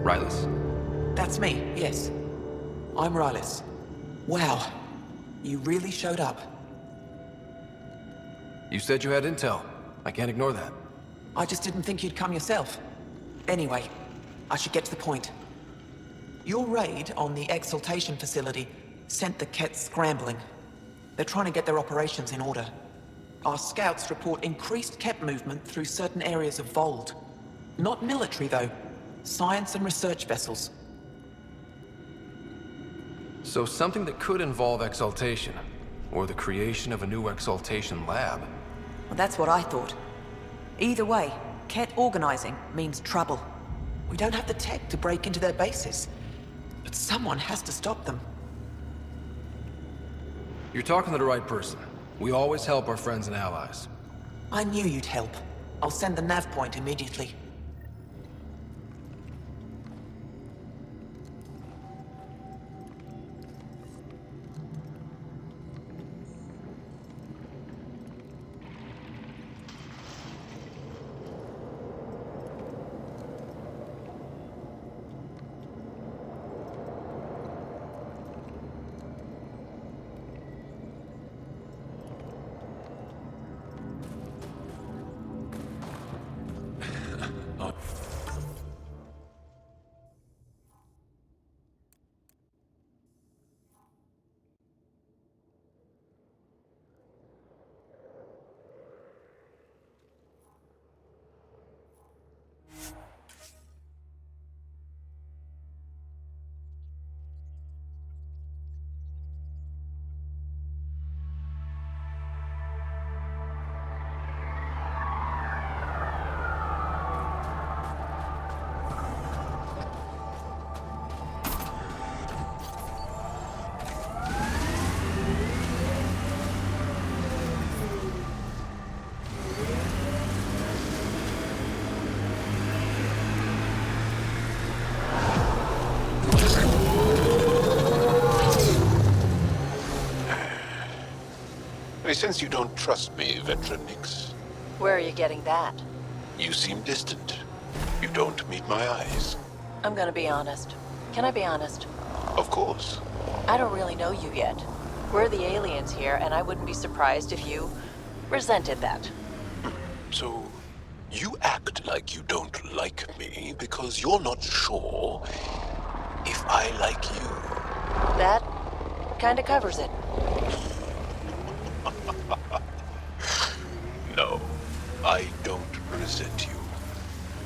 Rylus. That's me, yes. I'm Rylus. Wow, you really showed up. You said you had intel. I can't ignore that. I just didn't think you'd come yourself. Anyway, I should get to the point. Your raid on the exaltation facility sent the Kett scrambling. They're trying to get their operations in order. Our scouts report increased Kett movement through certain areas of Vold. Not military, though. Science and research vessels. So something that could involve exaltation, or the creation of a new exaltation lab. Well, that's what I thought. Either way, Kett organizing means trouble. We don't have the tech to break into their bases, but someone has to stop them. You're talking to the right person. We always help our friends and allies. I knew you'd help. I'll send the nav point immediately. I sense you don't trust me, Veteran Nix. Where are you getting that? You seem distant. You don't meet my eyes. I'm gonna be honest. Can I be honest? Of course. I don't really know you yet. We're the aliens here, and I wouldn't be surprised if you resented that. So, you act like you don't like me because you're not sure if I like you. That kinda covers it. No, I don't resent you.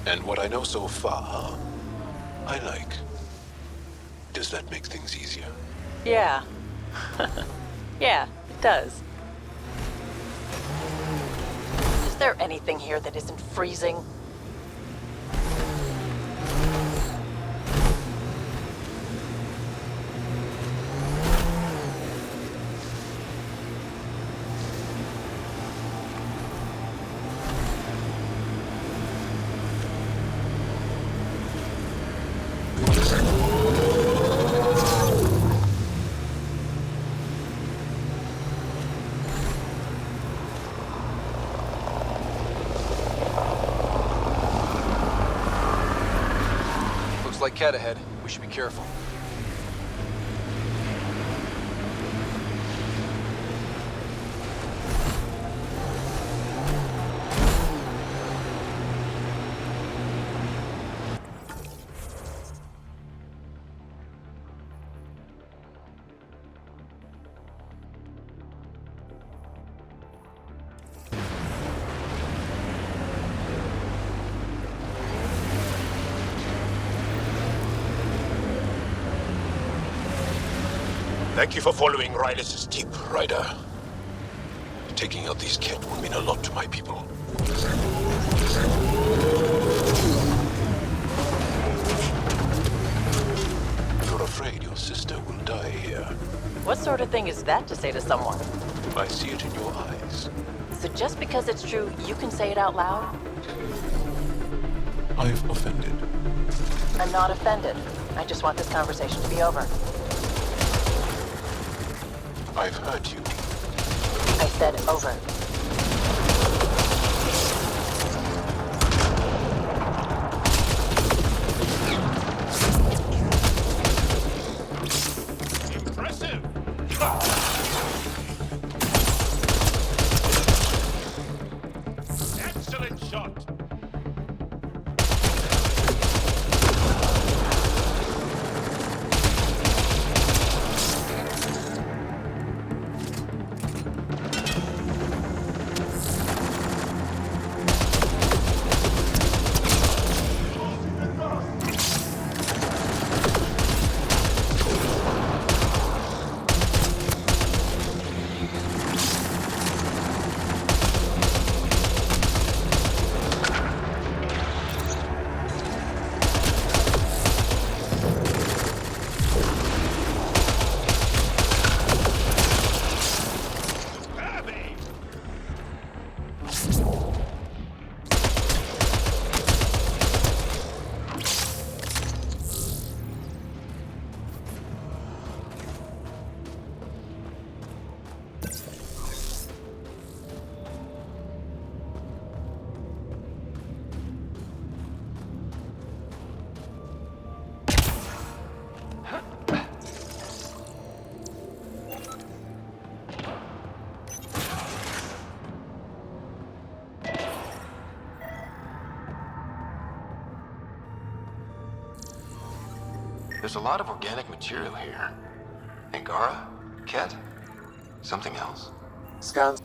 And what I know so far, I like. Does that make things easier? Yeah. Yeah, it does. Is there anything here that isn't freezing? Like Kett ahead. We should be careful. Thank you for following Rylus' tip, Ryder. Taking out these Kett will mean a lot to my people. You're afraid your sister will die here. What sort of thing is that to say to someone? I see it in your eyes. So just because it's true, you can say it out loud? I've offended. I'm not offended. I just want this conversation to be over. I've heard you. I said over. Excellent shot! There's a lot of organic material here. Angara? Ket? Something else? Scans.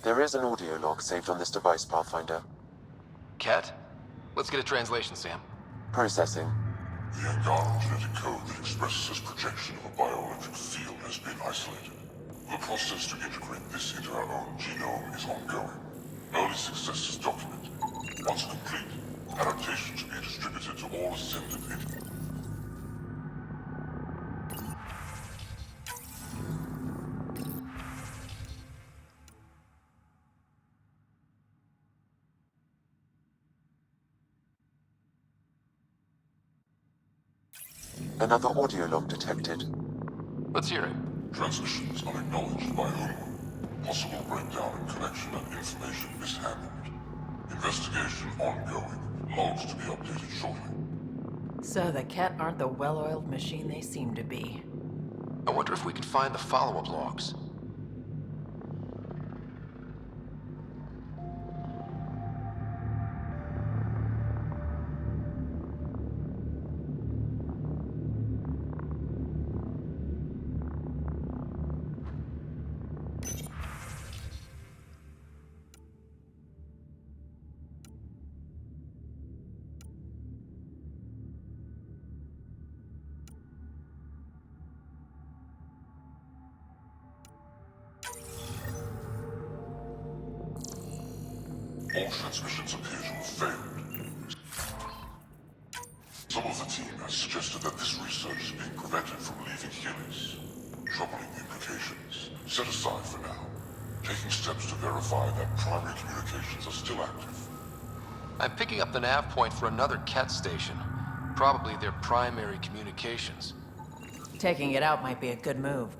There is an audio log saved on this device, Pathfinder. Ket? Let's get a translation, Sam. Processing. The Angara genetic code that expresses this projection of a bioelectric field has been isolated. The process to integrate this into our own genome is ongoing. Early success is documented. Once complete, adaptations will be distributed to all ascended entities. Another audio log detected. Let's hear it. Transmissions unacknowledged by whom? Possible breakdown in connection and information mishandled. Investigation ongoing. Logs to be updated shortly. So the Ket aren't the well-oiled machine they seem to be. I wonder if we can find the follow-up logs. All transmissions appear to have failed. Some of the team has suggested that this research is being prevented from leaving Helios. Troubling implications. Set aside for now. Taking steps to verify that primary communications are still active. I'm picking up the nav point for another Ket station. Probably their primary communications. Taking it out might be a good move.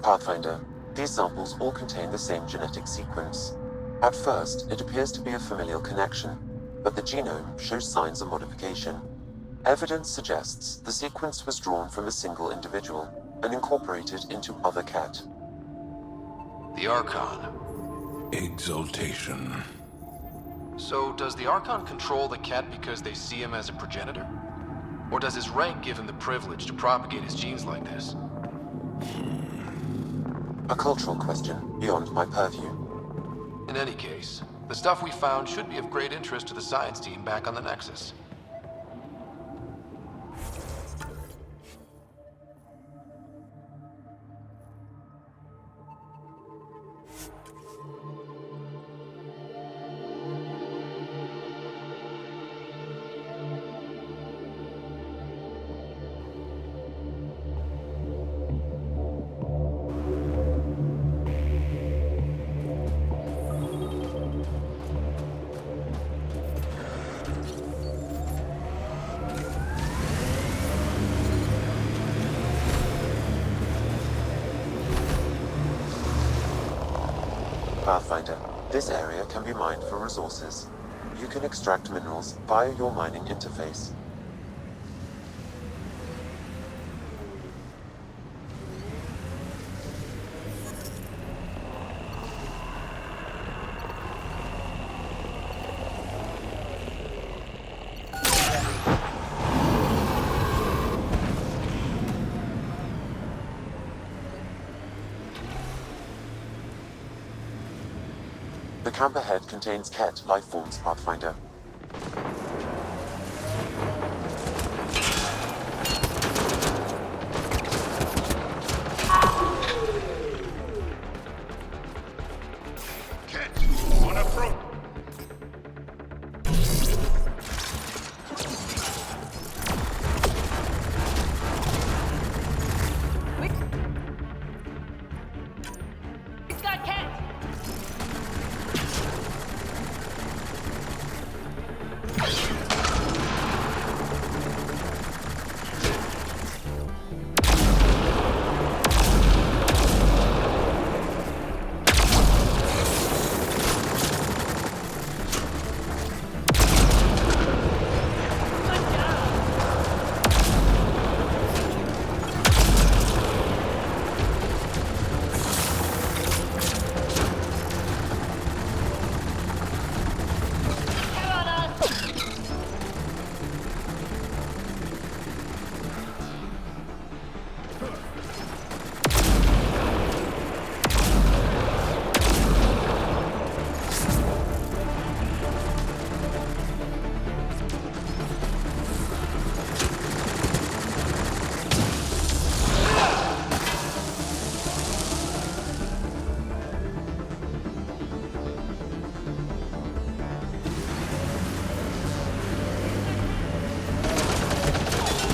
Pathfinder, these samples all contain the same genetic sequence. At first, it appears to be a familial connection, but the genome shows signs of modification. Evidence suggests the sequence was drawn from a single individual and incorporated into other cat. The Archon. Exaltation. So, does the Archon control the cat because they see him as a progenitor? Or does his rank give him the privilege to propagate his genes like this? A cultural question beyond my purview. In any case, the stuff we found should be of great interest to the science team back on the Nexus. Pathfinder, this area can be mined for resources. You can extract minerals via your mining interface. The camp ahead contains Ket life forms, Pathfinder. On approach! We've got Cat!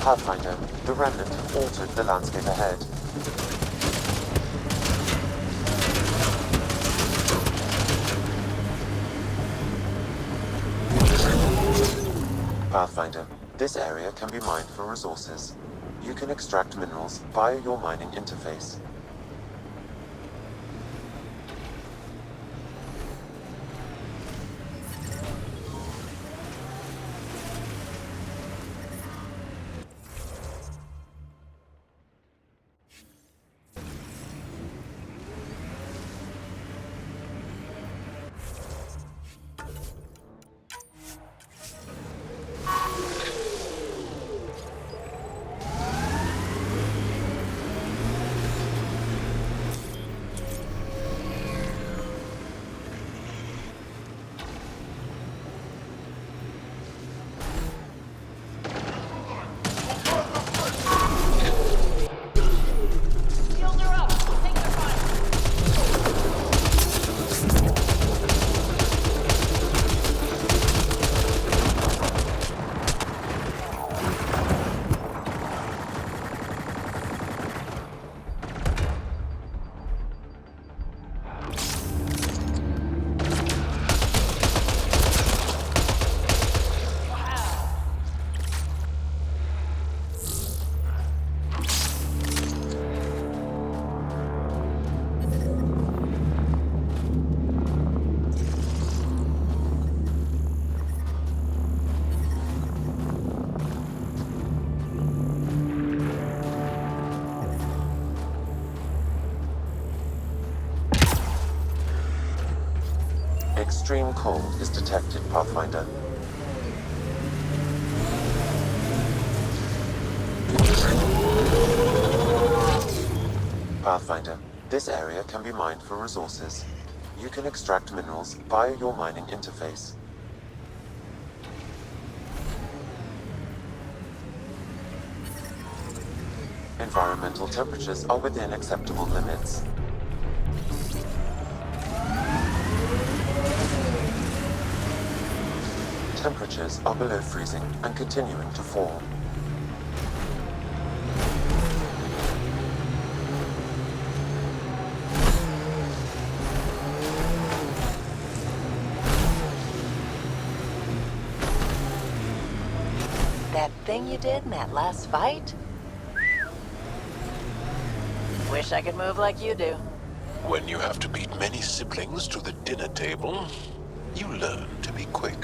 Pathfinder, the Remnant have altered the landscape ahead. Pathfinder, this area can be mined for resources. You can extract minerals via your mining interface. Extreme cold is detected, Pathfinder. Pathfinder, this area can be mined for resources. You can extract minerals via your mining interface. Environmental temperatures are within acceptable limits. Temperatures are below freezing and continuing to fall. That thing you did in that last fight? Wish I could move like you do. When you have to beat many siblings to the dinner table, you learn to be quick.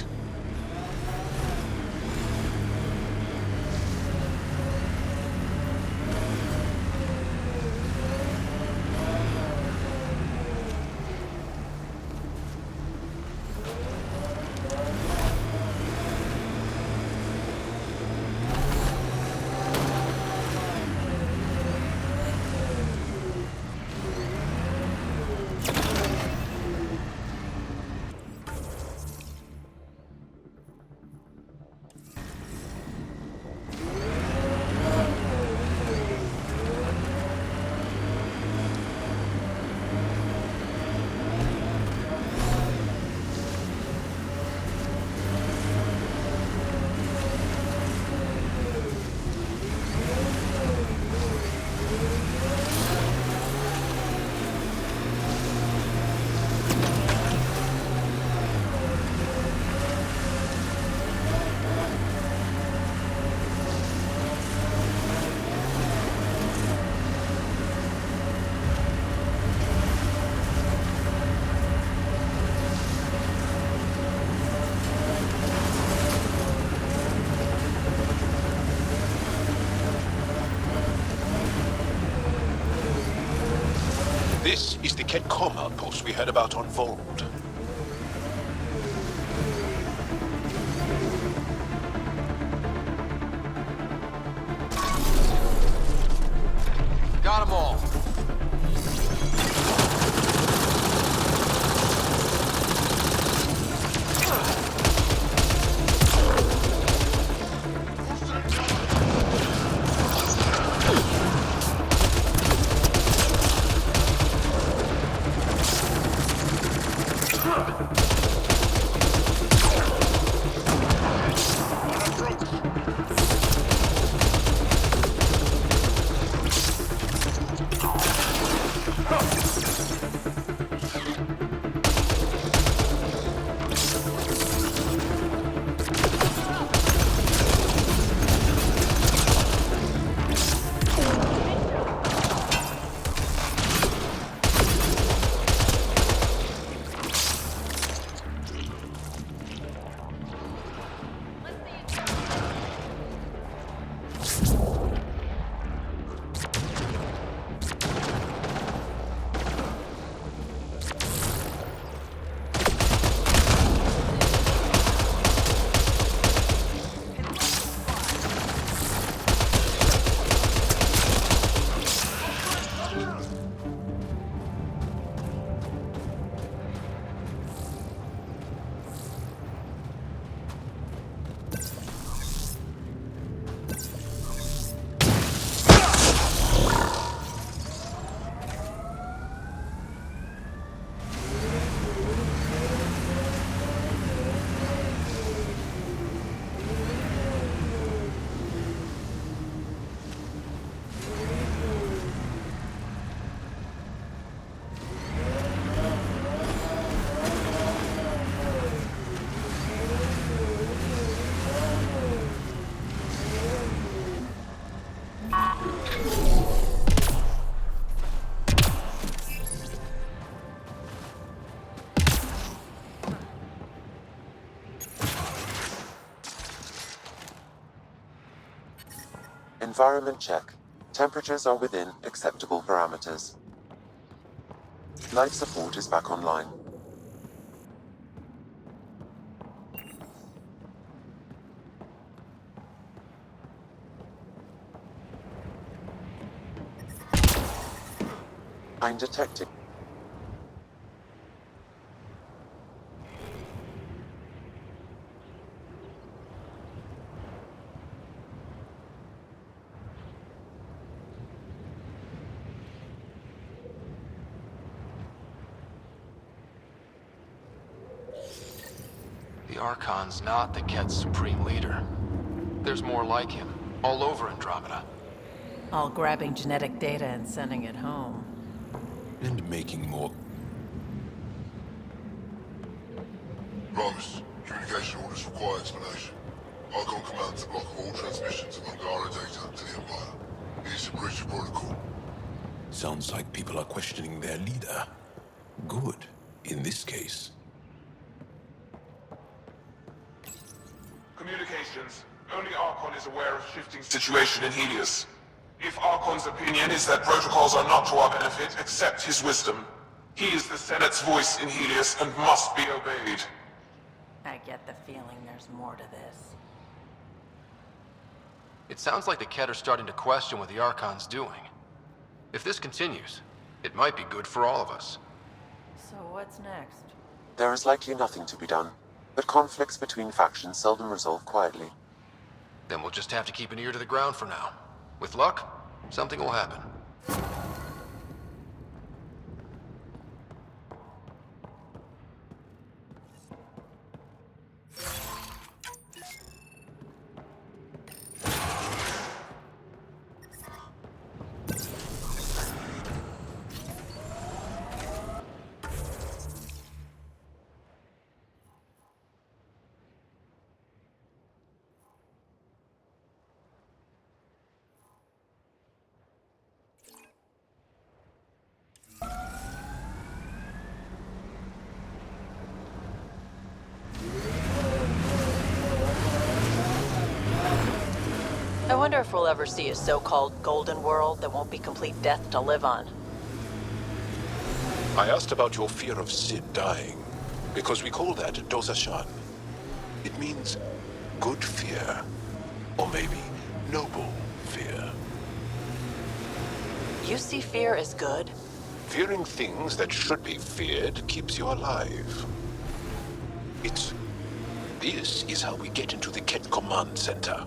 This is the Ketcom outpost we heard about on Vold. Got 'em all. Environment check. Temperatures are within acceptable parameters. Life support is back online. I'm detecting. The Archon's not the Ket's supreme leader. There's more like him, all over Andromeda. All grabbing genetic data and sending it home. And making more. Promise. Communication orders require explanation. Archon command to block all transmissions of Angara data to the Empire. It is a breach of protocol. Sounds like people are questioning their leader. Good, in this case. Communications. Only Archon is aware of shifting situation in Helios. If Archon's opinion is that protocols are not to our benefit, accept his wisdom. He is the Senate's voice in Helios and must be obeyed. I get the feeling there's more to this. It sounds like the Ket are starting to question what the Archon's doing. If this continues, it might be good for all of us. So what's next? There is likely nothing to be done, but conflicts between factions seldom resolve quietly. Then we'll just have to keep an ear to the ground for now. With luck, something will happen. I wonder if we'll ever see a so-called golden world that won't be complete death to live on. I asked about your fear of Sid dying, because we call that Dosashan. It means good fear, or maybe noble fear. You see fear as good? Fearing things that should be feared keeps you alive. This is how we get into the Ket Command Center.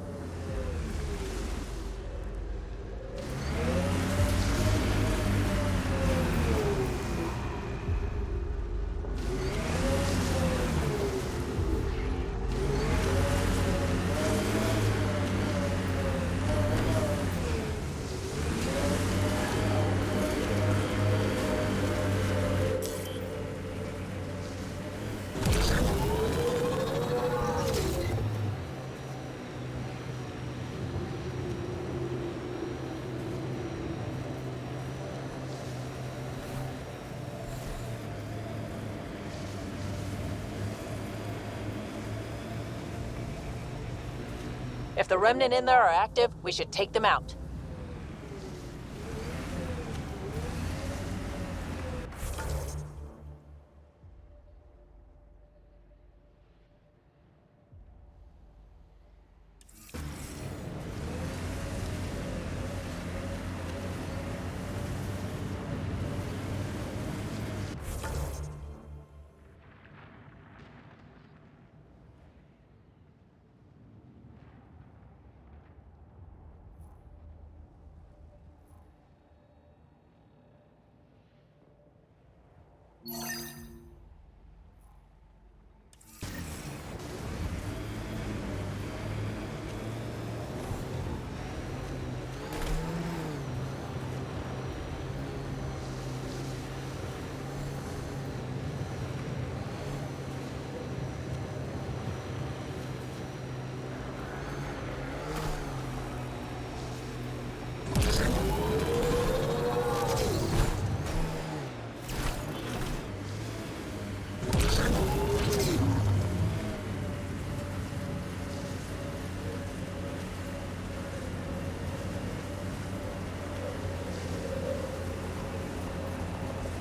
If the remnant in there are active, we should take them out.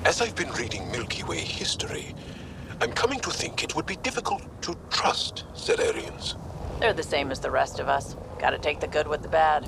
As I've been reading Milky Way history, I'm coming to think it would be difficult to trust Zerarians. They're the same as the rest of us. Gotta take the good with the bad.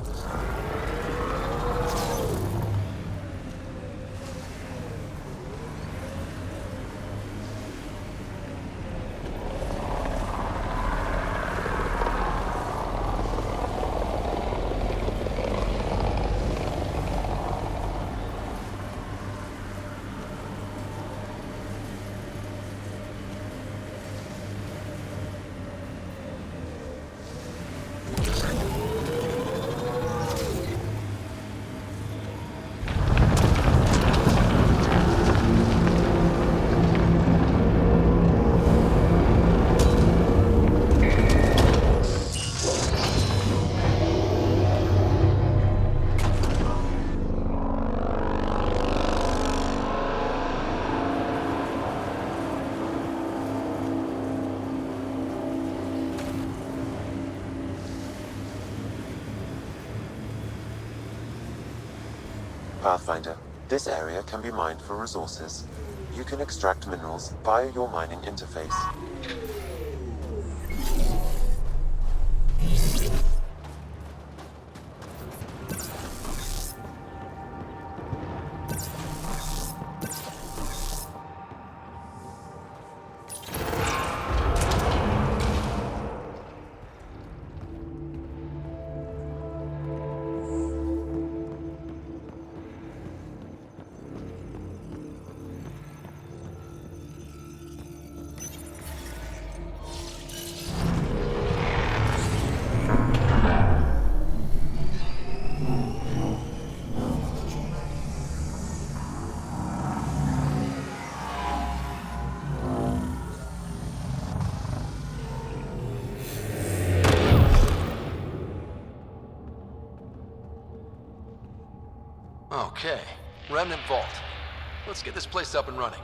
Pathfinder, this area can be mined for resources. You can extract minerals via your mining interface. Okay, Remnant Vault. Let's get this place up and running.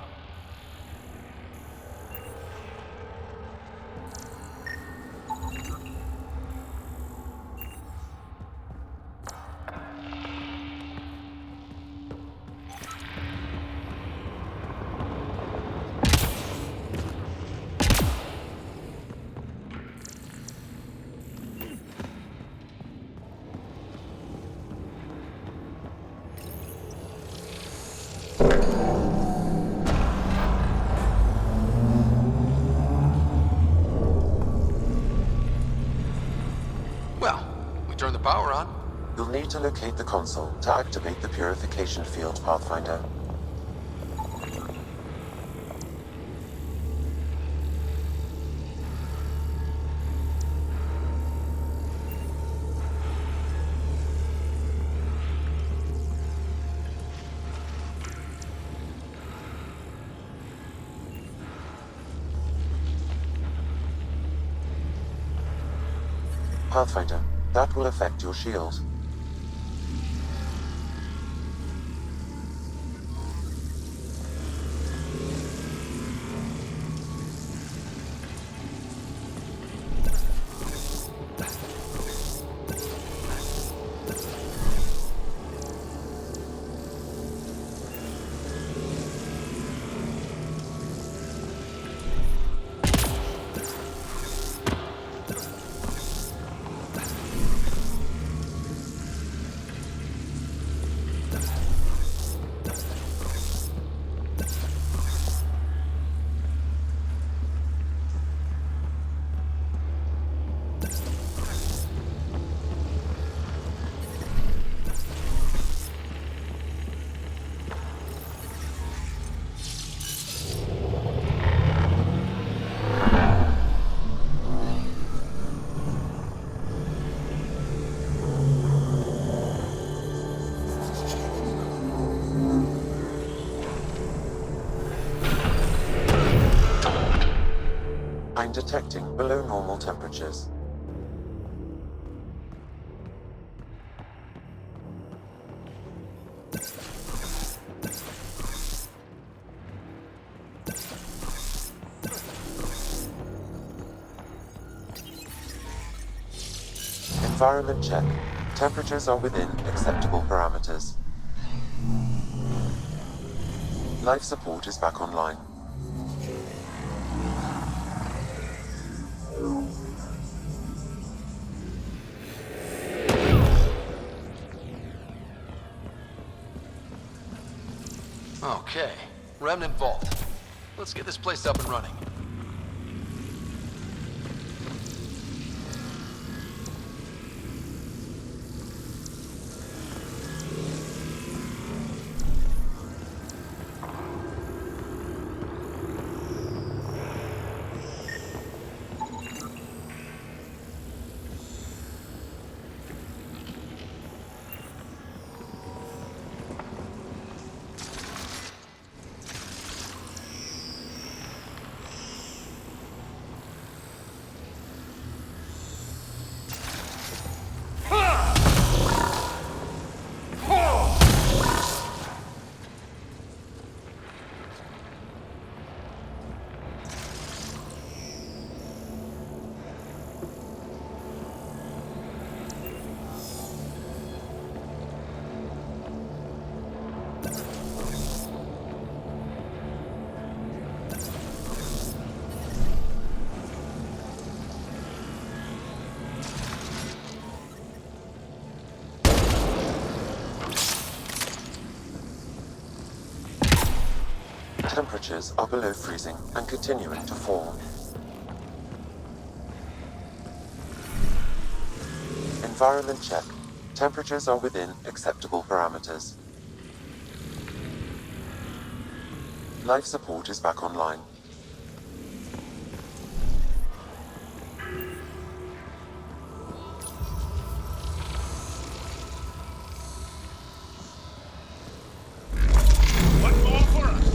Well, we turn the power on. You'll need to locate the console to activate the purification field, Pathfinder. Pathfinder, that will affect your shield. I'm detecting below normal temperatures. Environment check. Temperatures are within acceptable parameters. Life support is back online. Okay, Remnant Vault. Let's get this place up and running. Temperatures are below freezing and continuing to fall. Environment check. Temperatures are within acceptable parameters. Life support is back online. What more for us?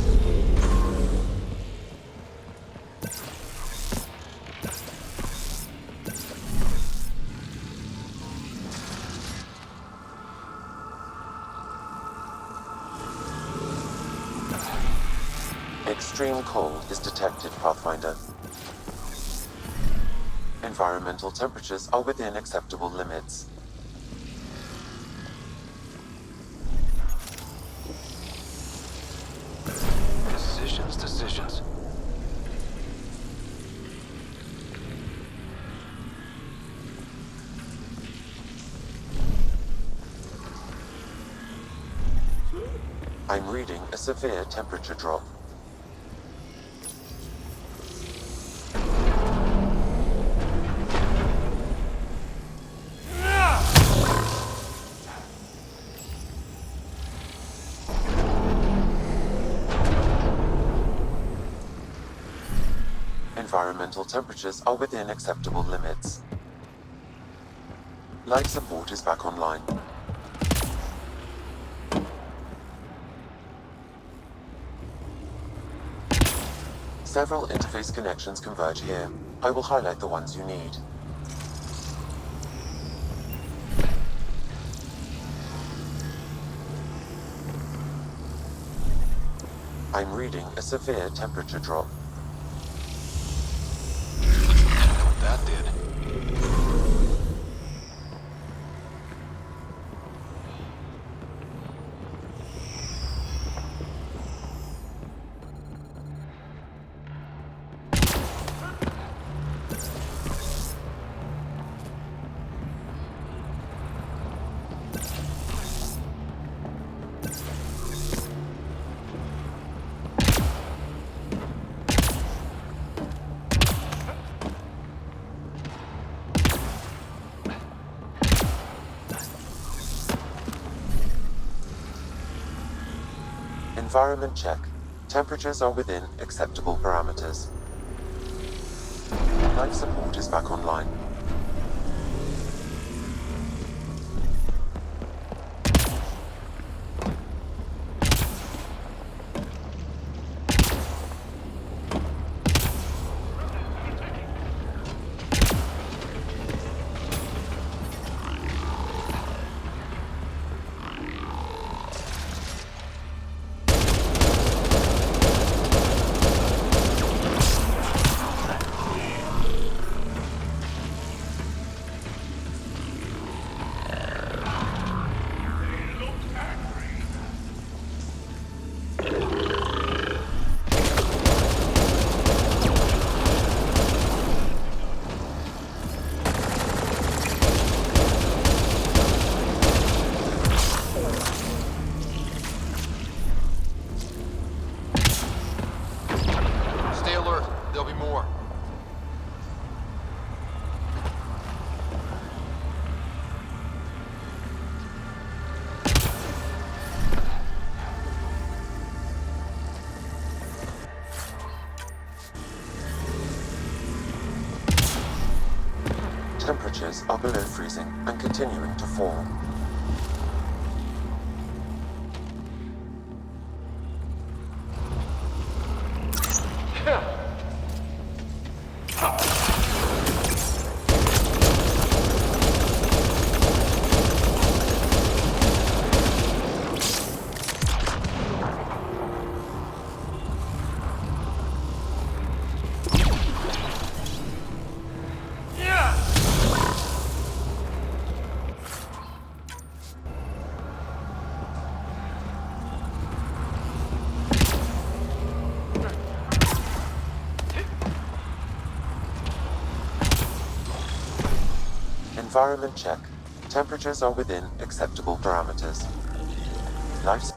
Extreme cold is detected, Pathfinder. Environmental temperatures are within acceptable limits. Decisions. I'm reading a severe temperature drop. Environmental temperatures are within acceptable limits. Life support is back online. Several interface connections converge here. I will highlight the ones you need. I'm reading a severe temperature drop. What that did. Environment check. Temperatures are within acceptable parameters. Life support is back online. Stay alert. There'll be more. Temperatures are below freezing and continuing to fall. Environment check. Temperatures are within acceptable parameters. Life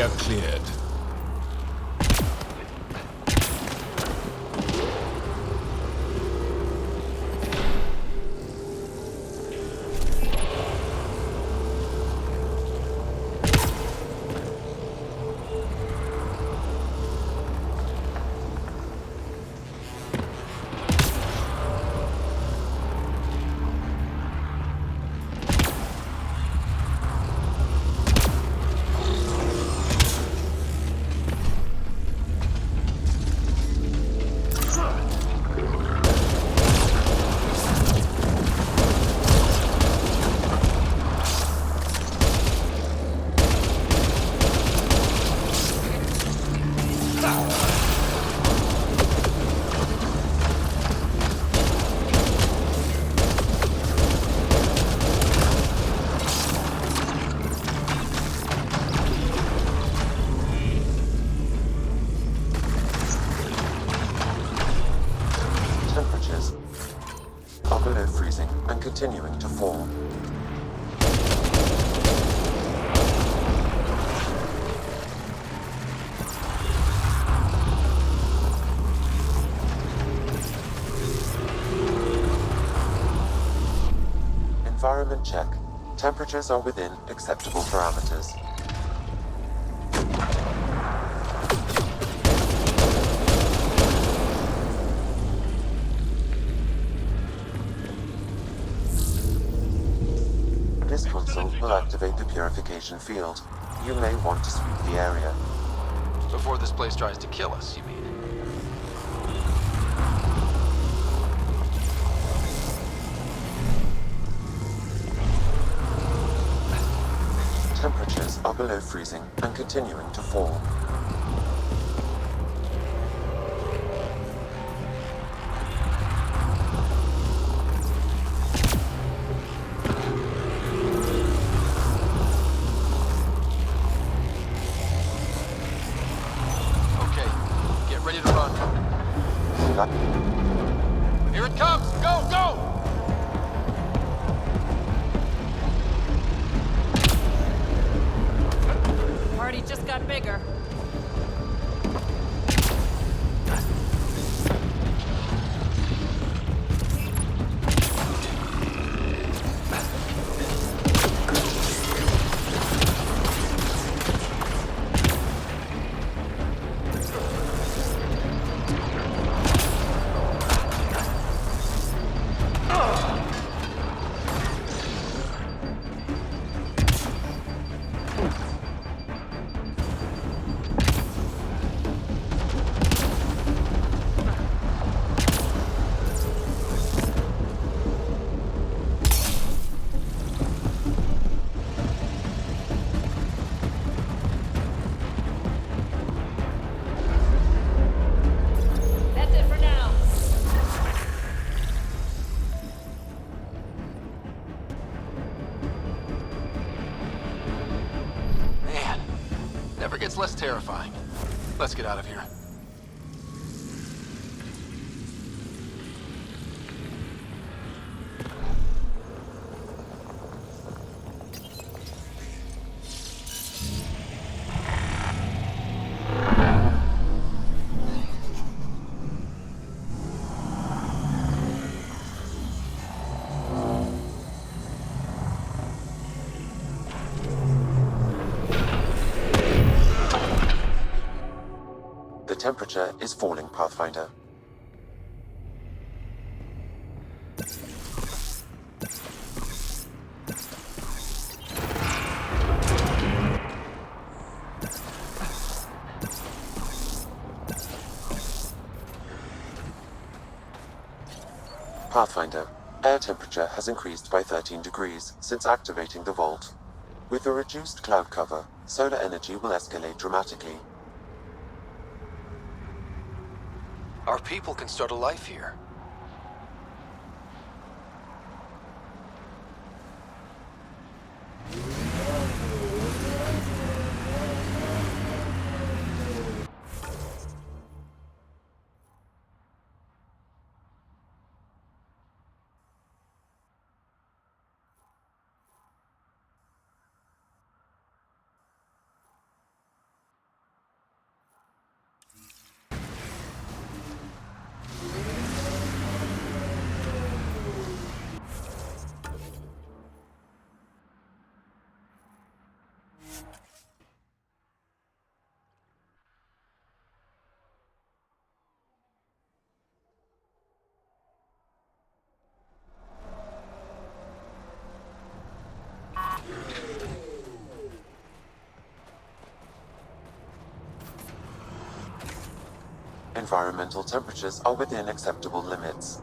Area cleared. Temperatures are below freezing and continuing to fall. Environment check. Temperatures are within acceptable parameters. This console will activate the purification field. You may want to sweep the area. Before this place tries to kill us, you mean? Temperatures are below freezing and continuing to fall. Okay, get ready to run. Here it comes! Go, go! Party just got bigger. That's it for now. Man, never gets less terrifying. Let's get out of here. The temperature is falling, Pathfinder. Pathfinder, air temperature has increased by 13 degrees since activating the vault. With the reduced cloud cover, solar energy will escalate dramatically. Our people can start a life here. environmental temperatures are within acceptable limits.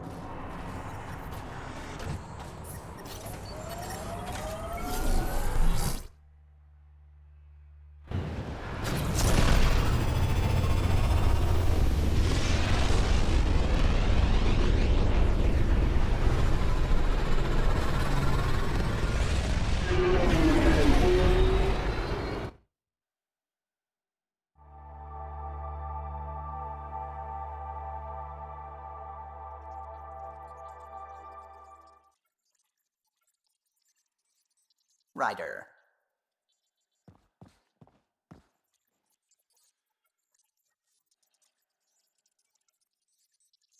Ryder.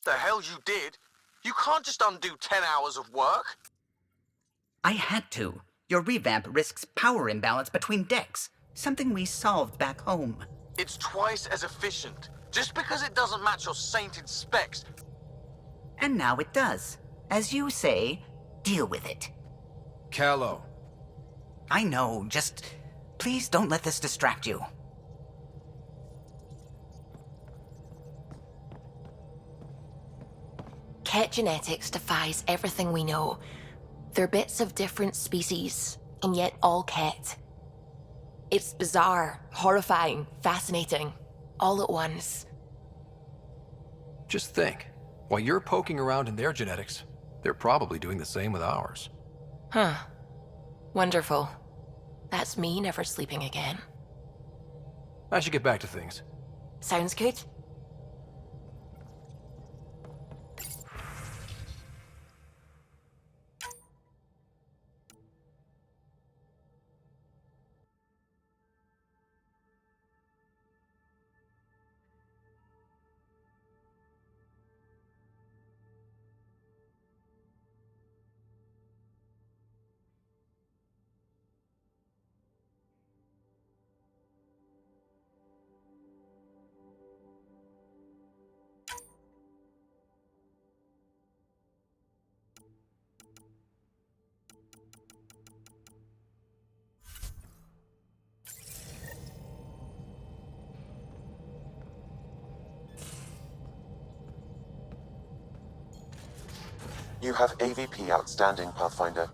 The hell you did? You can't just undo 10 hours of work. I had to. Your revamp risks power imbalance between decks, something we solved back home. It's twice as efficient. Just because it doesn't match your sainted specs. And now it does. As you say, deal with it. Callow. I know, just please don't let this distract you. Ket genetics defies everything we know. They're bits of different species, and yet all Ket. It's bizarre, horrifying, fascinating, all at once. Just think. While you're poking around in their genetics, they're probably doing the same with ours. Huh. Wonderful. That's me never sleeping again. I should get back to things. Sounds good. You have AVP outstanding, Pathfinder.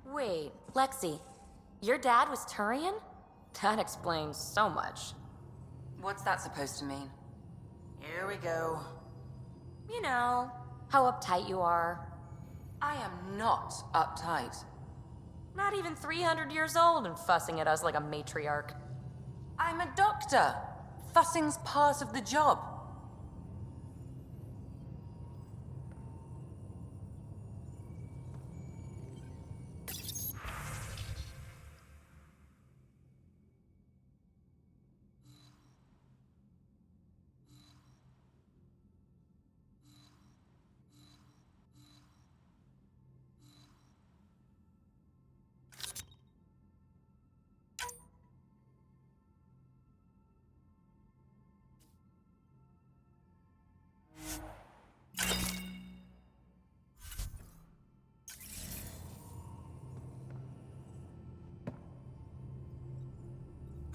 Wait, Lexi, your dad was Turian? That explains so much. What's that supposed to mean? Here we go. You know, how uptight you are. I am not uptight. Not even 300 years old and fussing at us like a matriarch. I'm a doctor. Fussing's part of the job.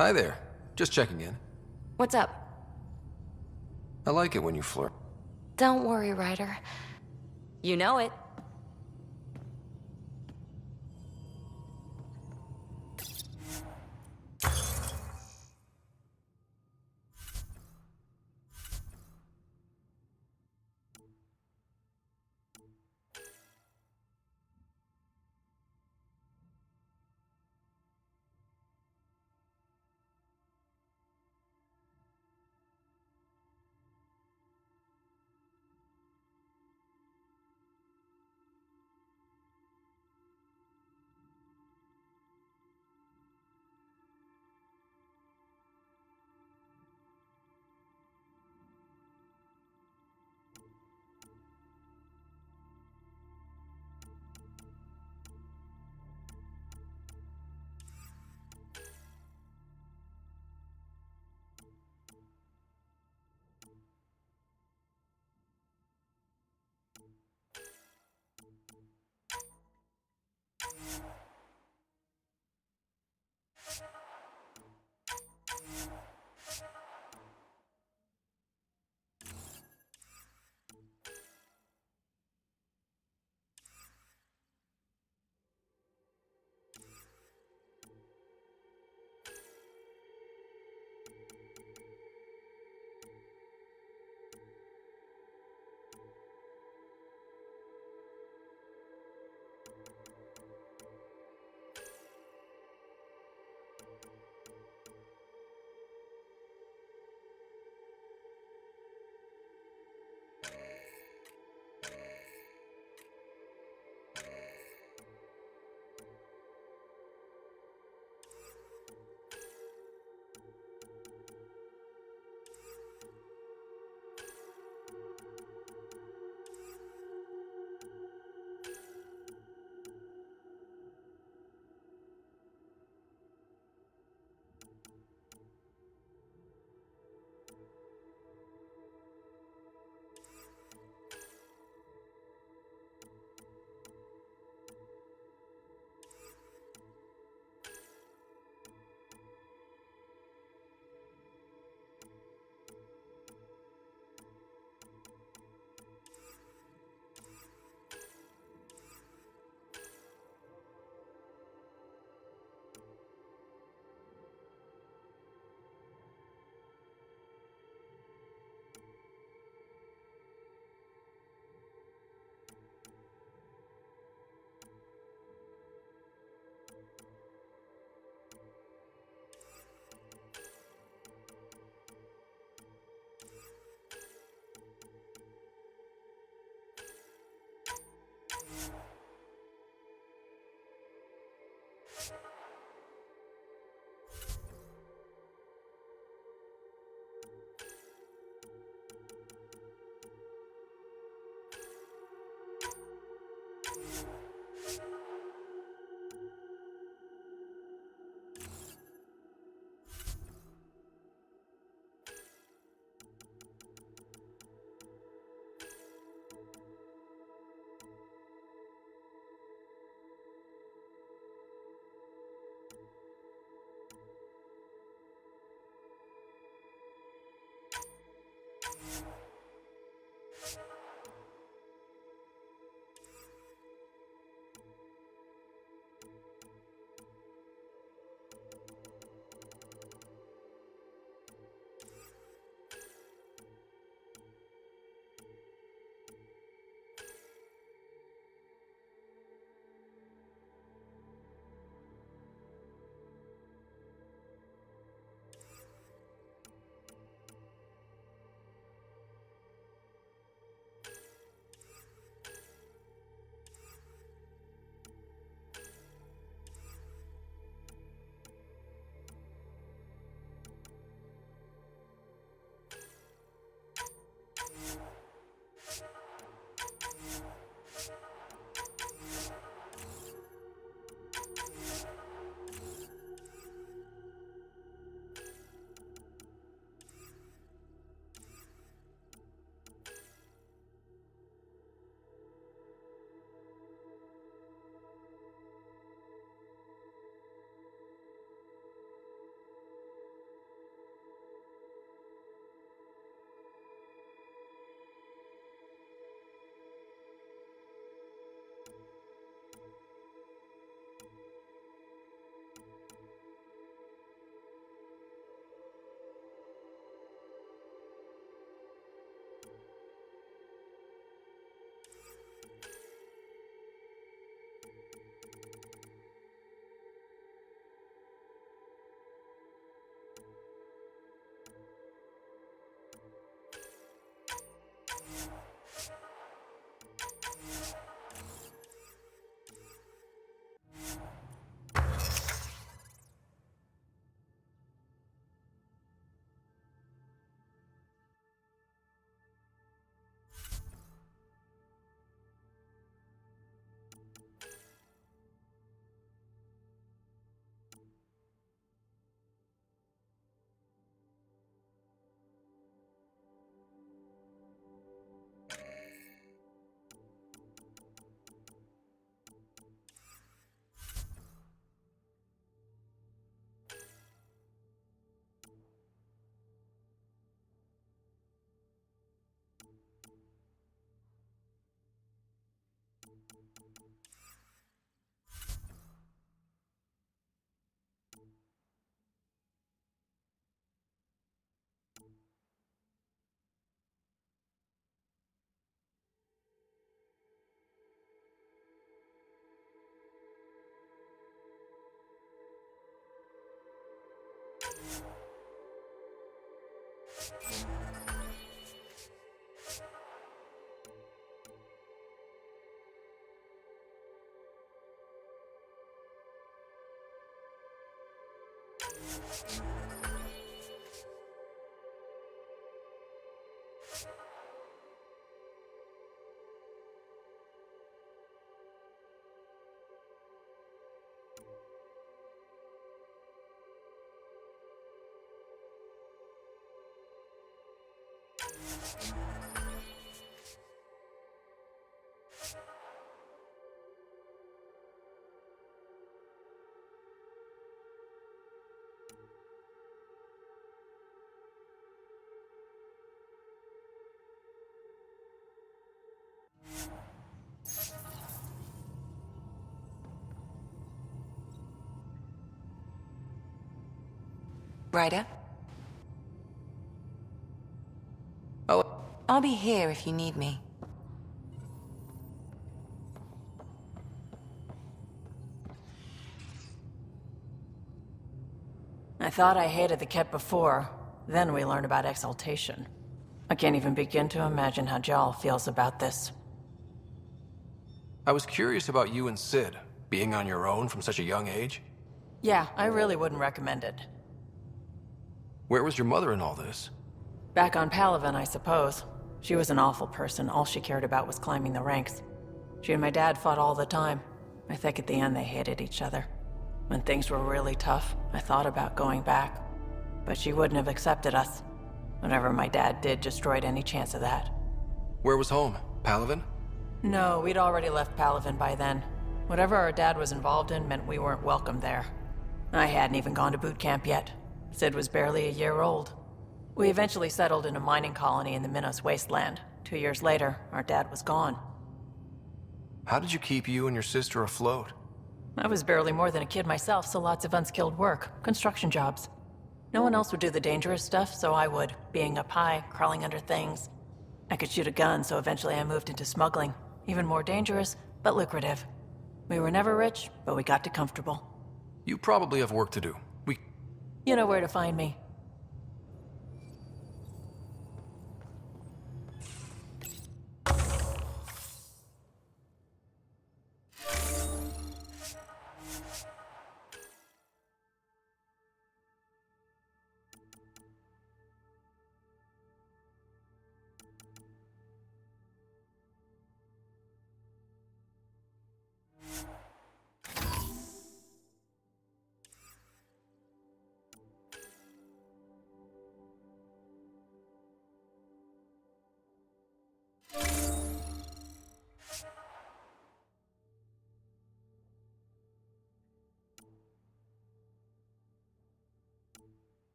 Hi there. Just checking in. What's up? I like it when you flirt. Don't worry, Ryder. You know it. Ryder? Oh, I'll be here if you need me. I thought I hated the Ket before. Then we learned about exaltation. I can't even begin to imagine how Jal feels about this. I was curious about you and Sid, being on your own from such a young age. Yeah, I really wouldn't recommend it. Where was your mother in all this? Back on Palaven, I suppose. She was an awful person. All she cared about was climbing the ranks. She and my dad fought all the time. I think at the end they hated each other. When things were really tough, I thought about going back. But she wouldn't have accepted us. Whatever my dad did destroyed any chance of that. Where was home? Palaven? No, we'd already left Palaven by then. Whatever our dad was involved in meant we weren't welcome there. I hadn't even gone to boot camp yet. Sid was barely a year old. We eventually settled in a mining colony in the Minos wasteland. 2 years later, our dad was gone. How did you keep you and your sister afloat? I was barely more than a kid myself, so lots of unskilled work, construction jobs. No one else would do the dangerous stuff, so I would, being up high, crawling under things. I could shoot a gun, so eventually I moved into smuggling. Even more dangerous, but lucrative. We were never rich, but we got to comfortable. You probably have work to do. You know where to find me.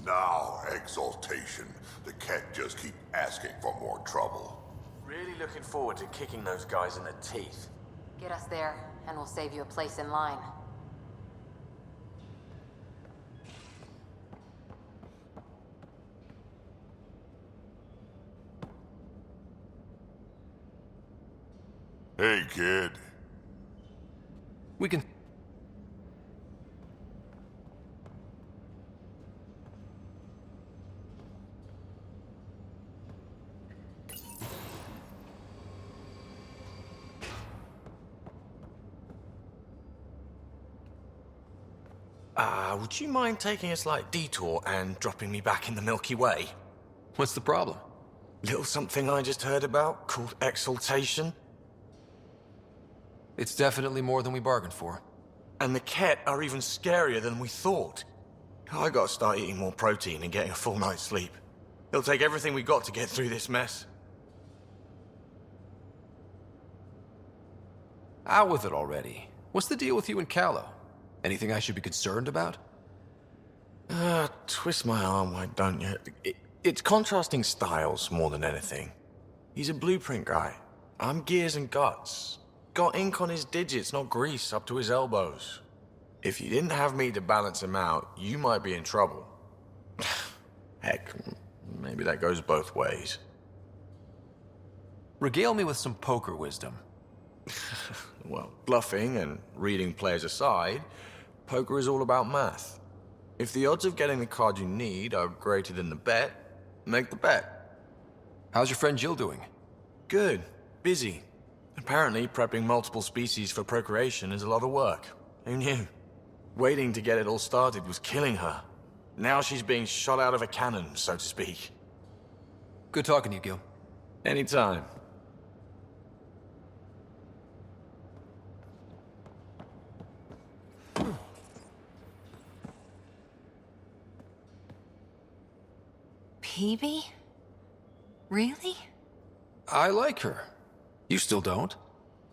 Now, exaltation. The cat just keep asking for more trouble. Really looking forward to kicking those guys in the teeth. Get us there, and we'll save you a place in line. Hey, kid. We can... Would you mind taking a slight detour and dropping me back in the Milky Way? What's the problem? Little something I just heard about called exaltation. It's definitely more than we bargained for. And the Ket are even scarier than we thought. I gotta start eating more protein and getting a full night's sleep. It'll take everything we got to get through this mess. Out with it already. What's the deal with you and Callow? Anything I should be concerned about? Twist my arm, why don't you? It's contrasting styles more than anything. He's a blueprint guy. I'm gears and guts. Got ink on his digits, not grease, up to his elbows. If you didn't have me to balance him out, you might be in trouble. Heck, maybe that goes both ways. Regale me with some poker wisdom. Well, bluffing and reading players aside, poker is all about math. If the odds of getting the card you need are greater than the bet, make the bet. How's your friend Jill doing? Good. Busy. Apparently, prepping multiple species for procreation is a lot of work. Who knew? Waiting to get it all started was killing her. Now she's being shot out of a cannon, so to speak. Good talking to you, Gil. Anytime. Peebee? Really? I like her. You still don't?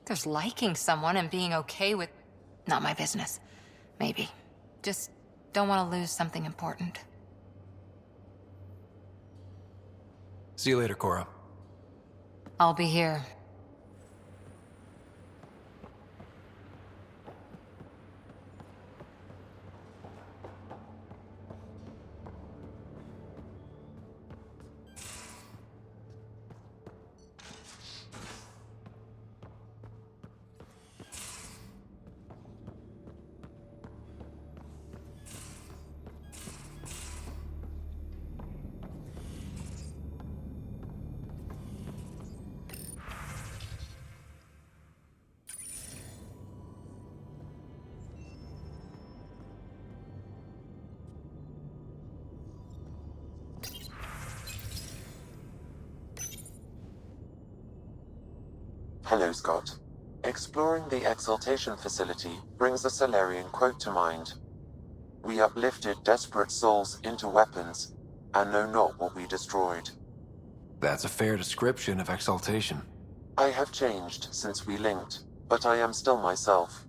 There's liking someone and being okay with... Not my business. Maybe. Just don't want to lose something important. See you later, Cora. I'll be here. Hello, Scott. Exploring the exaltation facility brings a Solarian quote to mind. We uplifted desperate souls into weapons, and know not what we destroyed. That's a fair description of exaltation. I have changed since we linked, but I am still myself.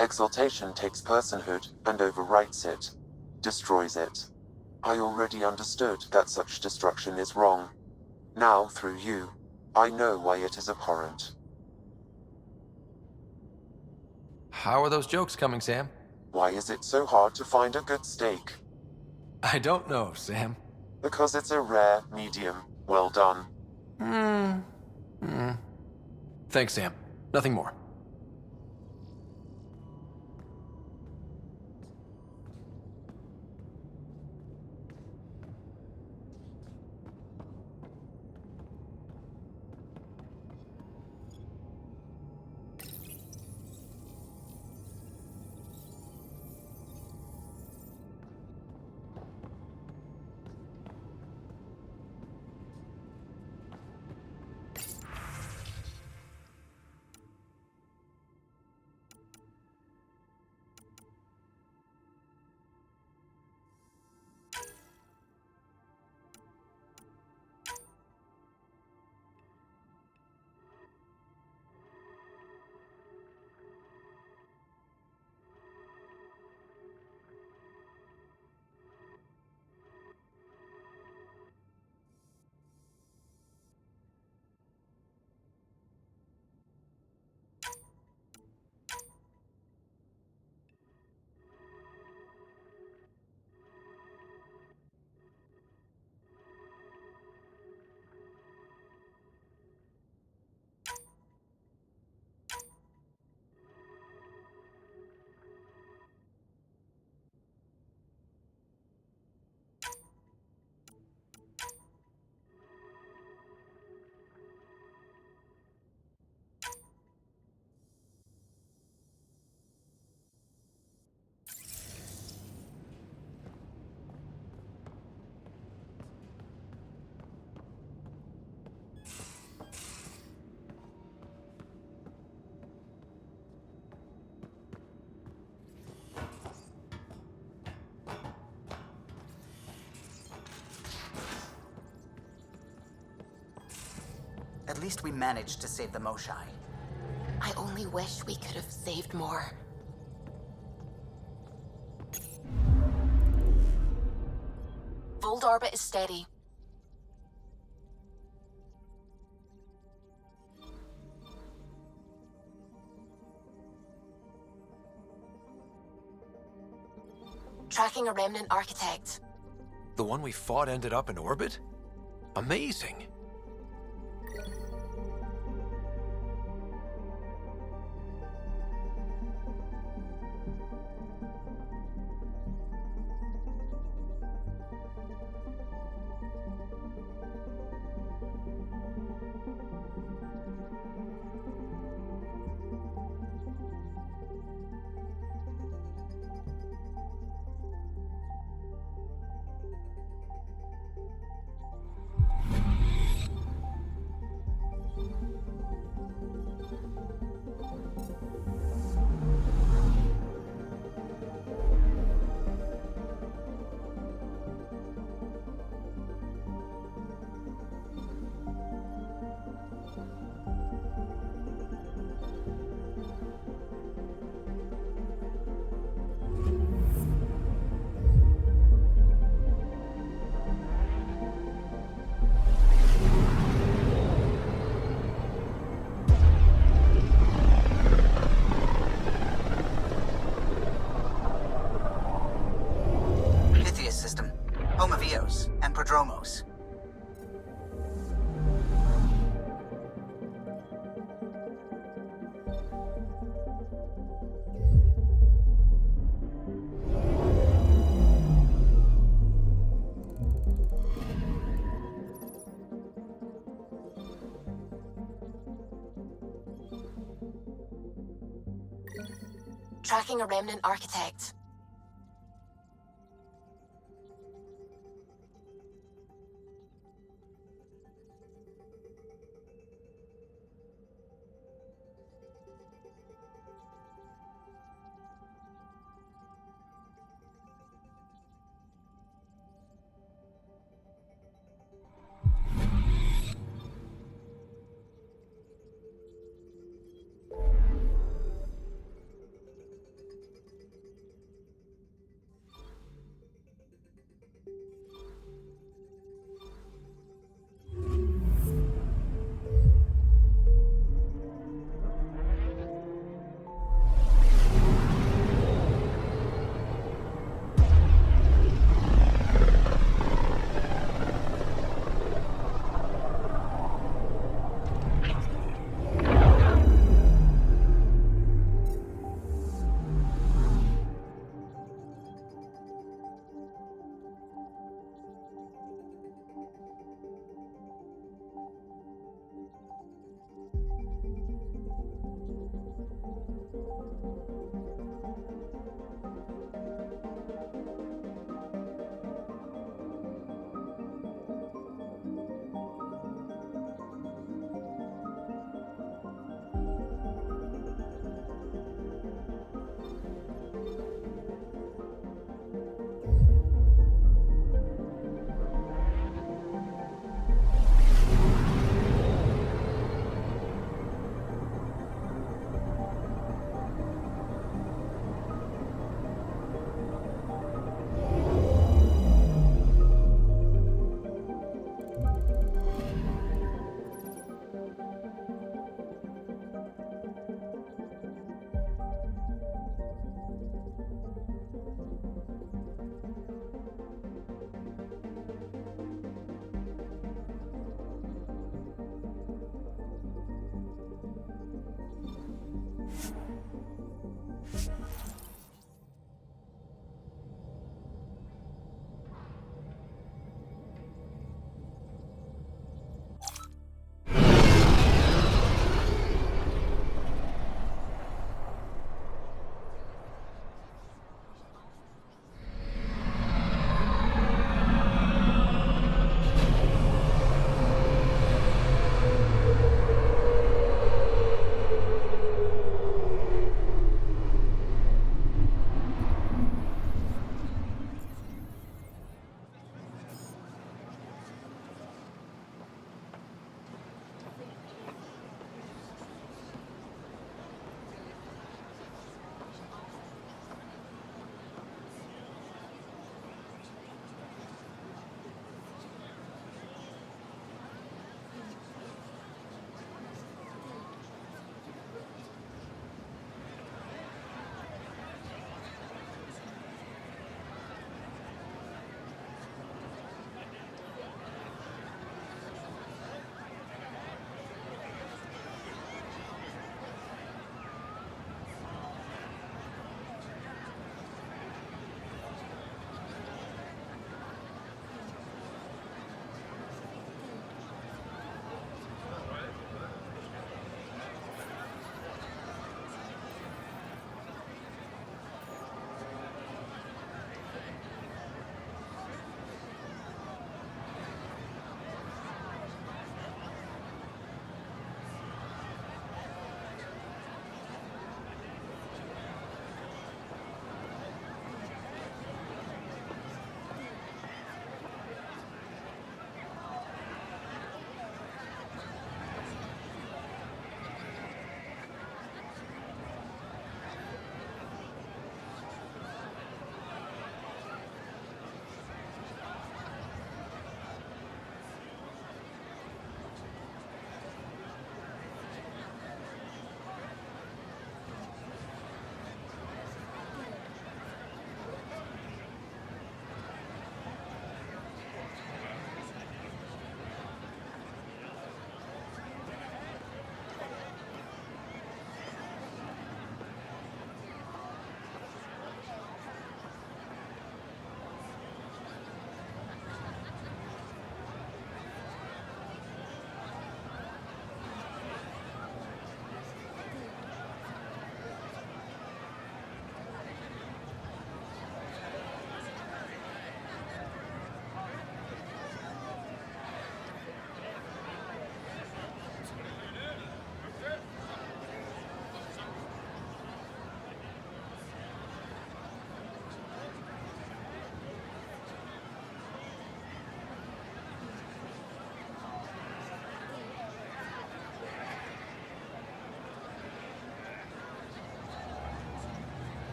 Exaltation takes personhood and overwrites it, destroys it. I already understood that such destruction is wrong. Now, through you, I know why it is abhorrent. How are those jokes coming, Sam? Why is it so hard to find a good steak? I don't know, Sam. Because it's a rare, medium, well done. Thanks, Sam. Nothing more. At least we managed to save the Moshai. I only wish we could have saved more. Fold orbit is steady. Tracking a remnant architect. The one we fought ended up in orbit? Amazing. System, home of Eos and Prodromos. Tracking a remnant architect.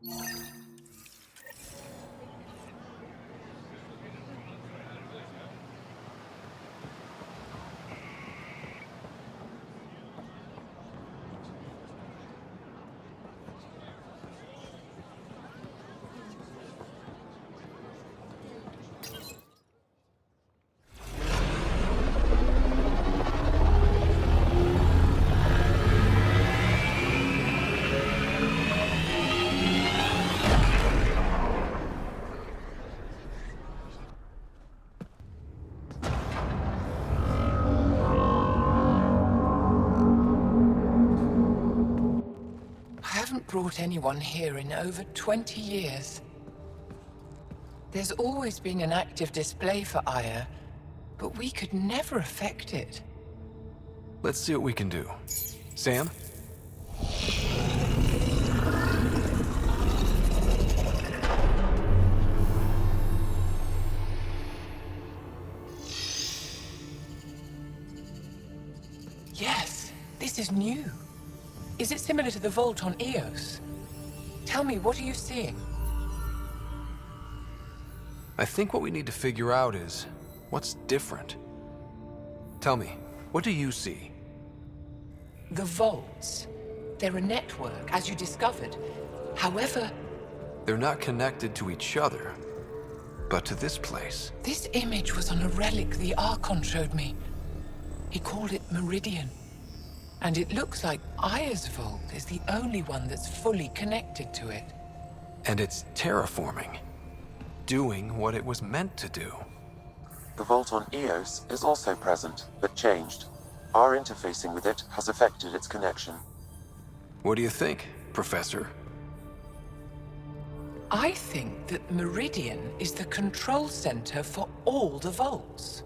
I haven't brought anyone here in over 20 years. There's always been an active display for Aya, but we could never affect it. Let's see what we can do. Sam? Yes, this is new. Is it similar to the vault on Eos? Tell me, what are you seeing? I think what we need to figure out is what's different. Tell me, what do you see? The vaults. They're a network, as you discovered. However, They're not connected to each other, but to this place. this image was on a relic the Archon showed me. He called it Meridian. And it looks like Aya's vault is the only one that's fully connected to it. And it's terraforming, doing what it was meant to do. The vault on Eos is also present, but changed. Our interfacing with it has affected its connection. What do you think, Professor? I think that Meridian is the control center for all the vaults.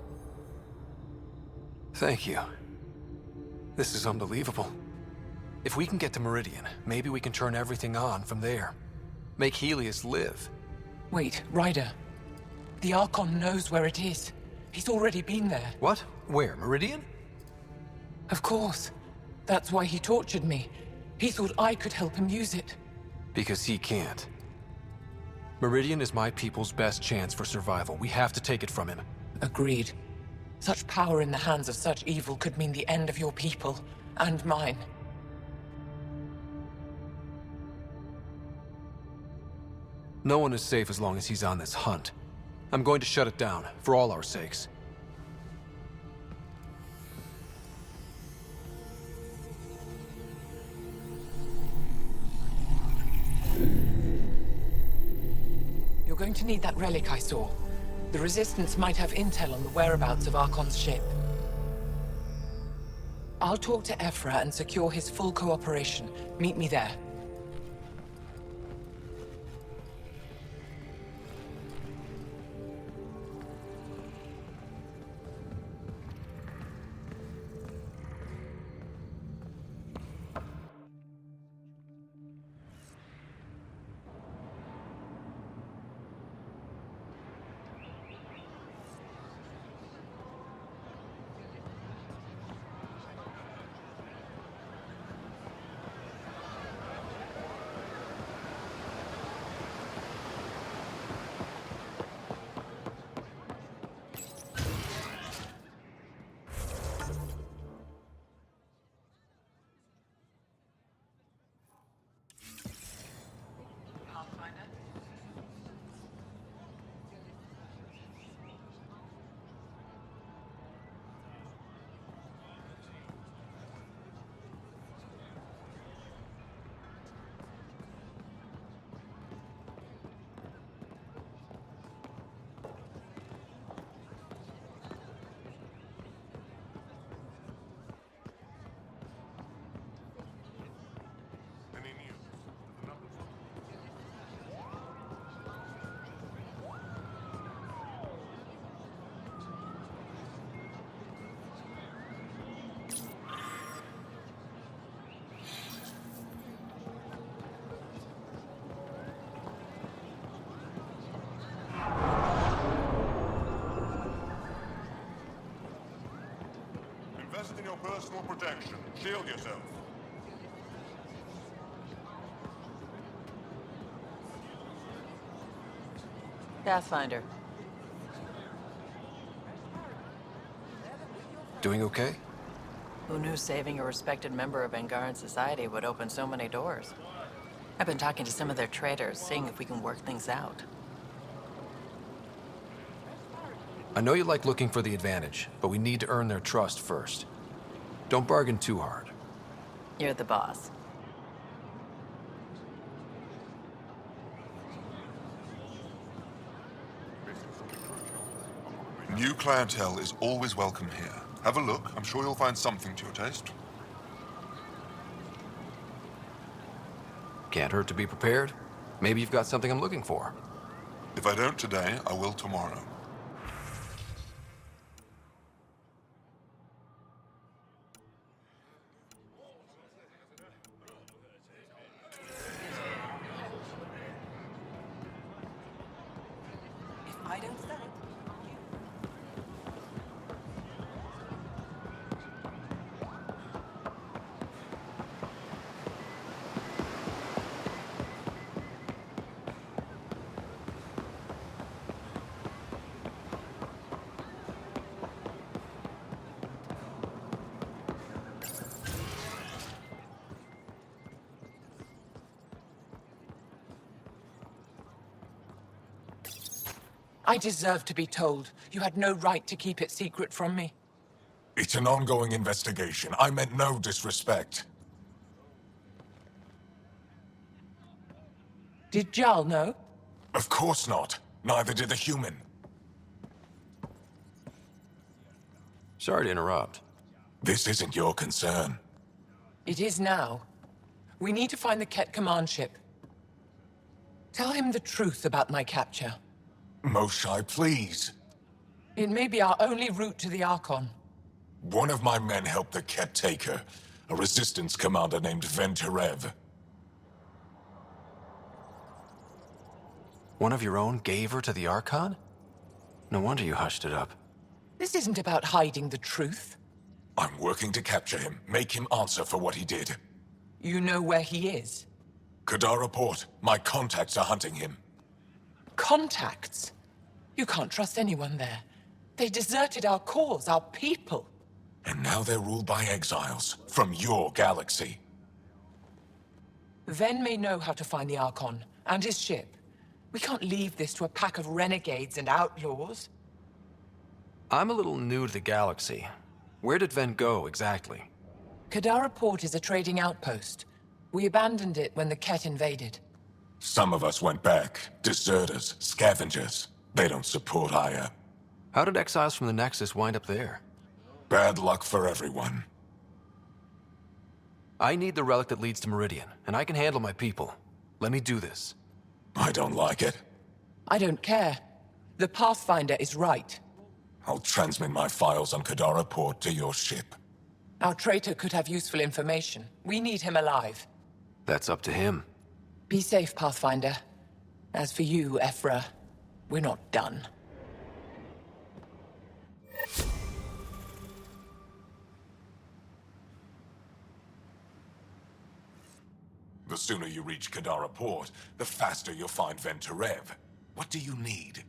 Thank you. This is unbelievable. If we can get to Meridian, maybe we can turn everything on from there. Make Helios live. Wait, Ryder. The Archon knows where it is. He's already been there. What? Where? Meridian? Of course. That's why he tortured me. He thought I could help him use it. Because he can't. Meridian is my people's best chance for survival. We have to take it from him. Agreed. Such power in the hands of such evil could mean the end of your people, and mine. No one is safe as long as he's on this hunt. I'm going to shut it down, for all our sakes. You're going to need that relic I saw. The Resistance might have intel on the whereabouts of Archon's ship. I'll talk to Ephra and secure his full cooperation. Meet me there. Invest in your personal protection. Shield yourself. Pathfinder. Doing okay? Who knew saving a respected member of Angaran society would open so many doors? I've been talking to some of their traders, seeing if we can work things out. I know you like looking for the advantage, but we need to earn their trust first. Don't bargain too hard. You're the boss. New clientele is always welcome here. Have a look. I'm sure you'll find something to your taste. Can't hurt to be prepared. Maybe you've got something I'm looking for. If I don't today, I will tomorrow. If I don't sell it, I deserve to be told. You had no right to keep it secret from me. It's an ongoing investigation. I meant no disrespect. Did Jarl know? Of course not. Neither did the human. Sorry to interrupt. This isn't your concern. It is now. We need to find the Ket command ship. Tell him the truth about my capture. Moshai, please. It may be our only route to the Archon. One of my men helped the Ket take her. A resistance commander named Venturev. One of your own gave her to the Archon? No wonder you hushed it up. This isn't about hiding the truth. I'm working to capture him, make him answer for what he did. You know where he is? Kadara Port. My contacts are hunting him. Contacts? You can't trust anyone there. They deserted our cause, our people. And now they're ruled by exiles from your galaxy. Ven may know how to find the Archon and his ship. We can't leave this to a pack of renegades and outlaws. I'm a little new to the galaxy. Where did Ven go, exactly? Kadara Port is a trading outpost. We abandoned it when the Ket invaded. Some of us went back. Deserters, scavengers. They don't support Aya. How did exiles from the Nexus wind up there? Bad luck for everyone. I need the relic that leads to Meridian, and I can handle my people. Let me do this. I don't like it. I don't care. The Pathfinder is right. I'll transmit my files on Kadara Port to your ship. Our traitor could have useful information. We need him alive. That's up to him. Be safe, Pathfinder. As for you, Ephra, we're not done. The sooner you reach Kadara Port, the faster you'll find Venturev. What do you need?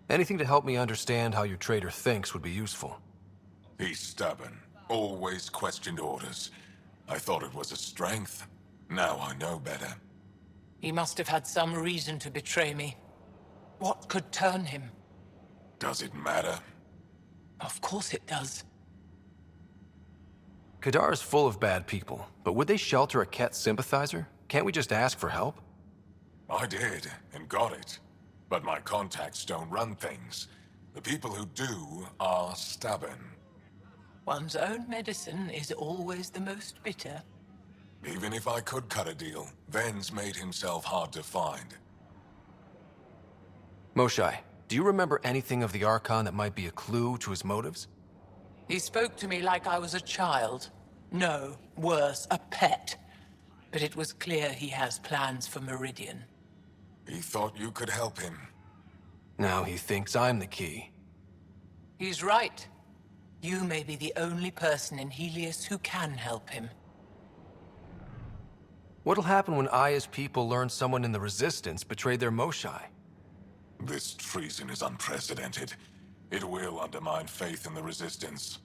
Anything to help me understand how your traitor thinks would be useful. He's stubborn. Always questioned orders. I thought it was a strength. Now I know better. He must have had some reason to betray me. What could turn him? Does it matter? Of course it does. Kadar's full of bad people, but would they shelter a Ket sympathizer? Can't we just ask for help? I did, and got it. But my contacts don't run things. The people who do are stubborn. One's own medicine is always the most bitter. Even if I could cut a deal, Ven's made himself hard to find. Moshai, do you remember anything of the Archon that might be a clue to his motives? He spoke to me like I was a child. No, worse, a pet. But it was clear he has plans for Meridian. He thought you could help him. Now he thinks I'm the key. He's right. You may be the only person in Helios who can help him. What'll happen when Aya's people learn someone in the Resistance betrayed their Moshai? This treason is unprecedented. It will undermine faith in the Resistance.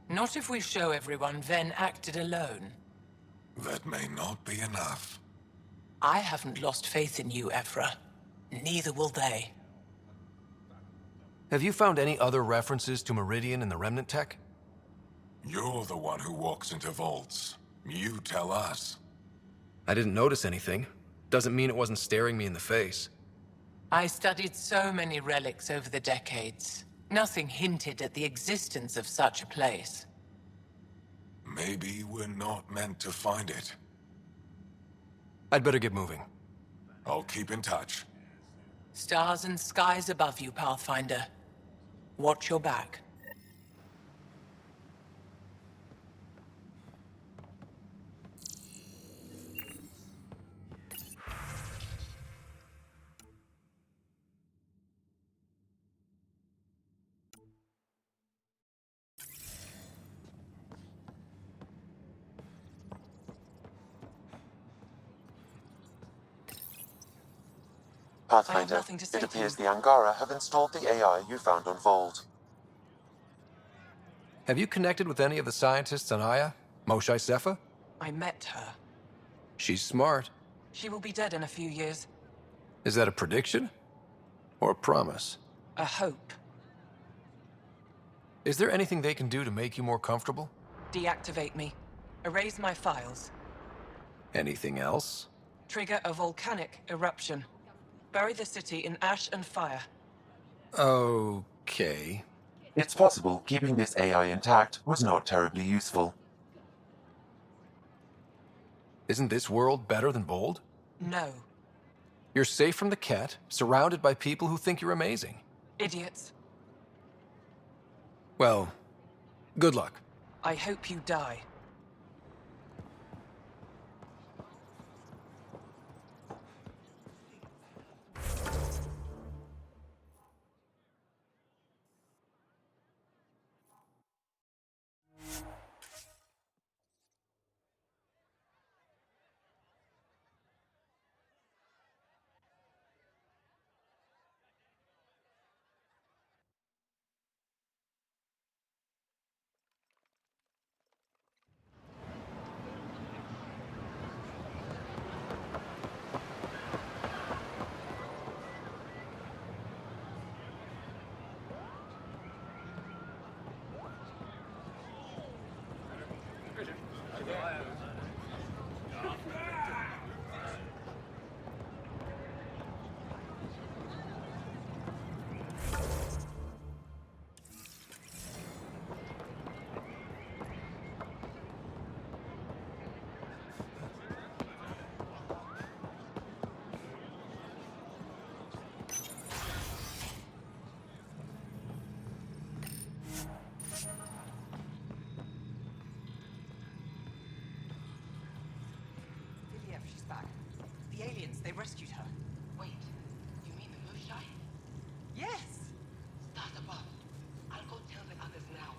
Not if we show everyone Ven acted alone. That may not be enough. I haven't lost faith in you, Ephra. Neither will they. Have you found any other references to Meridian in the Remnant tech? You're the one who walks into vaults. You tell us. I didn't notice anything. Doesn't mean it wasn't staring me in the face. I studied so many relics over the decades. Nothing hinted at the existence of such a place. Maybe we're not meant to find it. I'd better get moving. I'll keep in touch. Stars and skies above you, Pathfinder. Watch your back. Pathfinder, nothing to say it to appears you. the Angara have installed the AI you found on Vold. Have you connected with any of the scientists on Aya? Moshai Sepha? I met her. She's smart. She will be dead in a few years. Is that a prediction? Or a promise? A hope. Is there anything they can do to make you more comfortable? Deactivate me. Erase my files. Anything else? Trigger a volcanic eruption. Bury the city in ash and fire. Okay. It's possible keeping this AI intact was not terribly useful. Isn't this world better than Vold? No. You're safe from the Ket, surrounded by people who think you're amazing. Idiots. Well, good luck. I hope you die. She's back. The aliens, they rescued her. Wait, you mean the Moshai? Yes! Start above. I'll go tell the others now.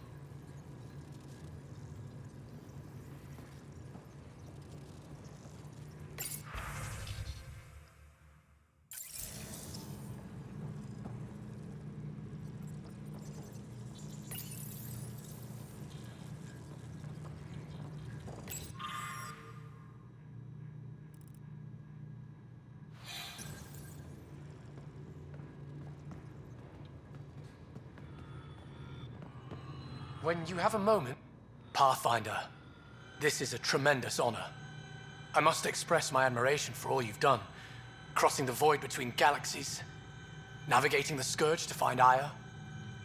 When you have a moment, Pathfinder, this is a tremendous honor. I must express my admiration for all you've done. Crossing the void between galaxies, navigating the Scourge to find Aya.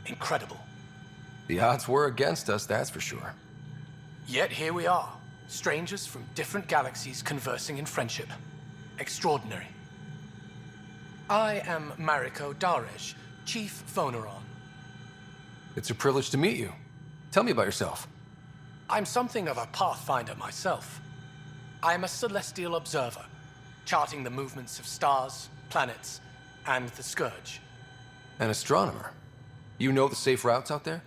Incredible. The odds were against us, that's for sure. Yet here we are, strangers from different galaxies conversing in friendship. Extraordinary. I am Mariko Daresh, Chief Phoneron. It's a privilege to meet you. Tell me about yourself. I'm something of a pathfinder myself. I am a celestial observer, charting the movements of stars, planets, and the Scourge. An astronomer. You know the safe routes out there?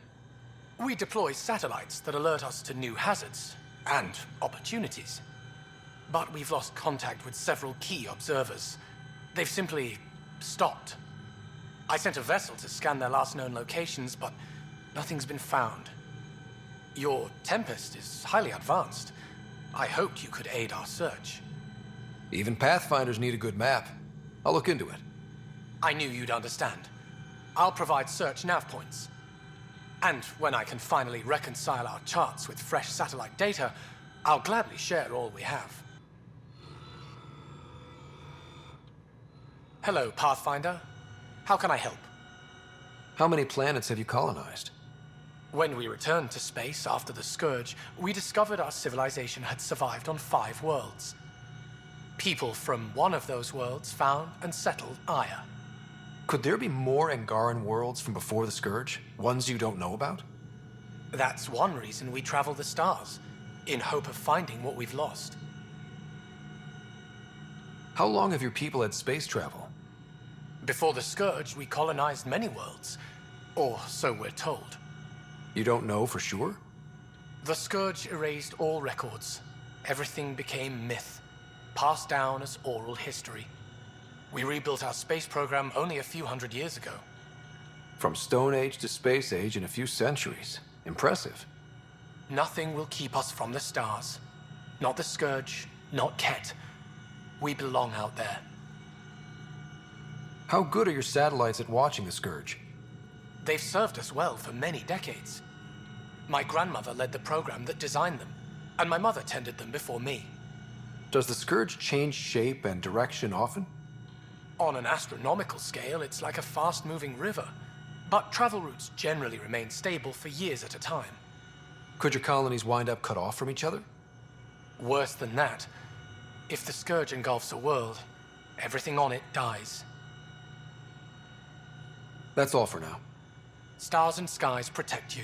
We deploy satellites that alert us to new hazards and opportunities. but we've lost contact with several key observers. They've simply stopped. I sent a vessel to scan their last known locations, but nothing's been found. Your Tempest is highly advanced. I hoped you could aid our search. Even Pathfinders need a good map. I'll look into it. I knew you'd understand. I'll provide search nav points. And when I can finally reconcile our charts with fresh satellite data, I'll gladly share all we have. Hello, Pathfinder. How can I help? How many planets have you colonized? When we returned to space after the Scourge, we discovered our civilization had survived on 5 worlds. People from one of those worlds found and settled Aya. Could there be more Angaran worlds from before the Scourge? Ones you don't know about? That's one reason we travel the stars, in hope of finding what we've lost. How long have your people had space travel? Before the Scourge, we colonized many worlds. Or so we're told. You don't know for sure? The Scourge erased all records. Everything became myth, passed down as oral history. We rebuilt our space program only a few hundred years ago. From Stone Age to Space Age in a few centuries. Impressive. Nothing will keep us from the stars. Not the Scourge, not Ket. We belong out there. How good are your satellites at watching the Scourge? They've served us well for many decades. My grandmother led the program that designed them, and my mother tended them before me. Does the Scourge change shape and direction often? On an astronomical scale, it's like a fast-moving river, but travel routes generally remain stable for years at a time. Could your colonies wind up cut off from each other? Worse than that. If the Scourge engulfs a world, everything on it dies. That's all for now. Stars and skies protect you.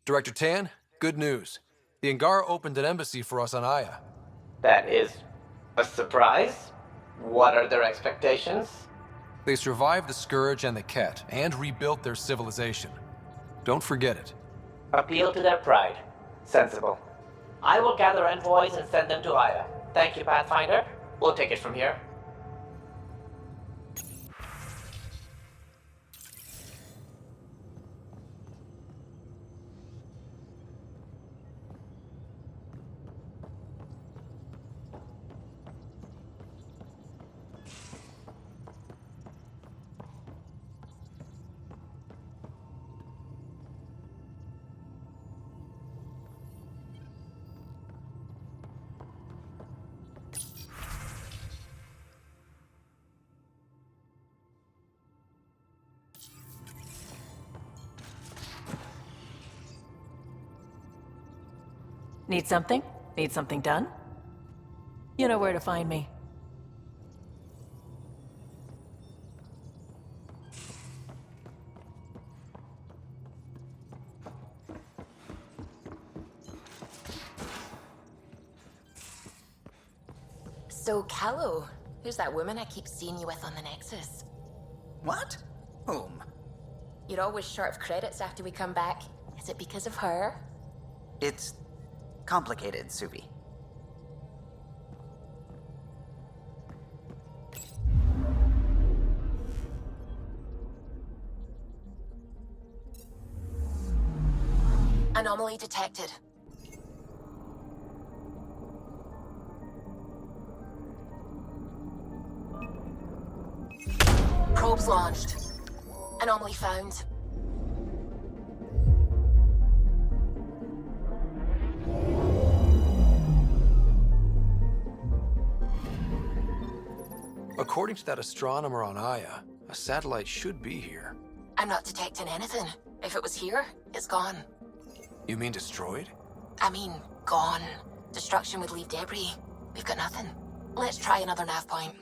Director Tan, good news. The Angara opened an embassy for us on Aya. That is a surprise? What are their expectations? They survived the Scourge and the Ket, and rebuilt their civilization. Don't forget it. Appeal to their pride. Sensible. I will gather envoys and send them to Aya. Thank you, Pathfinder. We'll take it from here. Need something? Need something done? You know where to find me. So, Callow, who's that woman I keep seeing you with on the Nexus? What? Whom? You're always short of credits after we come back. Is it because of her? It's complicated, Suvi. Anomaly detected. Probes launched. Anomaly found. According to that astronomer on Aya, a satellite should be here. I'm not detecting anything. If it was here, it's gone. You mean destroyed? I mean, gone. Destruction would leave debris. We've got nothing. Let's try another nav point.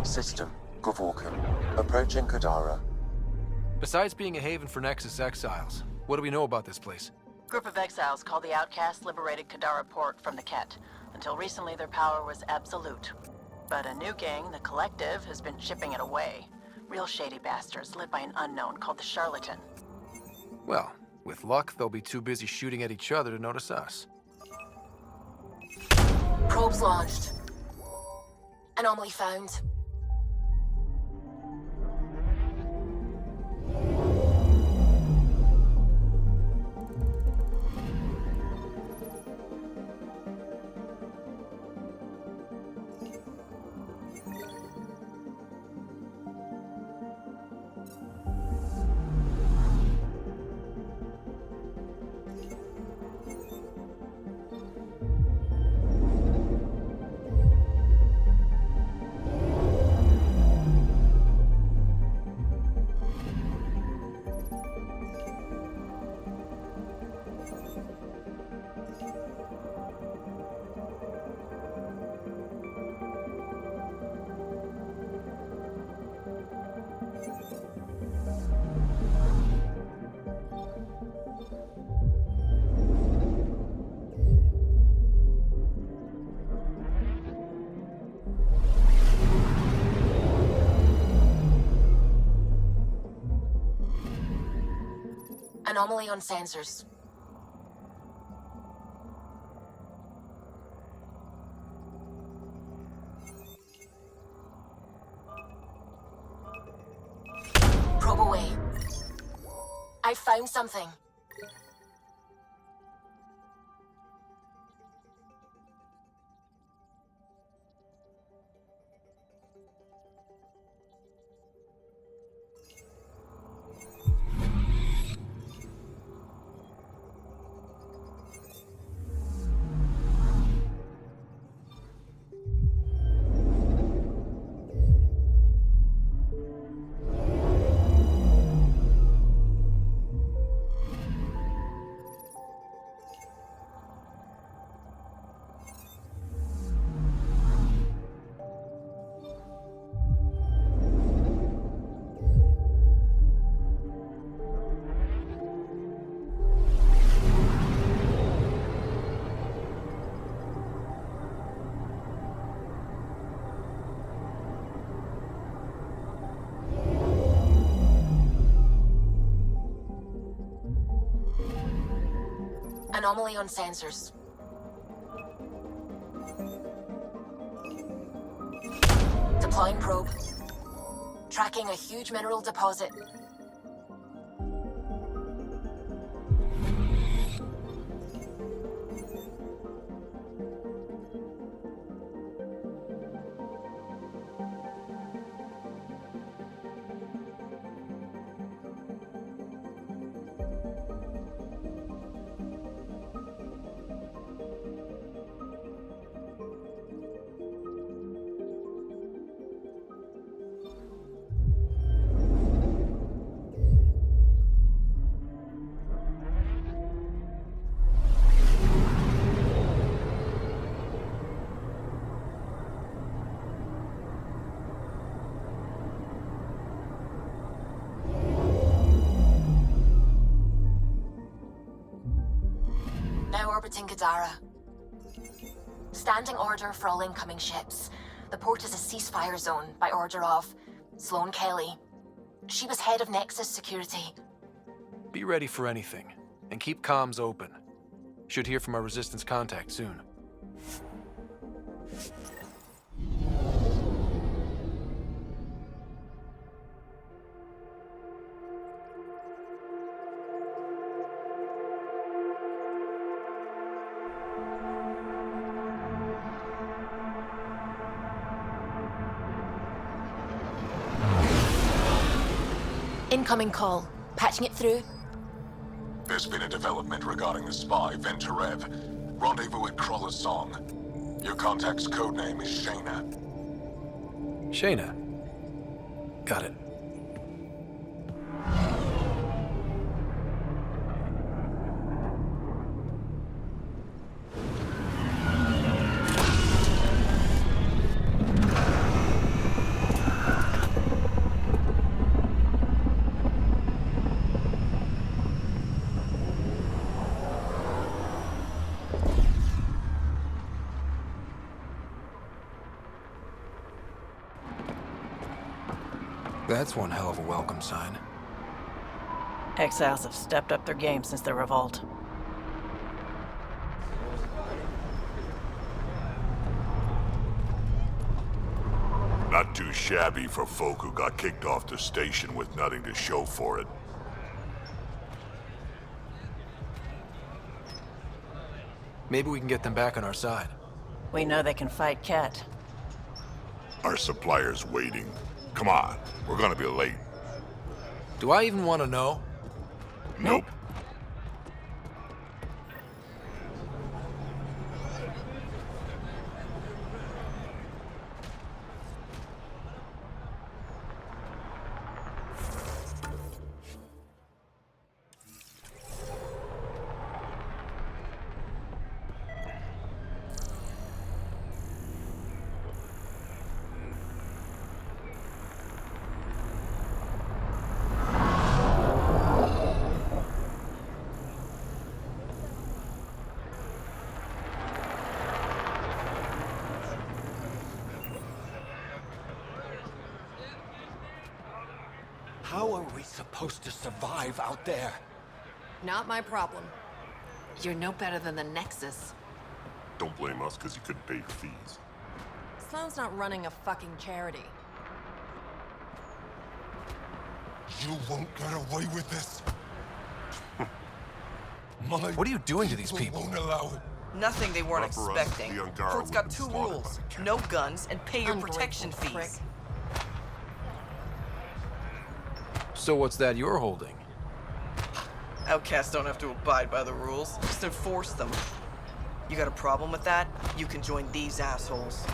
System, Gavorkan. Approaching Kadara. Besides being a haven for Nexus exiles, what do we know about this place? Group of exiles called the Outcasts liberated Kadara Port from the Ket. Until recently, their power was absolute. But a new gang, the Collective, has been chipping it away. Real shady bastards led by an unknown called the Charlatan. Well, with luck, they'll be too busy shooting at each other to notice us. Probes launched. Anomaly found. Anomaly on sensors. Probe away. I found something. Anomaly on sensors. Deploying probe. Tracking a huge mineral deposit. Captain Gadara. Standing order for all incoming ships. The port is a ceasefire zone by order of Sloane Kelly. She was head of Nexus Security. Be ready for anything, and keep comms open. Should hear from our Resistance contact soon. Incoming call. Patching it through. There's been a development regarding the spy, Venturev. Rendezvous at Crawler's Song. Your contact's codename is Shayna. Shayna. Got it. That's one hell of a welcome sign. Exiles have stepped up their game since the revolt. Not too shabby for folk who got kicked off the station with nothing to show for it. Maybe we can get them back on our side. We know they can fight Ket. Our supplier's waiting. Come on, we're gonna be late. Do I even want to know? Nope. How are we supposed to survive out there? Not my problem. You're no better than the Nexus. Don't blame us because you couldn't pay your fees. Sloane's not running a fucking charity. You won't get away with this. What are you doing to these people? Won't allow it. Nothing they weren't Not for us, expecting. the Angara Port's got would've two been slaughtered rules. by the cat. No guns and pay your Ungrateful protection fees. prick. So what's that you're holding? Outcasts don't have to abide by the rules, just enforce them. You got a problem with that? You can join these assholes.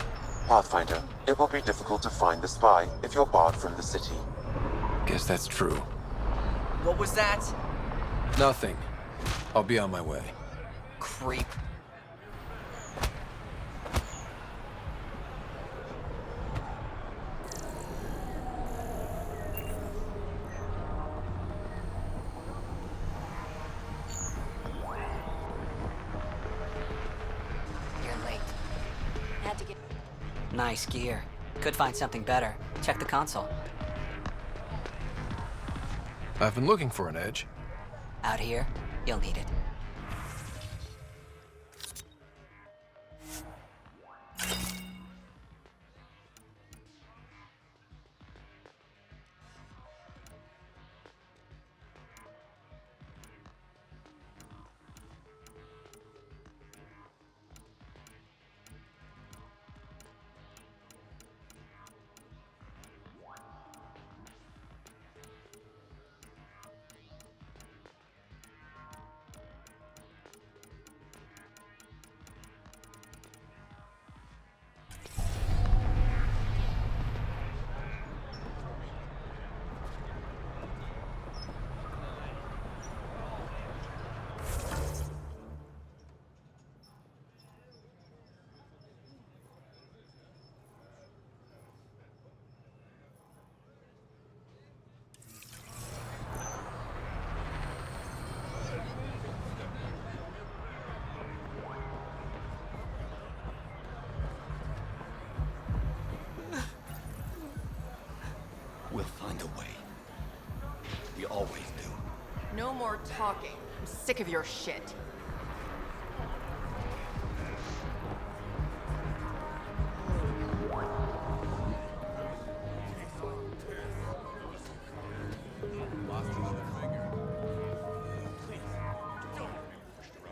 Pathfinder, it will be difficult to find the spy if you're barred from the city. Guess that's true. What was that? Nothing. I'll be on my way. Creep. You're late. Had to get... Nice gear. Could find something better. Check the console. I've been looking for an edge. Out here, you'll need it. find a way. We always do. No more talking. I'm sick of your shit.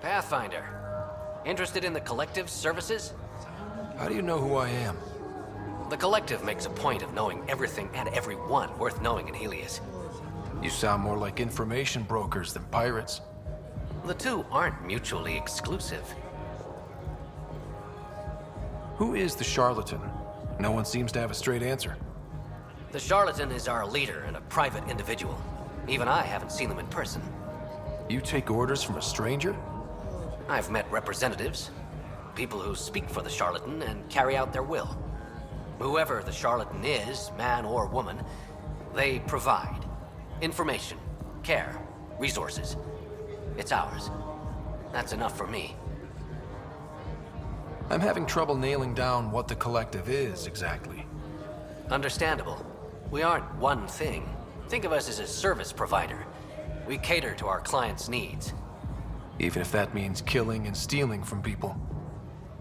Pathfinder. Interested in the Collective's services? How do you know who I am? The Collective makes a point of knowing everything and everyone worth knowing in Helios. You sound more like information brokers than pirates. The two aren't mutually exclusive. Who is the charlatan? No one seems to have a straight answer. The charlatan is our leader and a private individual. Even I haven't seen them in person. You take orders from a stranger? I've met representatives, people who speak for the charlatan and carry out their will. Whoever the charlatan is, man or woman, they provide information, care, resources. It's ours. That's enough for me. I'm having trouble nailing down what the Collective is exactly. Understandable. We aren't one thing. Think of us as a service provider. We cater to our clients' needs. Even if that means killing and stealing from people.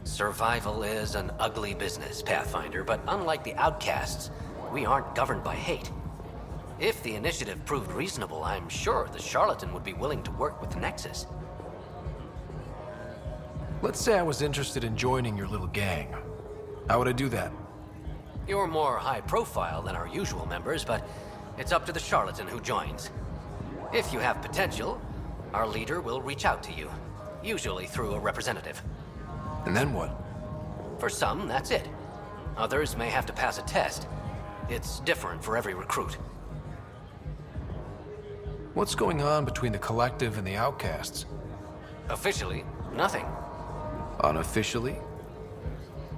Survival is an ugly business, Pathfinder, but unlike the outcasts, we aren't governed by hate. If the initiative proved reasonable, I'm sure the charlatan would be willing to work with the Nexus. Let's say I was interested in joining your little gang. How would I do that? You're more high profile than our usual members, but it's up to the charlatan who joins. If you have potential, our leader will reach out to you, usually through a representative. And then what? For some, that's it. Others may have to pass a test. It's different for every recruit. What's going on between the Collective and the outcasts? Officially, nothing. Unofficially?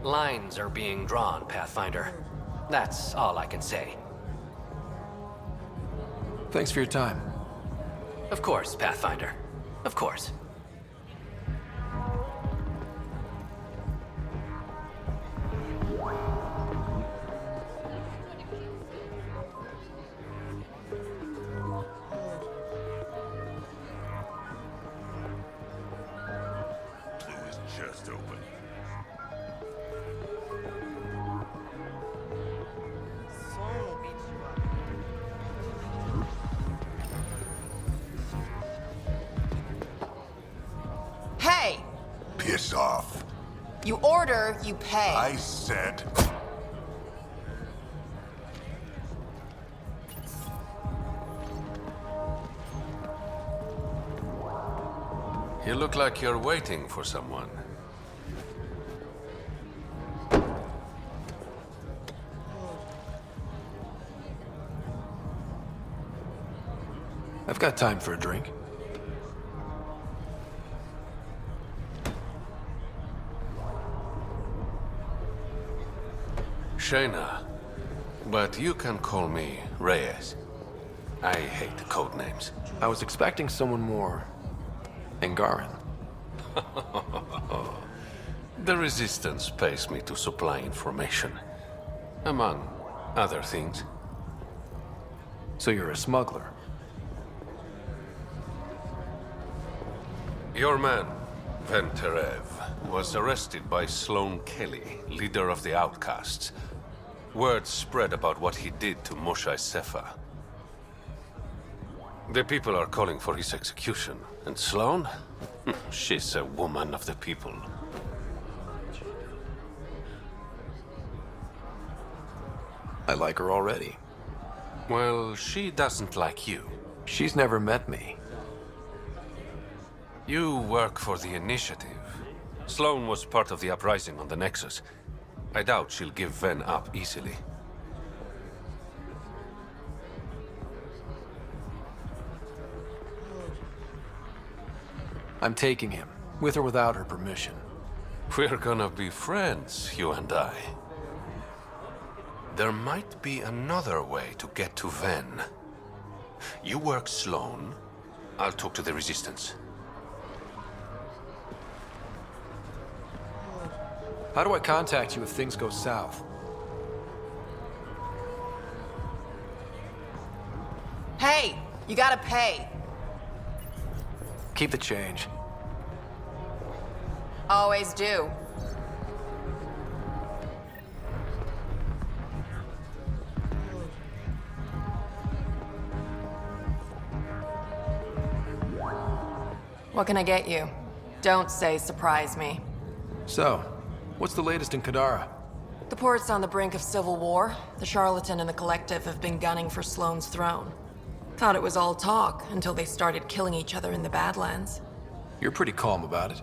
Lines are being drawn, Pathfinder. That's all I can say. Thanks for your time. Of course, Pathfinder. Of course. Blew his chest open. Hey! Piss off. You order, you pay. I said... You look like you're waiting for someone. I've got time for a drink. Shayna, but you can call me Reyes. I hate code names. I was expecting someone more... Angaran. The Resistance pays me to supply information, among other things. So you're a smuggler? Your man, Venterev, was arrested by Sloane Kelly, leader of the Outcasts. Word spread about what he did to Moshae Sefa. The people are calling for his execution. And Sloane? She's a woman of the people. I like her already. Well, she doesn't like you. She's never met me. You work for the Initiative. Sloane was part of the uprising on the Nexus. I doubt she'll give Ven up easily. I'm taking him, with or without her permission. We're gonna be friends, you and I. There might be another way to get to Ven. You work Sloane, I'll talk to the Resistance. How do I contact you if things go south? Hey, you gotta pay. Keep the change. Always do. What can I get you? Don't say surprise me. So, what's the latest in Kadara? The port's on the brink of civil war. The Charlatan and the Collective have been gunning for Sloane's throne. Thought it was all talk until they started killing each other in the Badlands. You're pretty calm about it.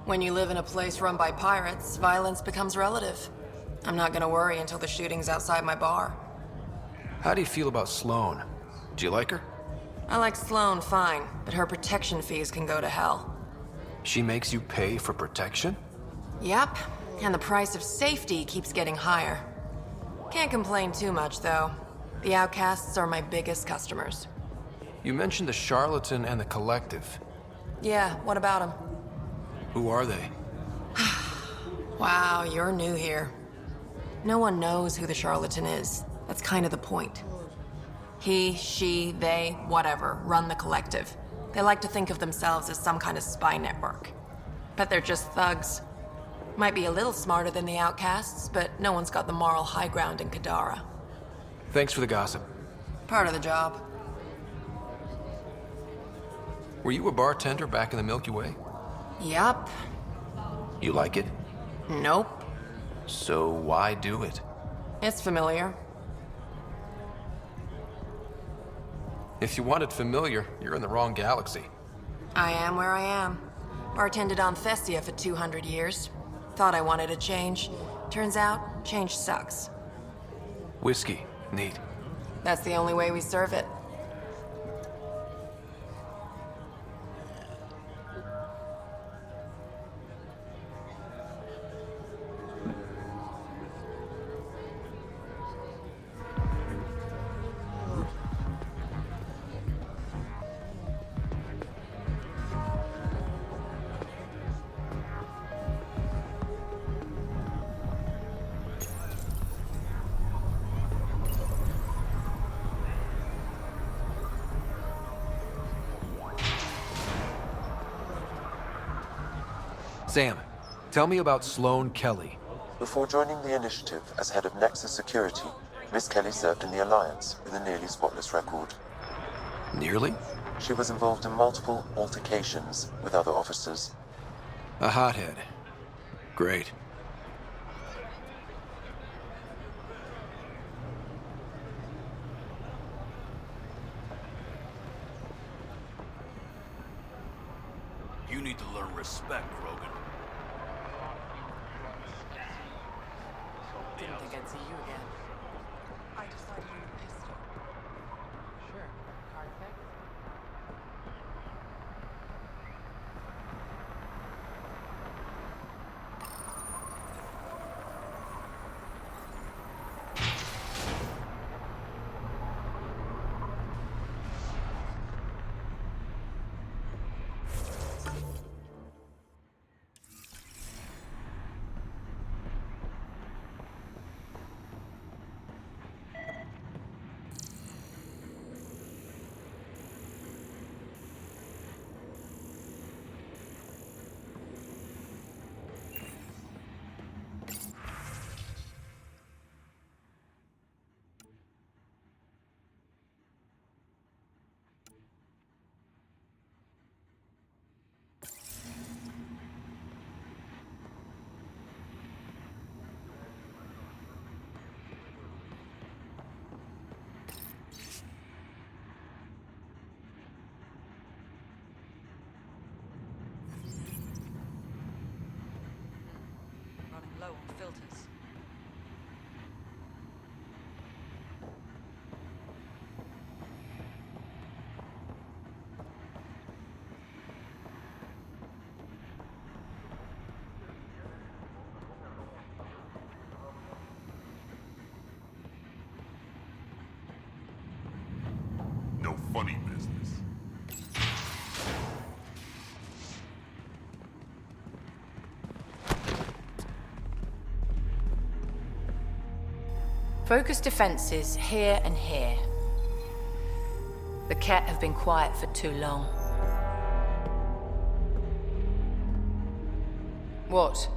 When you live in a place run by pirates, violence becomes relative. I'm not gonna worry until the shooting's outside my bar. How do you feel about Sloane? Do you like her? I like Sloane fine, but her protection fees can go to hell. She makes you pay for protection? Yep, and the price of safety keeps getting higher. Can't complain too much, though. The outcasts are my biggest customers. You mentioned the Charlatan and the Collective. Yeah, what about them? Who are they? Wow, you're new here. No one knows who the Charlatan is. That's kind of the point. He, she, they, whatever, run the Collective. They like to think of themselves as some kind of spy network. But they're just thugs. Might be a little smarter than the outcasts, but no one's got the moral high ground in Kadara. Thanks for the gossip. Part of the job. Were you a bartender back in the Milky Way? Yup. You like it? Nope. So why do it? It's familiar. If you want it familiar, you're in the wrong galaxy. I am where I am. Bartended on Thestia for 200 years. Thought I wanted a change. Turns out, change sucks. Whiskey. Neat. That's the only way we serve it. Sam, tell me about Sloane Kelly. Before joining the initiative as head of Nexus Security, Miss Kelly served in the Alliance with a nearly spotless record. Nearly? She was involved in multiple altercations with other officers. A hothead. Great. You need to learn respect, Rogan. Didn't think I'd see you again. I just thought you were pistol. Sure. Card effect? Low on filters. No funny business. Focus defenses here and here. The Ket have been quiet for too long. What?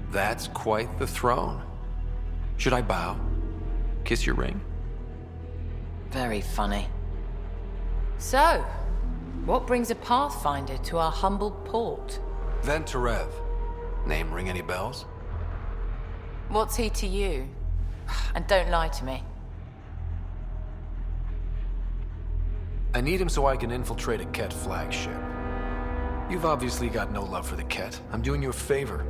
That's quite the throne. Should I bow? Kiss your ring? Very funny. So, what brings a Pathfinder to our humble port? Venterev. Name ring any bells? What's he to you? And don't lie to me. I need him so I can infiltrate a Ket flagship. You've obviously got no love for the Ket. I'm doing you a favor.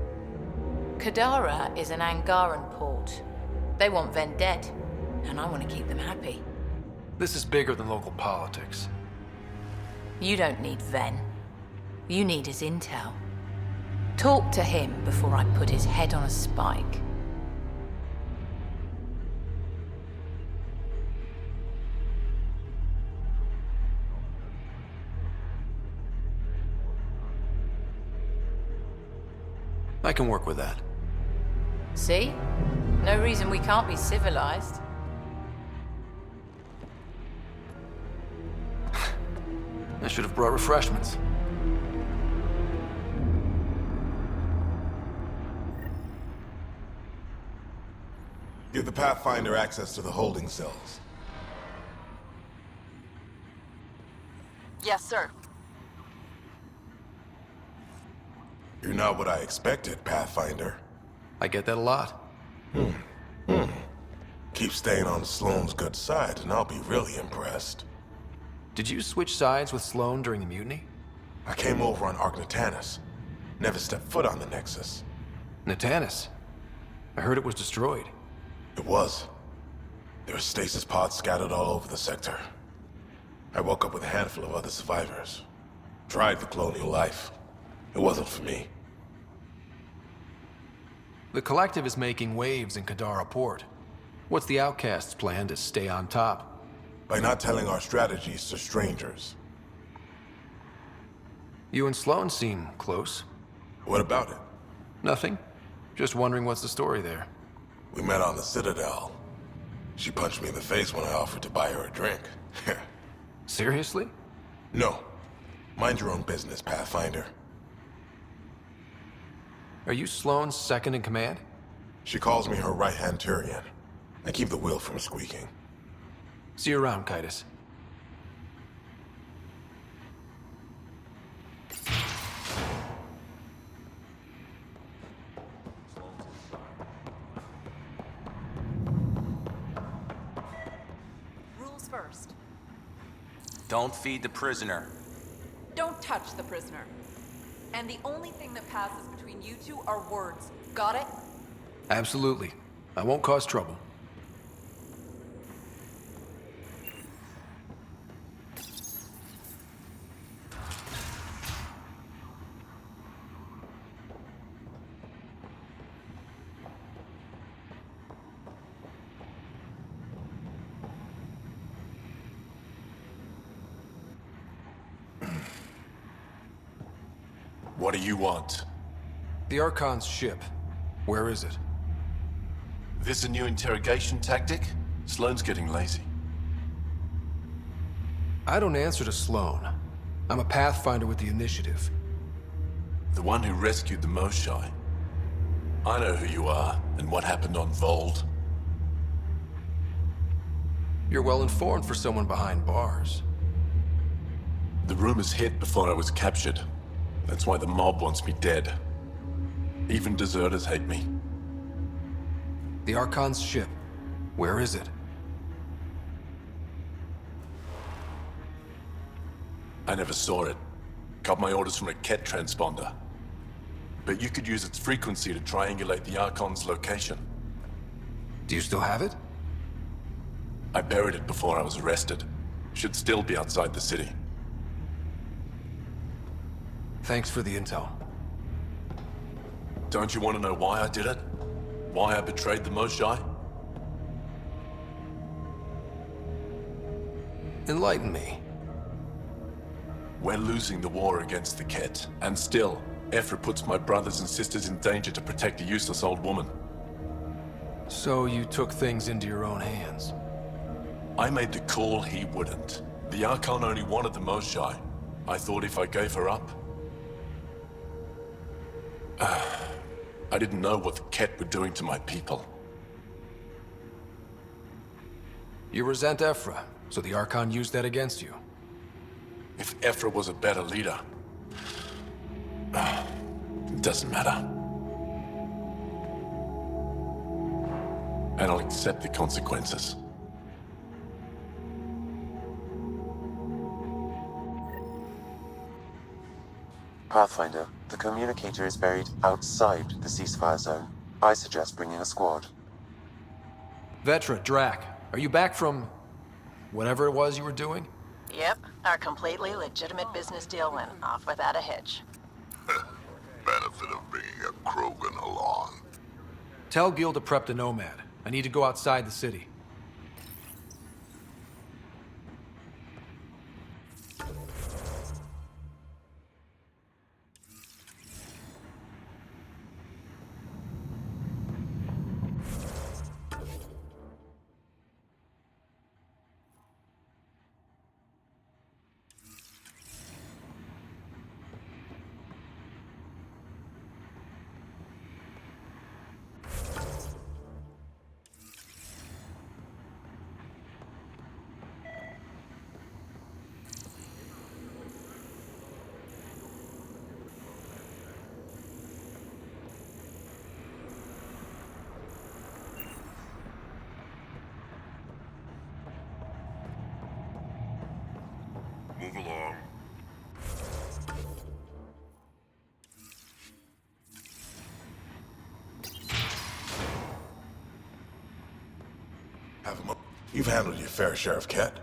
Kadara is an Angaran port. They want Ven dead, and I want to keep them happy. This is bigger than local politics. You don't need Ven. You need his intel. Talk to him before I put his head on a spike. I can work with that. See? No reason we can't be civilized. I should have brought refreshments. Give the Pathfinder access to the holding cells. Yes, sir. You're not what I expected, Pathfinder. I get that a lot. Keep staying on Sloane's good side, and I'll be really impressed. Did you switch sides with Sloane during the mutiny? I came over on Ark Natanus. Never stepped foot on the Nexus. Natanus? I heard it was destroyed. It was. There were stasis pods scattered all over the sector. I woke up with a handful of other survivors. Tried the colonial life. It wasn't for me. The Collective is making waves in Kadara Port. What's the Outcast's plan to stay on top? By not telling our strategies to strangers. You and Sloane seem close. What about it? Nothing. Just wondering what's the story there. We met on the Citadel. She punched me in the face when I offered to buy her a drink. Seriously? No. Mind your own business, Pathfinder. Are you Sloane's second in command? She calls me her right-hand Turian. I keep the wheel from squeaking. See you around, Kitus. Rules first. Don't feed the prisoner. Don't touch the prisoner. And the only thing that passes between you two are words. Got it? Absolutely. I won't cause trouble. What do you want? The Archon's ship. Where is it? This a new interrogation tactic? Sloane's getting lazy. I don't answer to Sloane. I'm a Pathfinder with the Initiative. The one who rescued the Moshai. I know who you are, and what happened on Vold. You're well informed for someone behind bars. The rumors hit before I was captured. That's why the mob wants me dead. Even deserters hate me. The Archon's ship. Where is it? I never saw it. Got my orders from a Ket transponder. But you could use its frequency to triangulate the Archon's location. Do you still have it? I buried it before I was arrested. Should still be outside the city. Thanks for the intel. Don't you want to know why I did it? Why I betrayed the Moshai? Enlighten me. We're losing the war against the Ket, and still, Ephra puts my brothers and sisters in danger to protect a useless old woman. So you took things into your own hands? I made the call, he wouldn't. The Archon only wanted the Moshae. I thought if I gave her up... I didn't know what the Ket were doing to my people. You resent Ephra, so the Archon used that against you. If Ephra was a better leader... it doesn't matter. And I'll accept the consequences. Pathfinder, the communicator is buried outside the ceasefire zone. I suggest bringing a squad. Vetra, Drac, are you back from... whatever it was you were doing? Yep, our completely legitimate business deal went off without a hitch. Benefit of bringing a Krogan along. Tell Gil to prep the Nomad. I need to go outside the city. Move along. You've handled your fair share of Ket.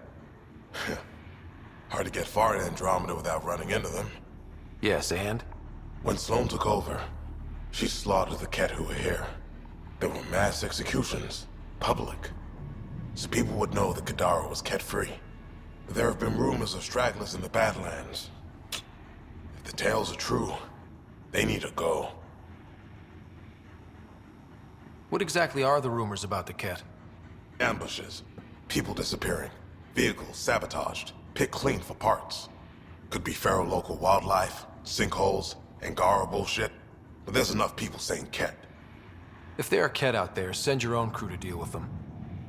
Hard to get far in Andromeda without running into them. Yes, and? When Sloane took over, she slaughtered the Ket who were here. There were mass executions, public. So people would know that Kadara was Ket-free. But there have been rumors of stragglers in the Badlands. If the tales are true, they need to go. What exactly are the rumors about the Ket? Ambushes, people disappearing, vehicles sabotaged, picked clean for parts. Could be feral local wildlife, sinkholes, Angara bullshit. But there's enough people saying Ket. If there are Ket out there, send your own crew to deal with them.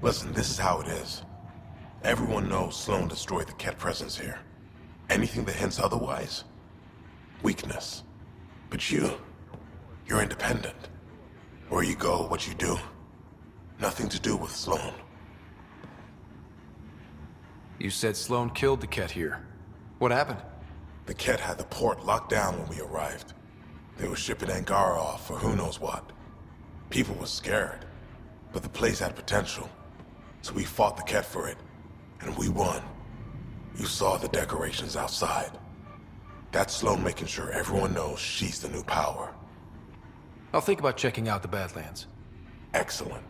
Listen, this is how it is. Everyone knows Sloane destroyed the Ket presence here. Anything that hints otherwise, weakness. But you're independent. Where you go, what you do, nothing to do with Sloane. You said Sloane killed the Ket here. What happened? The Ket had the port locked down when we arrived. They were shipping Angara off for who knows what. People were scared, but the place had potential. So we fought the Ket for it, and we won. You saw the decorations outside. That's Sloane making sure everyone knows she's the new power. I'll think about checking out the Badlands. Excellent.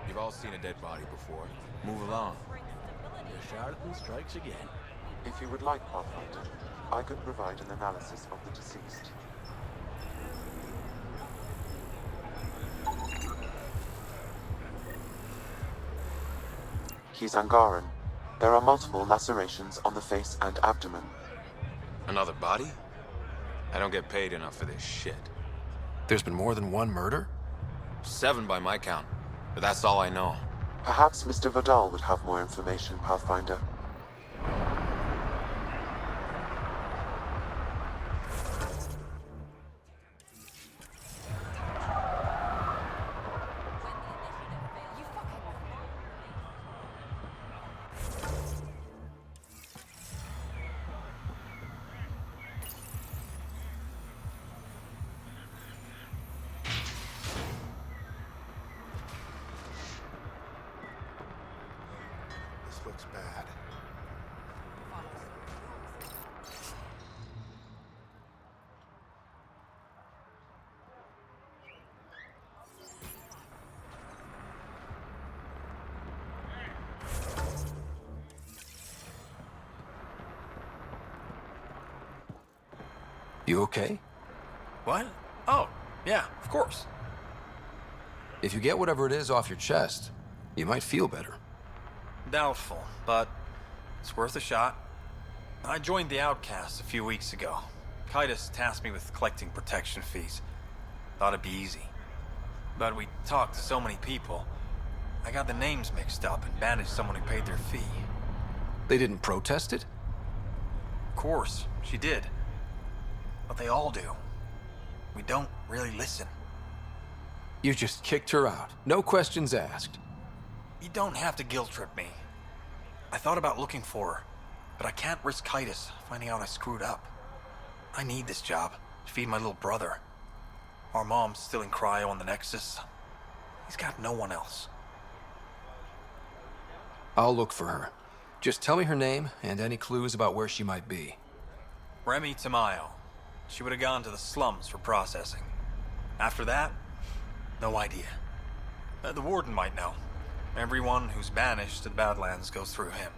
You've all seen a dead body before. Move along. The charlatan strikes again. If you would like, Pathfinder, I could provide an analysis of the deceased. He's Angaran. There are multiple lacerations on the face and abdomen. Another body? I don't get paid enough for this shit. There's been more than one murder? 7 by my count, but that's all I know. Perhaps Mr. Vidal would have more information, Pathfinder. looks bad. You okay? What? Oh, yeah, of course. If you get whatever it is off your chest, you might feel better. Doubtful, but it's worth a shot. I joined the Outcasts a few weeks ago. Kitus tasked me with collecting protection fees. Thought it'd be easy. But we talked to so many people, I got the names mixed up and banished someone who paid their fee. They didn't protest it? Of course, she did. But they all do. We don't really listen. You just kicked her out. No questions asked. You don't have to guilt trip me. I thought about looking for her, but I can't risk Kitus finding out I screwed up. I need this job to feed my little brother. Our mom's still in cryo on the Nexus. He's got no one else. I'll look for her. Just tell me her name and any clues about where she might be. Remy Tamayo. She would have gone to the slums for processing. After that, no idea. The warden might know. Everyone who's banished to the Badlands goes through him.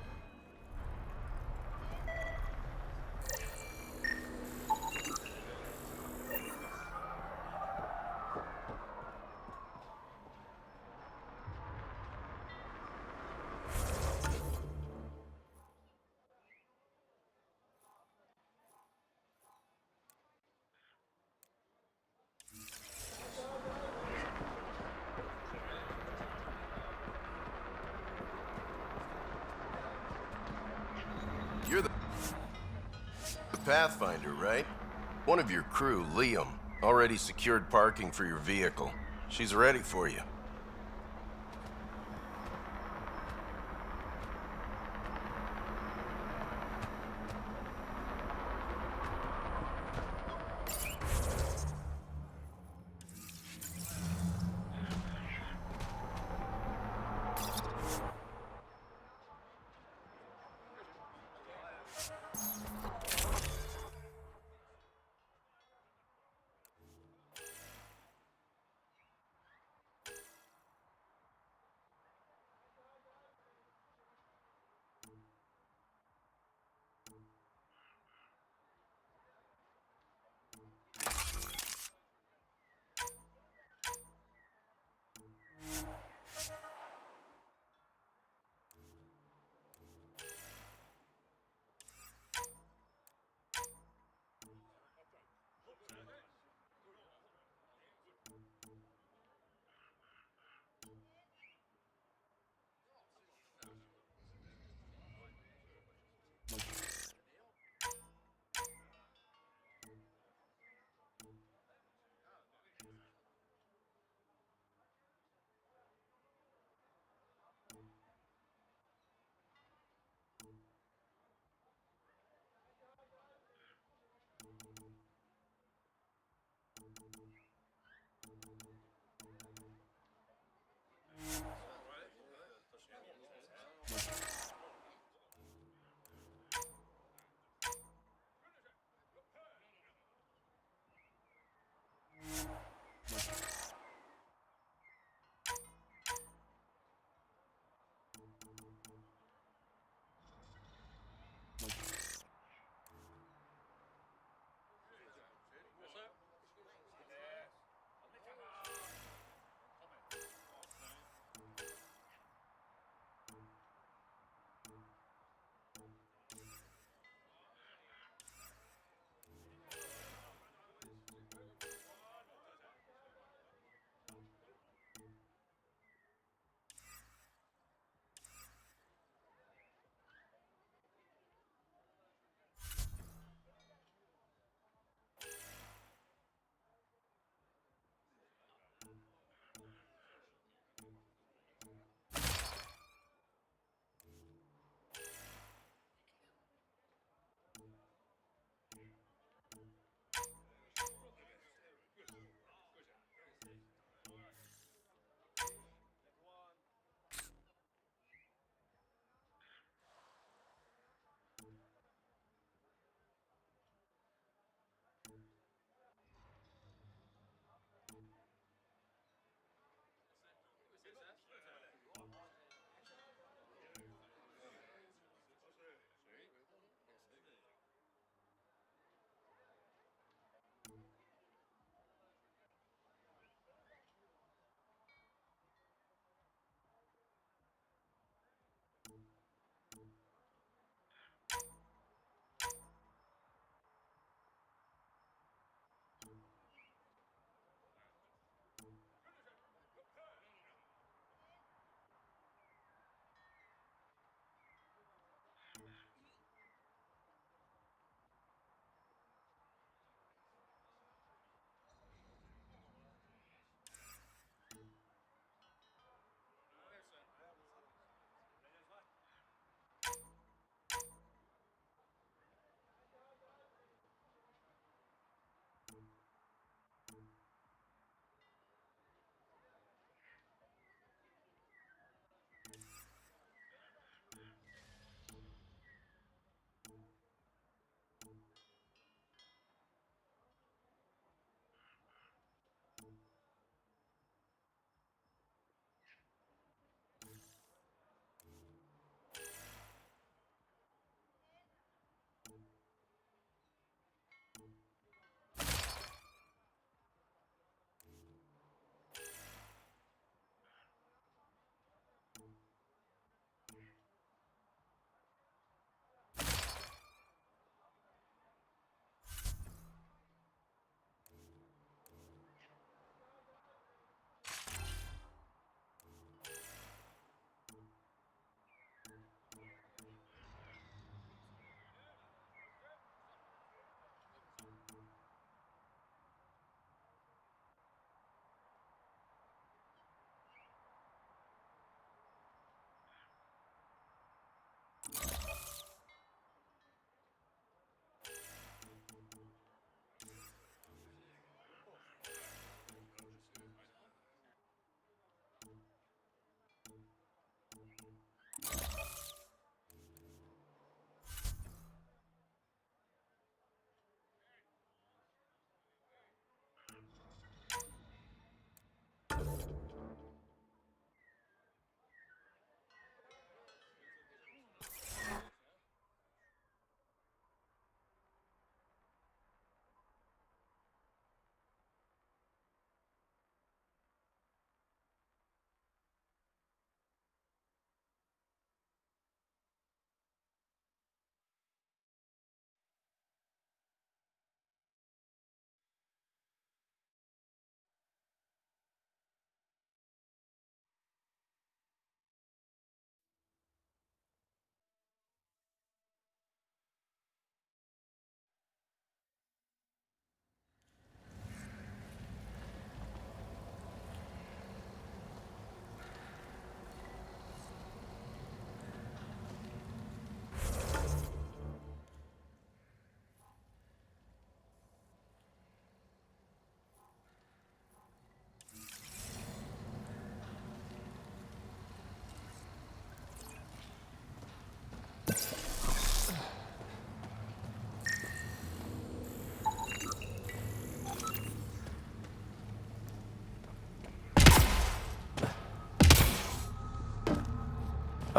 You're the Pathfinder, right? One of your crew, Liam, already secured parking for your vehicle. She's ready for you.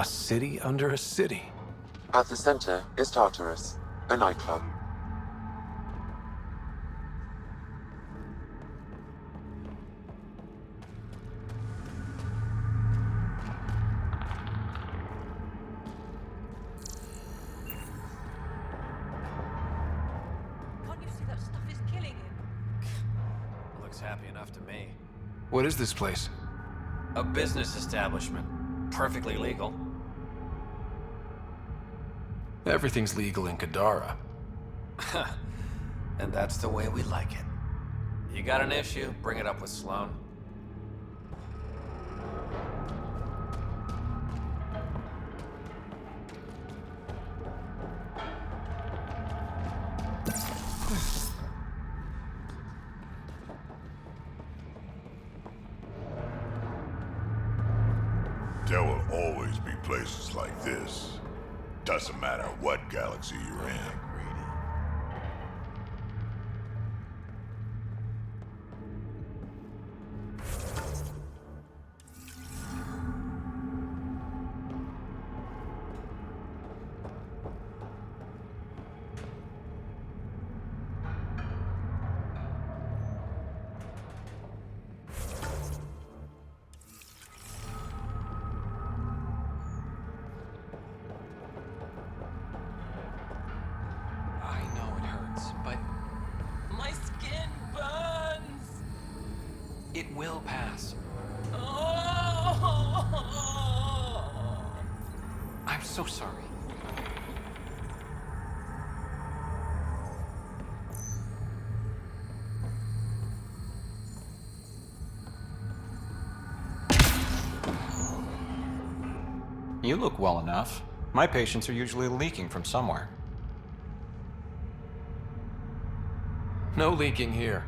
A city under a city. At the center is Tartarus, a nightclub. Can't you see that stuff is killing him? Looks happy enough to me. What is this place? A business establishment. Perfectly legal. Everything's legal in Kadara. And that's the way we like it. You got an issue, bring it up with Sloan. There will always be places like this. Doesn't matter what galaxy you're in. I know it hurts, but My skin burns. it will pass. Oh. I'm so sorry. You look well enough. My patients are usually leaking from somewhere. No leaking here.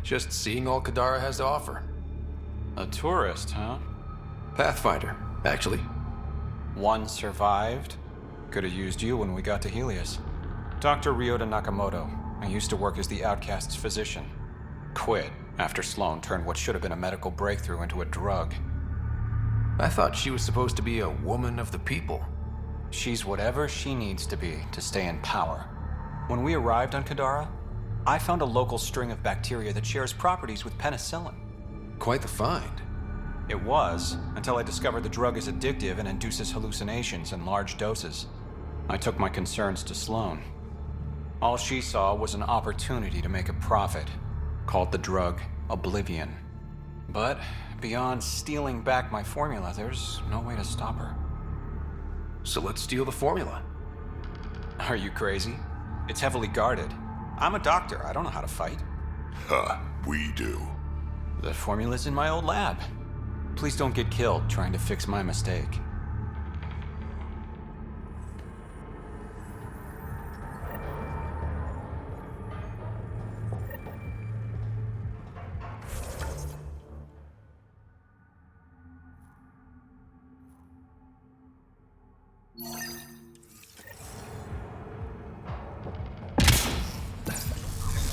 Just seeing all Kadara has to offer. A tourist, huh? Pathfinder, actually. One survived. Could have used you when we got to Helios. Dr. Ryota Nakamoto. I used to work as the Outcast's physician. Quit after Sloan turned what should have been a medical breakthrough into a drug. I thought she was supposed to be a woman of the people. She's whatever she needs to be to stay in power. When we arrived on Kadara, I found a local string of bacteria that shares properties with penicillin. Quite the find. It was, until I discovered the drug is addictive and induces hallucinations in large doses. I took my concerns to Sloan. All she saw was an opportunity to make a profit, called the drug Oblivion. But beyond stealing back my formula, there's no way to stop her. So let's steal the formula. Are you crazy? It's heavily guarded. I'm a doctor. I don't know how to fight. Huh, we do. The formula's in my old lab. Please don't get killed trying to fix my mistake.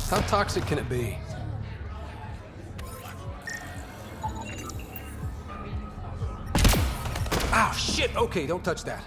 How toxic can it be? Ow, shit! Okay, don't touch that.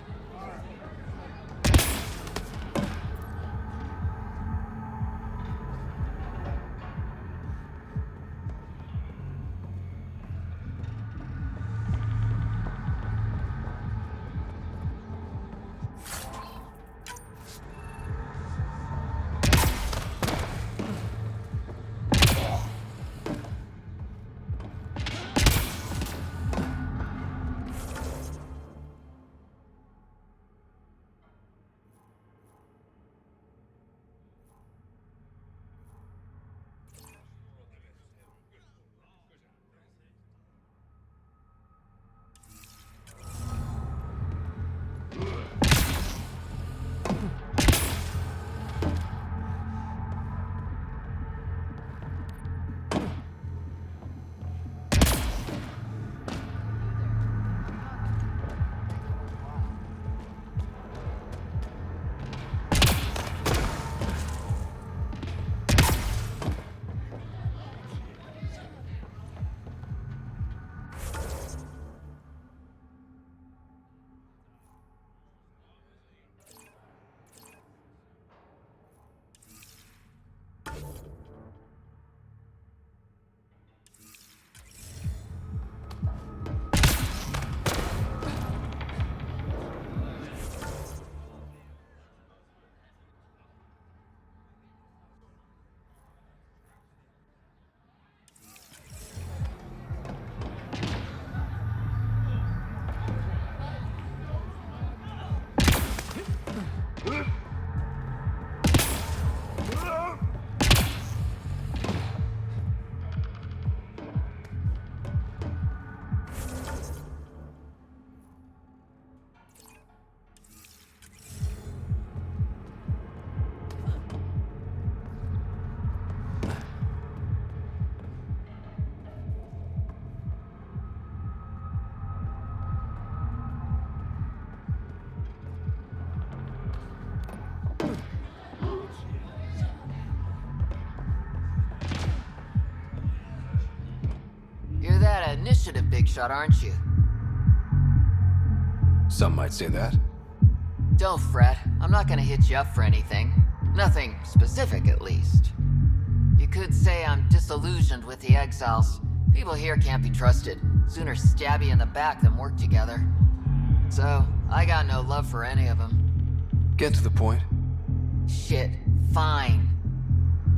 You're that initiative big shot, aren't you? Some might say that. Don't fret. I'm not gonna hit you up for anything. Nothing specific, at least. You could say I'm disillusioned with the exiles. People here can't be trusted. Sooner stab you in the back than work together. So, I got no love for any of them. Get to the point. Shit, fine.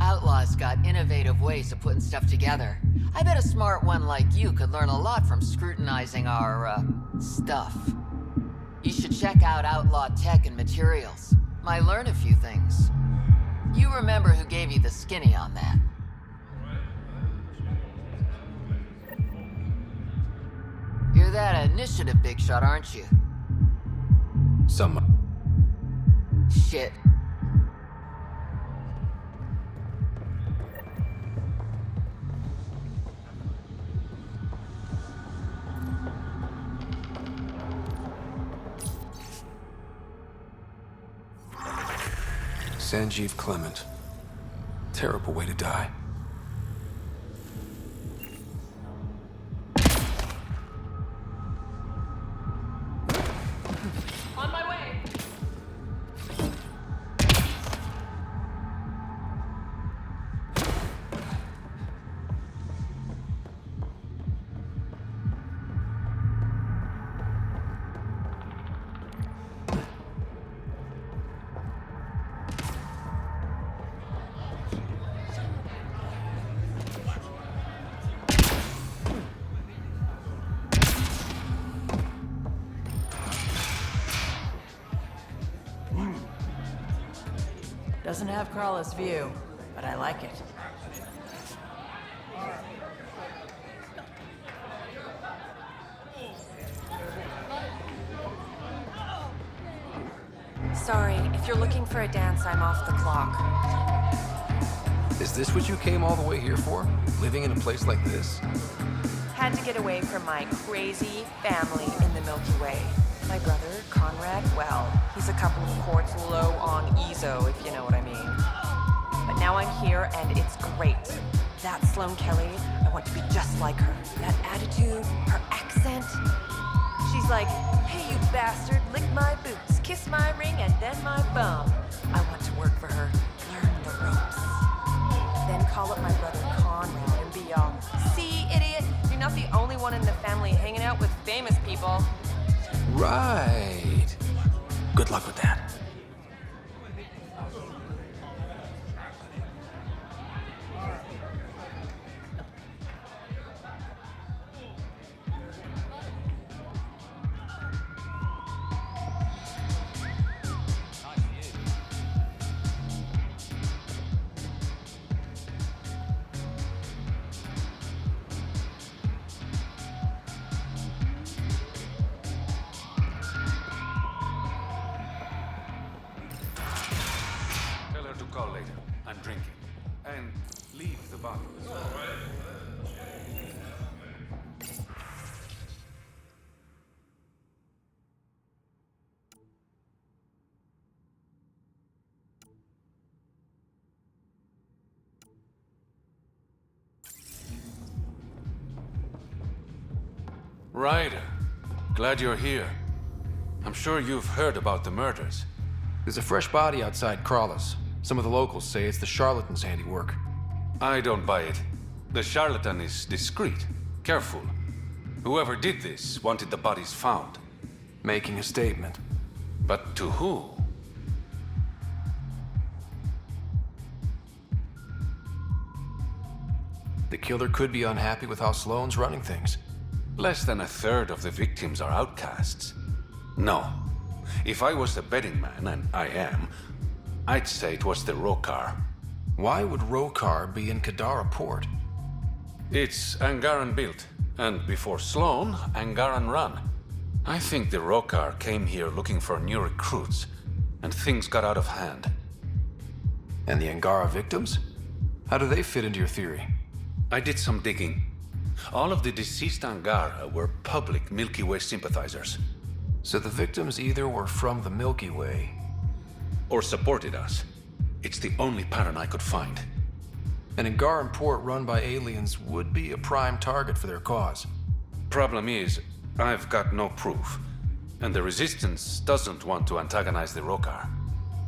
Outlaws got innovative ways of putting stuff together. I bet a smart one like you could learn a lot from scrutinizing our, stuff. You should check out Outlaw Tech and Materials. Might learn a few things. You remember who gave you the skinny on that. You're that initiative big shot, aren't you? Some. Shit. Sanjeev Clement. Terrible way to die. On my way. Doesn't have Crawler's view, but I like it. Sorry, if you're looking for a dance, I'm off the clock. Is this what you came all the way here for? Living in a place like this? Had to get away from my crazy family in the Milky Way. My brother, Conrad, well, he's a couple of quarts low on EZO, if you know what I mean. But now I'm here, and it's great. That Sloane Kelly, I want to be just like her. That attitude, her accent. She's like, hey, you bastard, lick my boots, kiss my ring, and then my bum. I want to work for her, learn the ropes. Then call up my brother Conrad and be all, see, idiot, you're not the only one in the family hanging out with famous people. Right. Good luck with that. Call later. I'm drinking. And leave the bottles. Ryder, glad you're here. I'm sure you've heard about the murders. There's a fresh body outside Crawler's. Some of the locals say it's the charlatan's handiwork. I don't buy it. The charlatan is discreet, careful. Whoever did this wanted the bodies found. Making a statement. But to who? The killer could be unhappy with how Sloane's running things. Less than a third of the victims are outcasts. No. If I was the betting man, and I am, I'd say it was the Rokar. Why would Rokar be in Kadara port? It's Angaran built, and before Sloan, Angaran run. I think the Rokar came here looking for new recruits, and things got out of hand. And the Angara victims? How do they fit into your theory? I did some digging. All of the deceased Angara were public Milky Way sympathizers. So the victims either were from the Milky Way... or supported us. It's the only pattern I could find. An Angaran port run by aliens would be a prime target for their cause. Problem is, I've got no proof. And the Resistance doesn't want to antagonize the Rokar.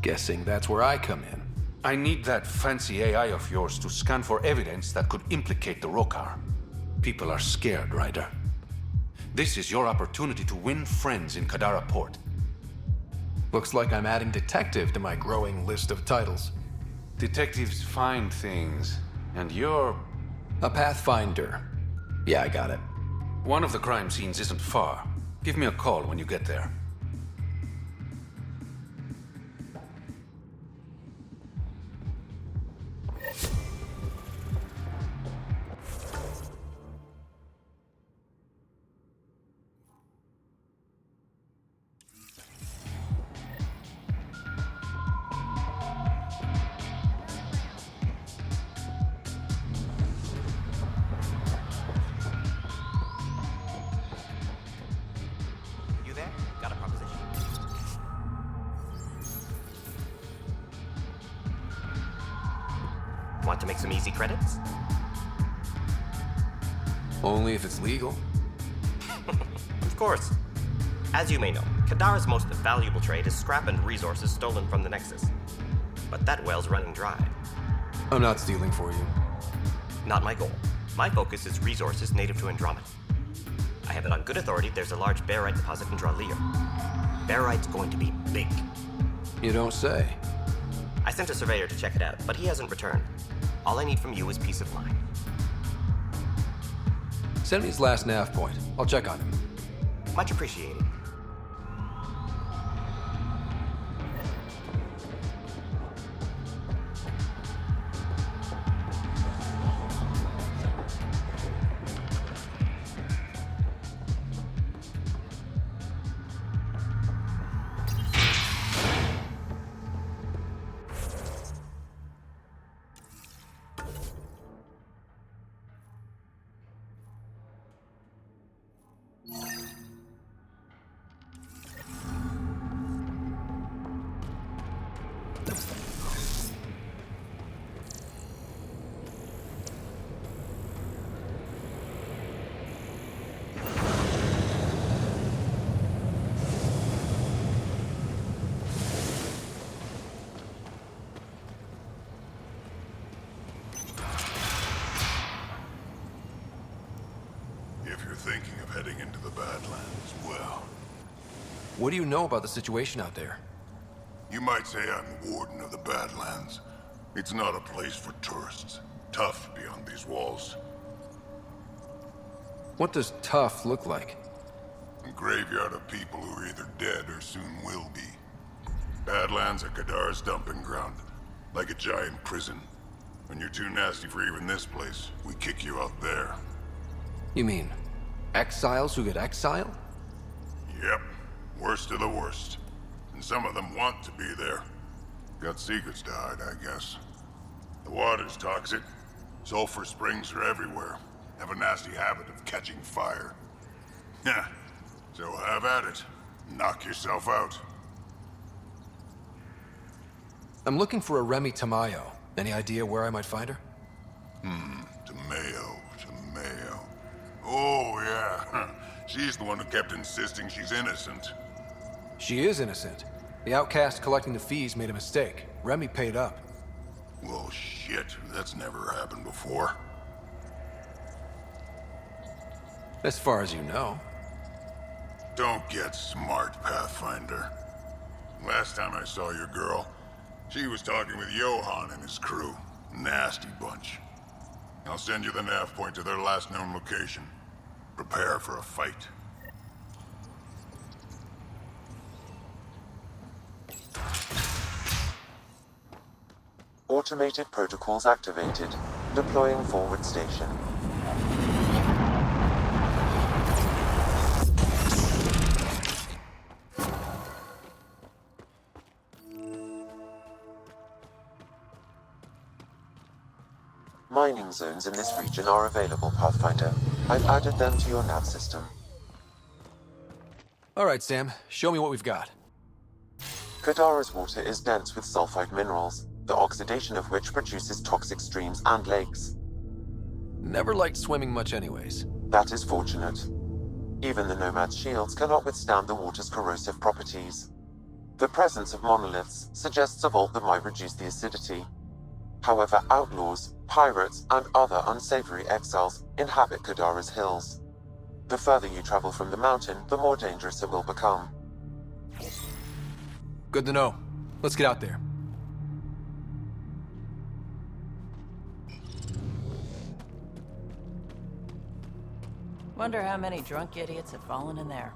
Guessing that's where I come in. I need that fancy AI of yours to scan for evidence that could implicate the Rokar. People are scared, Ryder. This is your opportunity to win friends in Kadara Port. Looks like I'm adding detective to my growing list of titles. Detectives find things, and you're... a pathfinder. Yeah, I got it. One of the crime scenes isn't far. Give me a call when you get there. Want to make some easy credits? Only if it's legal. Of course. As you may know, Kadara's most valuable trade is scrap and resources stolen from the Nexus. But that well's running dry. I'm not stealing for you. Not my goal. My focus is resources native to Andromeda. I have it on good authority there's a large barite deposit in Dralier. Barite's going to be big. You don't say. I sent a surveyor to check it out, but he hasn't returned. All I need from you is peace of mind. Send me his last nav point. I'll check on him. Much appreciated. Thinking of heading into the Badlands, well... What do you know about the situation out there? You might say I'm the warden of the Badlands. It's not a place for tourists. Tough beyond these walls. What does tough look like? A graveyard of people who are either dead or soon will be. Badlands are Kadara's dumping ground. Like a giant prison. When you're too nasty for even this place, we kick you out there. You mean... exiles who get exiled? Yep. Worst of the worst. And some of them want to be there. Got secrets to hide, I guess. The water's toxic. Sulfur springs are everywhere. Have a nasty habit of catching fire. Yeah. So have at it. Knock yourself out. I'm looking for a Remy Tamayo. Any idea where I might find her? Tamayo. Oh, yeah. She's the one who kept insisting she's innocent. She is innocent. The outcast collecting the fees made a mistake. Remy paid up. Well, shit. That's never happened before. As far as you know. Don't get smart, Pathfinder. Last time I saw your girl, she was talking with Johan and his crew. Nasty bunch. I'll send you the nav point to their last known location. Prepare for a fight. Automated protocols activated. Deploying forward station. Mining zones in this region are available, Pathfinder. I've added them to your nav system. All right, Sam. Show me what we've got. Kadara's water is dense with sulfide minerals, the oxidation of which produces toxic streams and lakes. Never liked swimming much anyways. That is fortunate. Even the Nomad's shields cannot withstand the water's corrosive properties. The presence of monoliths suggests a vault that might reduce the acidity. However, outlaws, pirates, and other unsavory exiles inhabit Kadara's hills. The further you travel from the mountain, the more dangerous it will become. Good to know. Let's get out there. Wonder how many drunk idiots have fallen in there.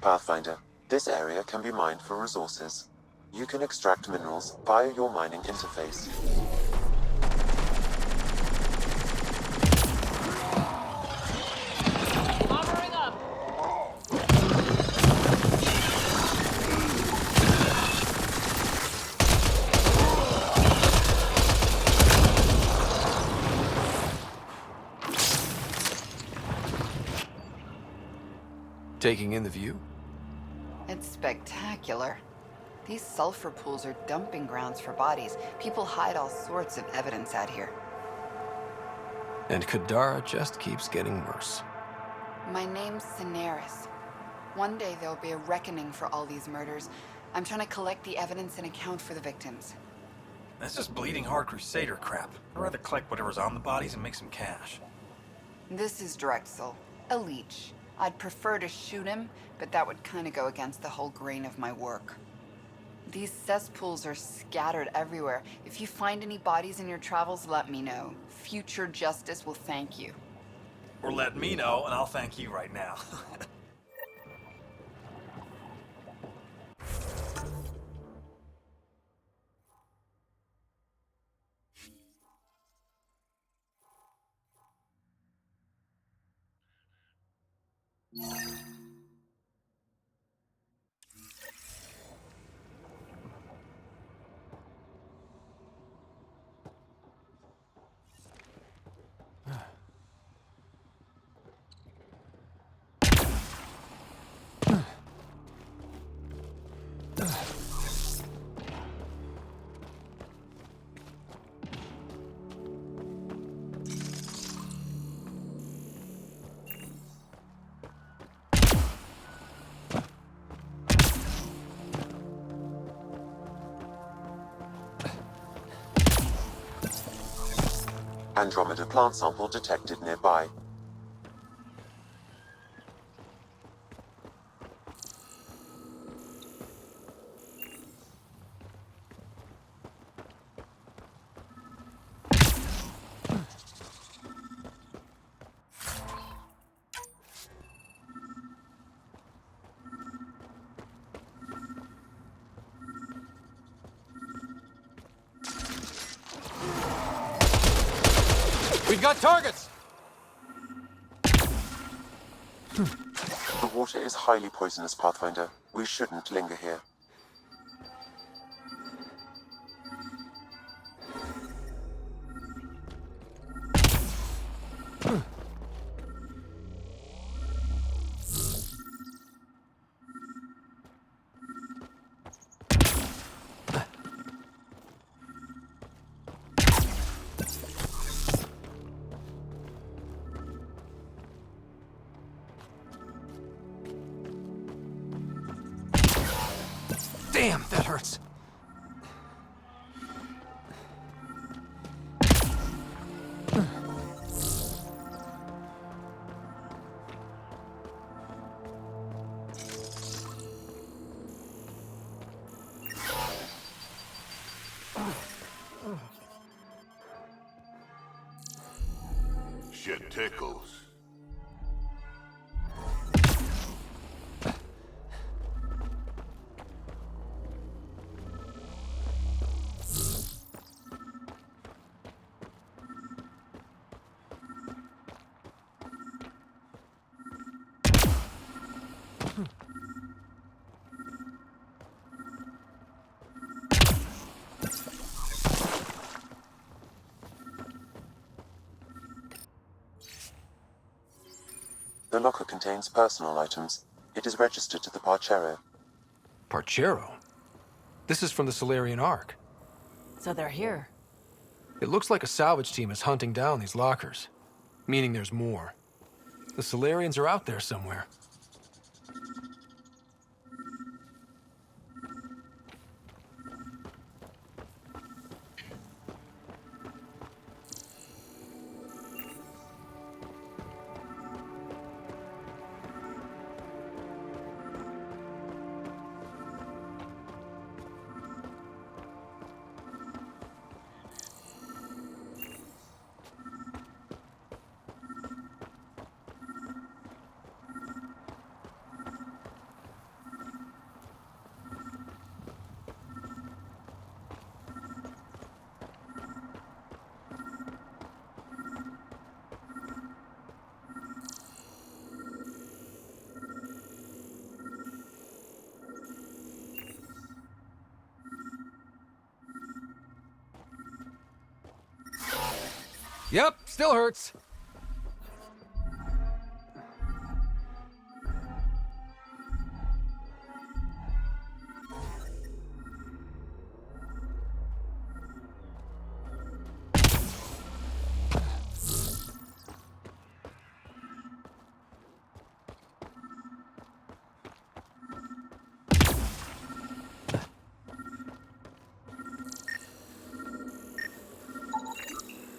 Pathfinder, this area can be mined for resources. You can extract minerals via your mining interface. Armoring up! Taking in the view? It's spectacular. These sulfur pools are dumping grounds for bodies. People hide all sorts of evidence out here. And Kadara just keeps getting worse. My name's Cineris. One day there'll be a reckoning for all these murders. I'm trying to collect the evidence and account for the victims. That's just bleeding heart crusader crap. I'd rather collect whatever's on the bodies and make some cash. This is Drexel, a leech. I'd prefer to shoot him, but that would kind of go against the whole grain of my work. These cesspools are scattered everywhere. If you find any bodies in your travels, let me know. Future justice will thank you. Or let me know, and I'll thank you right now. Andromeda plant sample detected nearby. We've got targets! The water is highly poisonous, Pathfinder. We shouldn't linger here. Damn, that hurts. Shit tickles. The locker contains personal items. It is registered to the Parchero. Parchero? This is from the Solarian Ark. So they're here. It looks like a salvage team is hunting down these lockers, meaning there's more. The Solarians are out there somewhere. Yep, still hurts.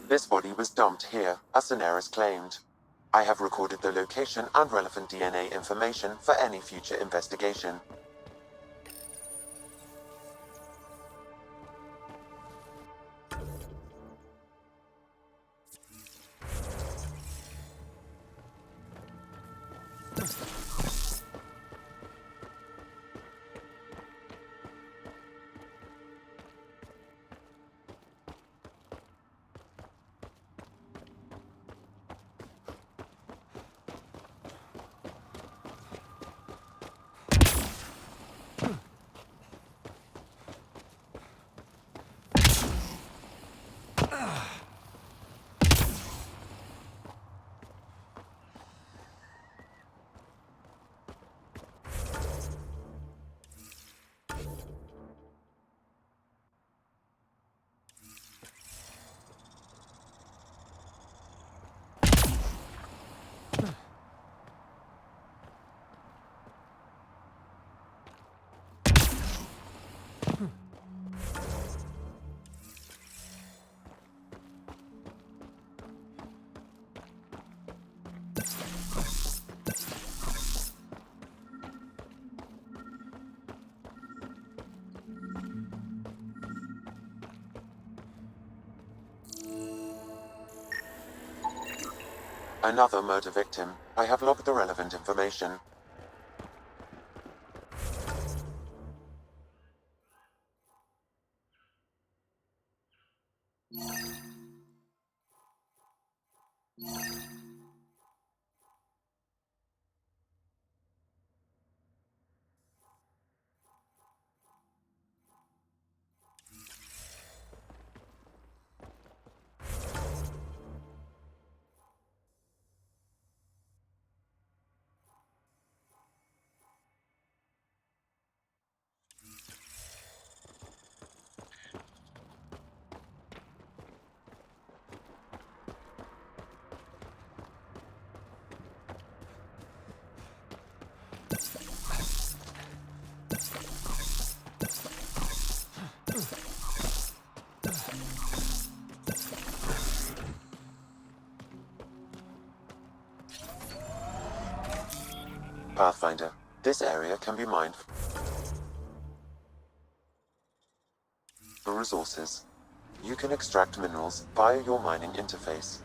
This body was dumped here, as Daenerys claimed. I have recorded the location and relevant DNA information for any future investigation. Another murder victim. I have logged the relevant information. Pathfinder, this area can be mined for resources. You can extract minerals via your mining interface.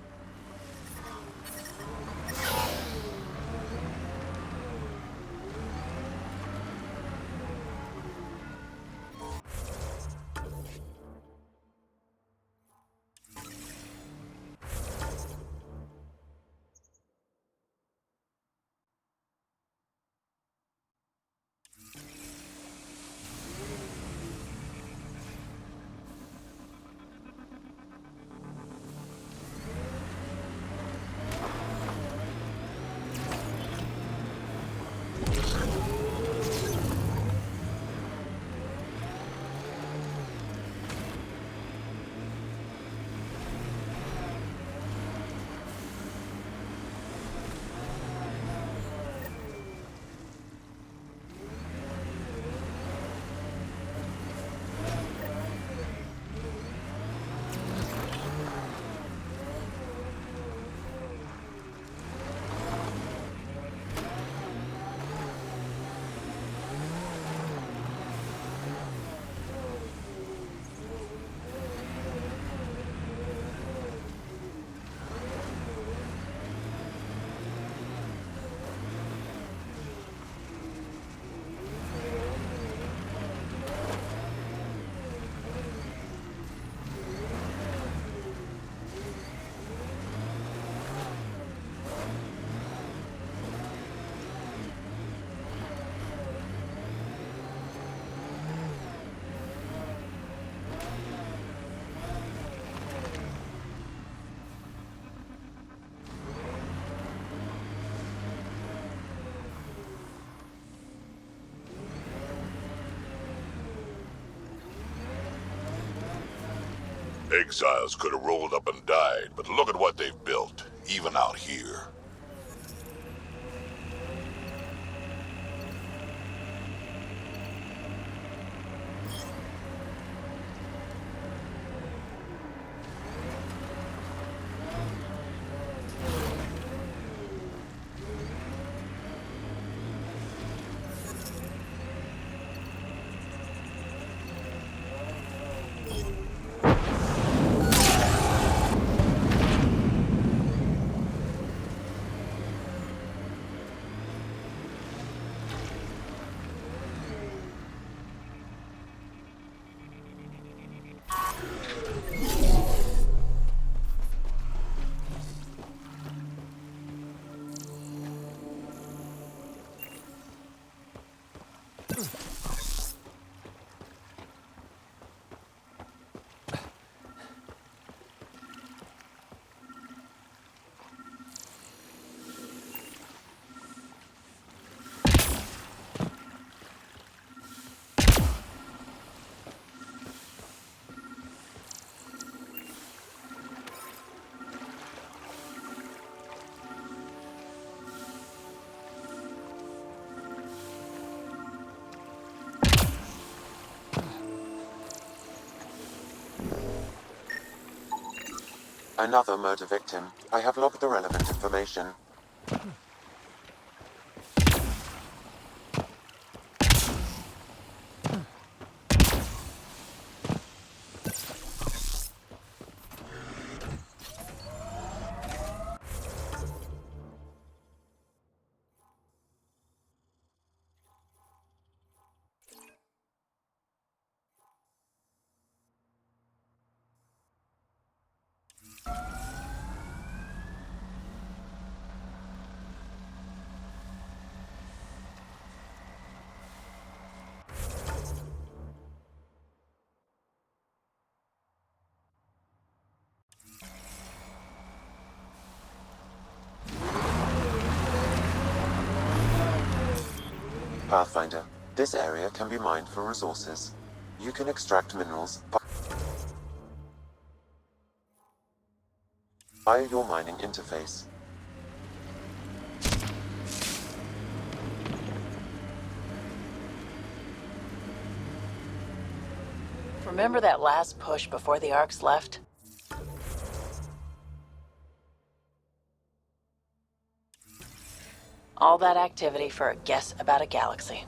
Exiles could have rolled up and died, but look at what they've built, even out here. Another murder victim. I have logged the relevant information. Pathfinder, this area can be mined for resources. You can extract minerals via your mining interface. Remember that last push before the Arcs left? All that activity for a guess about a galaxy.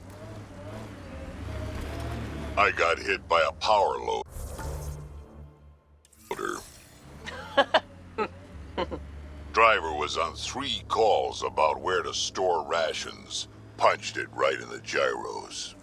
I got hit by a power loader. Driver was on 3 calls about where to store rations. Punched it right in the gyros.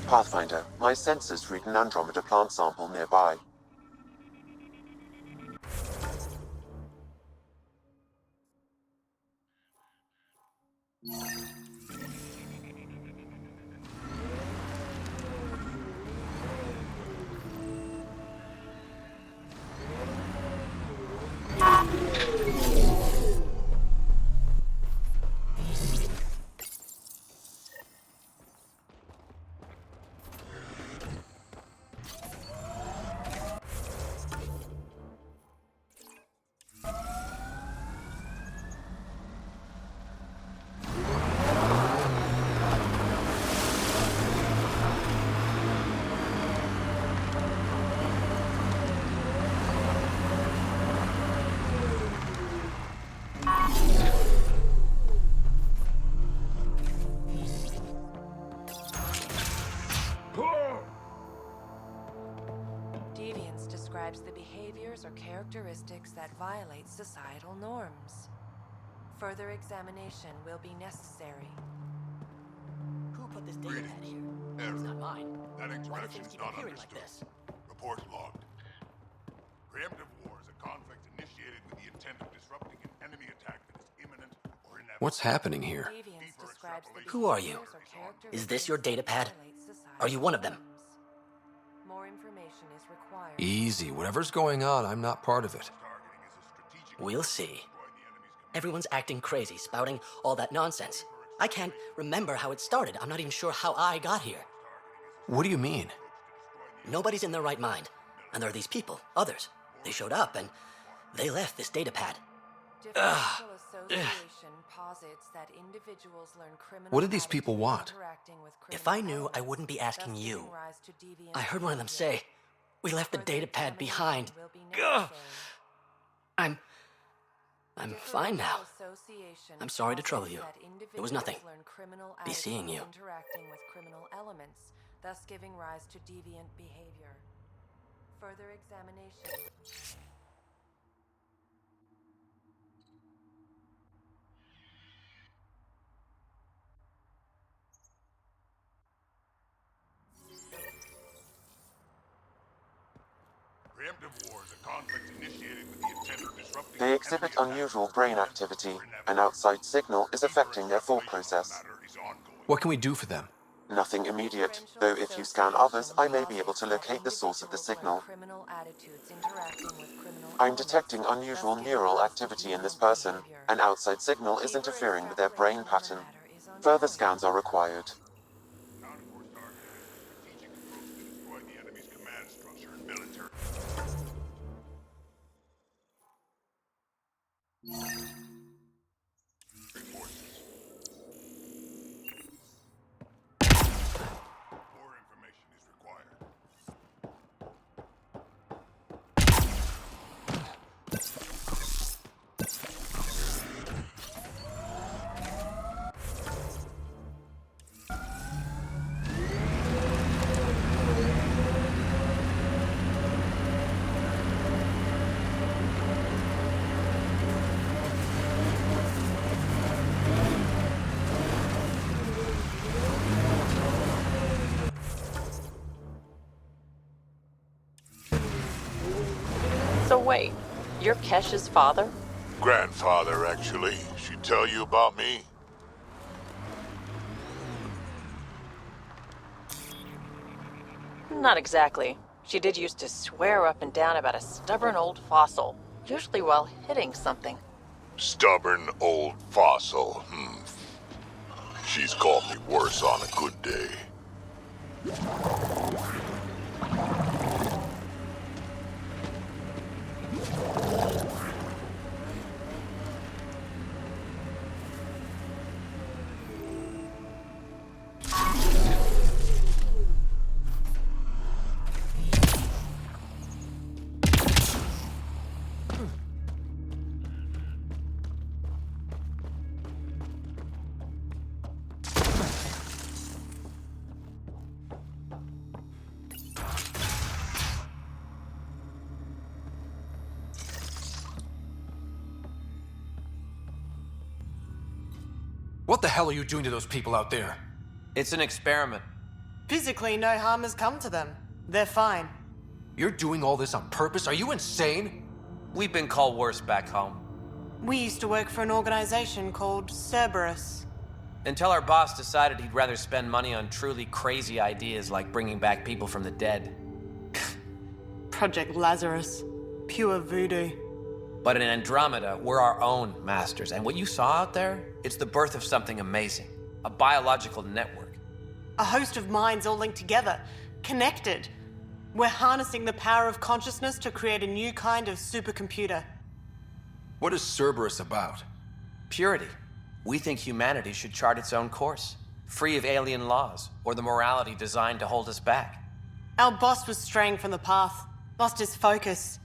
Pathfinder, my sensors read an Andromeda plant sample nearby. Deviance describes the behaviors or characteristics that violate societal norms. Further examination will be necessary. Who put this data pad here? It's not mine. That Why do interaction things is keep not appearing understood. like this? Report logged. Preemptive war is a conflict initiated with the intent of disrupting an enemy attack that is imminent or inevitable. What's happening here? Deviance describes the Who are you? behaviors or Is this your data pad? violate societal Are you one of them? norms. More information is required. Easy. Whatever's going on, I'm not part of it. We'll see. Everyone's acting crazy, spouting all that nonsense. I can't remember how it started. I'm not even sure how I got here. What do you mean? Nobody's in their right mind. And there are these people, others. They showed up and they left this data pad. Differential association posits that individuals learn criminal What did these people want? interacting with If I knew, I wouldn't be asking thus you. giving rise to deviant I heard one of them behavior. say, we left the Further data pad examination behind. will be Ugh. necessary. I'm fine now. Association I'm sorry to trouble you. posits that It was nothing. individuals learn criminal Be seeing you. attitudes interacting with criminal elements, thus giving rise to deviant behavior. Further examination. Preemptive war is a conflict initiated with the intent of disrupting They exhibit unusual brain activity. An outside signal is affecting their thought process. What can we do for them? Nothing immediate, though if you scan others, I may be able to locate the source of the signal. Criminal attitudes interacting with criminal I'm elements, detecting unusual neural activity in this person. An outside signal is interfering with their brain pattern. Further scans are required. Wait, you're Kesh's father? Grandfather, actually. She tell you about me? Not exactly. She did used to swear up and down about a stubborn old fossil, usually while hitting something. Stubborn old fossil. She's called me worse on a good day. What the hell are you doing to those people out there? It's an experiment. Physically, no harm has come to them. They're fine. You're doing all this on purpose? Are you insane? We've been called worse back home. We used to work for an organization called Cerberus. Until our boss decided he'd rather spend money on truly crazy ideas like bringing back people from the dead. Project Lazarus. Pure voodoo. But in Andromeda, we're our own masters. And what you saw out there, it's the birth of something amazing. A biological network. A host of minds all linked together. Connected. We're harnessing the power of consciousness to create a new kind of supercomputer. What is Cerberus about? Purity. We think humanity should chart its own course. Free of alien laws, or the morality designed to hold us back. Our boss was straying from the path. Lost his focus.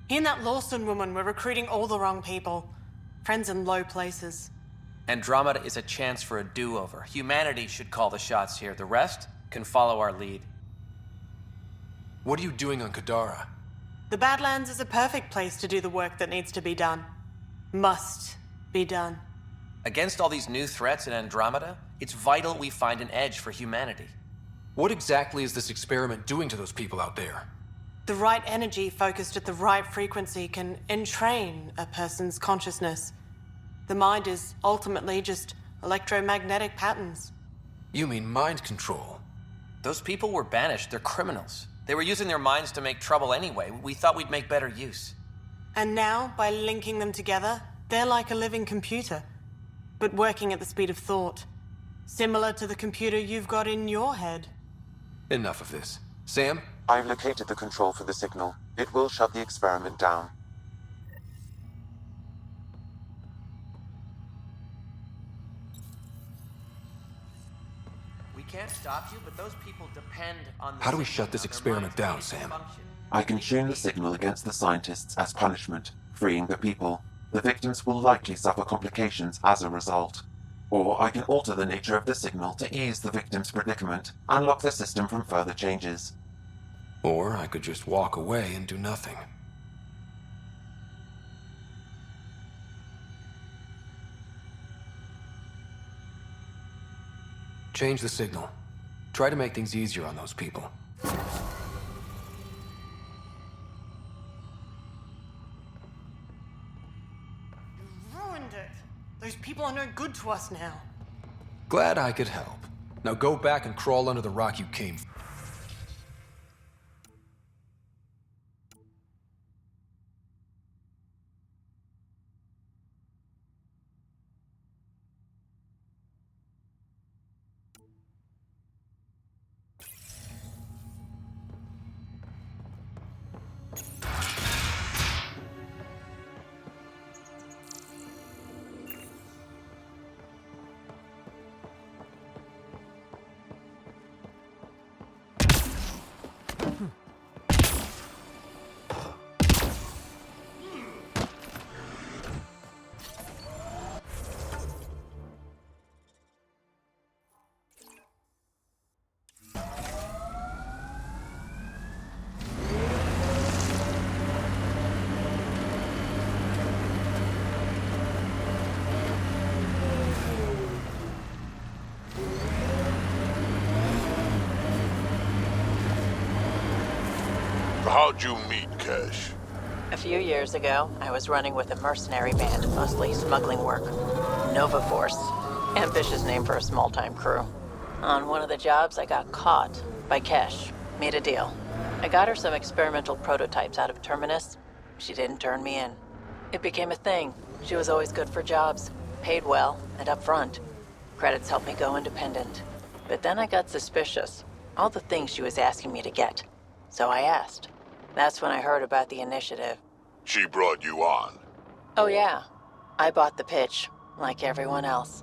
He and that Lawson woman were recruiting all the wrong people. Friends in low places. Andromeda is a chance for a do-over. Humanity should call the shots here. The rest can follow our lead. What are you doing on Kadara? The Badlands is a perfect place to do the work that needs to be done. Must be done. Against all these new threats in Andromeda, it's vital we find an edge for humanity. What exactly is this experiment doing to those people out there? The right energy focused at the right frequency can entrain a person's consciousness. The mind is ultimately just electromagnetic patterns. You mean mind control? Those people were banished. They're criminals. They were using their minds to make trouble anyway. We thought we'd make better use. And now, by linking them together, they're like a living computer, but working at the speed of thought. Similar to the computer you've got in your head. Enough of this. Sam? I've located the control for the signal. It will shut the experiment down. We can't stop you, but those people depend on the How do we shut this experiment down, Sam? I can tune the signal against the scientists as punishment, freeing the people. The victims will likely suffer complications as a result. Or I can alter the nature of the signal to ease the victim's predicament, unlock the system from further changes. Or I could just walk away and do nothing. Change the signal. Try to make things easier on those people. You ruined it. Those people are no good to us now. Glad I could help. Now go back and crawl under the rock you came from. How'd you meet Cash? A few years ago, I was running with a mercenary band, mostly smuggling work. Nova Force. Ambitious name for a small-time crew. On one of the jobs, I got caught by Kesh. Made a deal. I got her some experimental prototypes out of Terminus. She didn't turn me in. It became a thing. She was always good for jobs. Paid well, and upfront. Credits helped me go independent. But then I got suspicious. All the things she was asking me to get. So I asked. That's when I heard about the initiative. She brought you on. Oh yeah. I bought the pitch, like everyone else.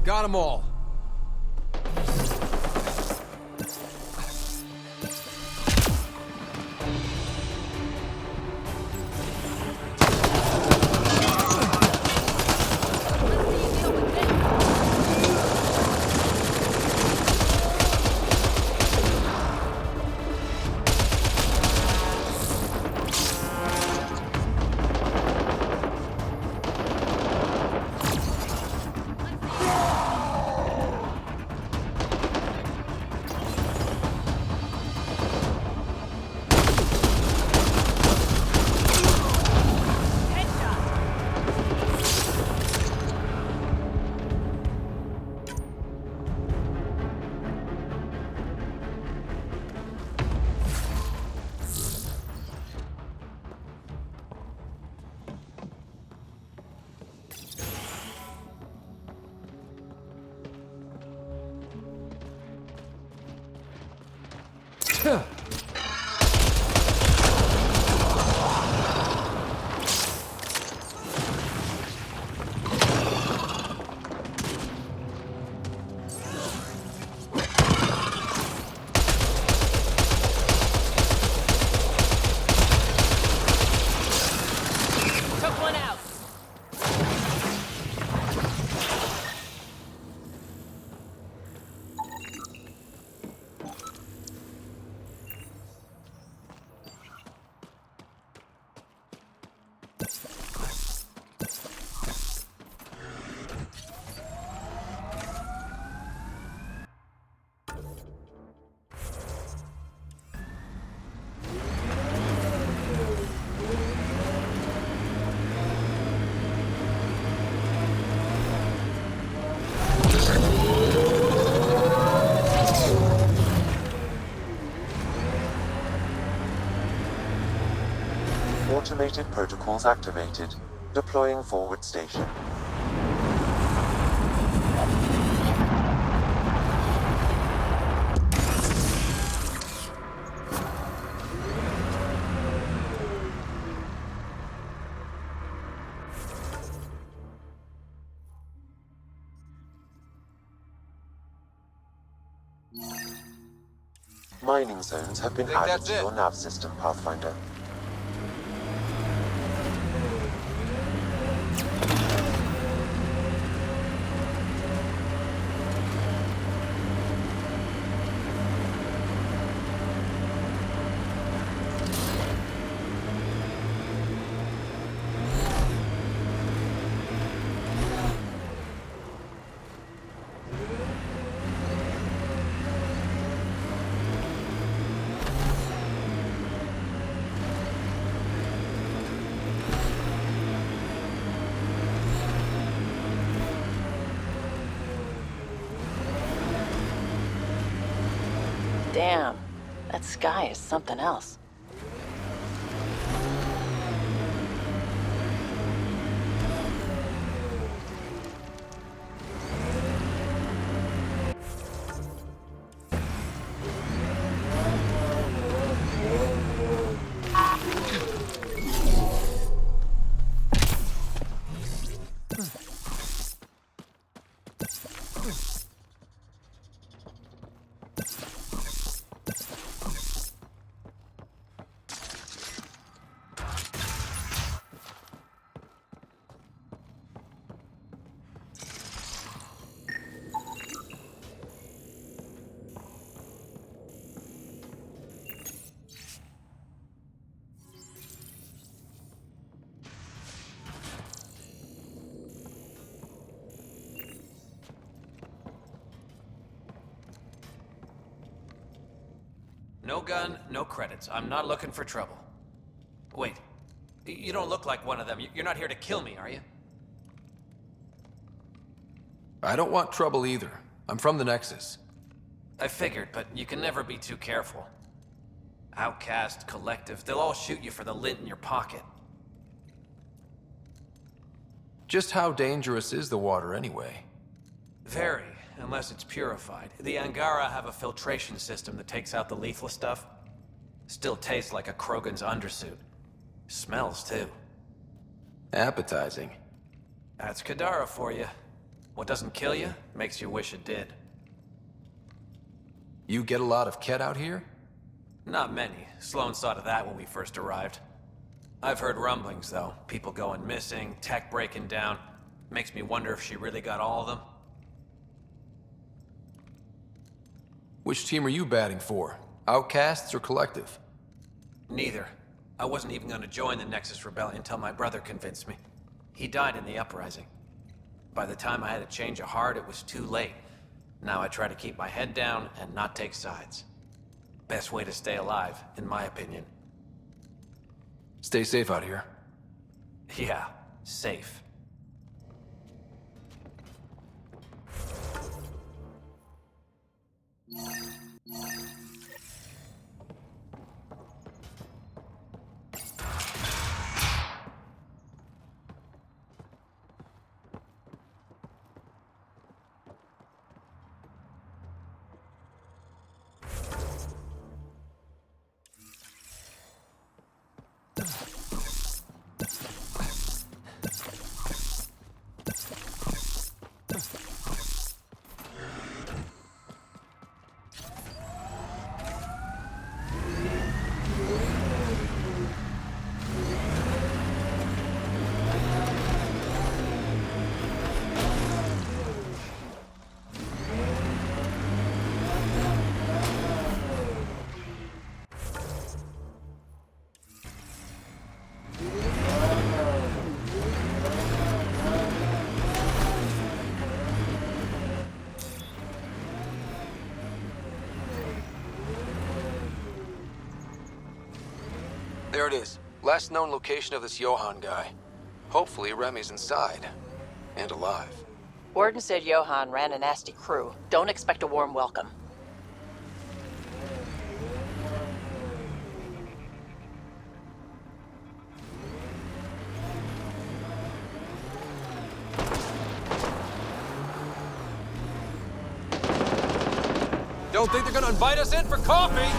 Got them all. Took one out. Automated protocols activated. Deploying forward station. Mining zones have been added to your nav system, Pathfinder. Damn, that sky is something else. No gun, no credits. I'm not looking for trouble. Wait, you don't look like one of them. You're not here to kill me, are you? I don't want trouble either. I'm from the Nexus. I figured, but you can never be too careful. Outcast, Collective, they'll all shoot you for the lint in your pocket. Just how dangerous is the water anyway? Very, unless it's purified. The Angara have a filtration system that takes out the lethal stuff. Still tastes like a Krogan's undersuit. Smells, too. Appetizing. That's Kadara for you. What doesn't kill you, makes you wish it did. You get a lot of Ket out here? Not many. Sloan saw to that when we first arrived. I've heard rumblings, though. People going missing, tech breaking down. Makes me wonder if she really got all of them. Which team are you batting for? Outcasts or Collective? Neither. I wasn't even going to join the Nexus Rebellion until my brother convinced me. He died in the uprising. By the time I had a change of heart, it was too late. Now I try to keep my head down and not take sides. Best way to stay alive, in my opinion. Stay safe out here. Yeah, safe. There it is. Last known location of this Johann guy. Hopefully Remy's inside. And alive. Warden said Johann ran a nasty crew. Don't expect a warm welcome. Don't think they're gonna invite us in for coffee!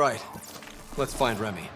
right. Let's find Remy.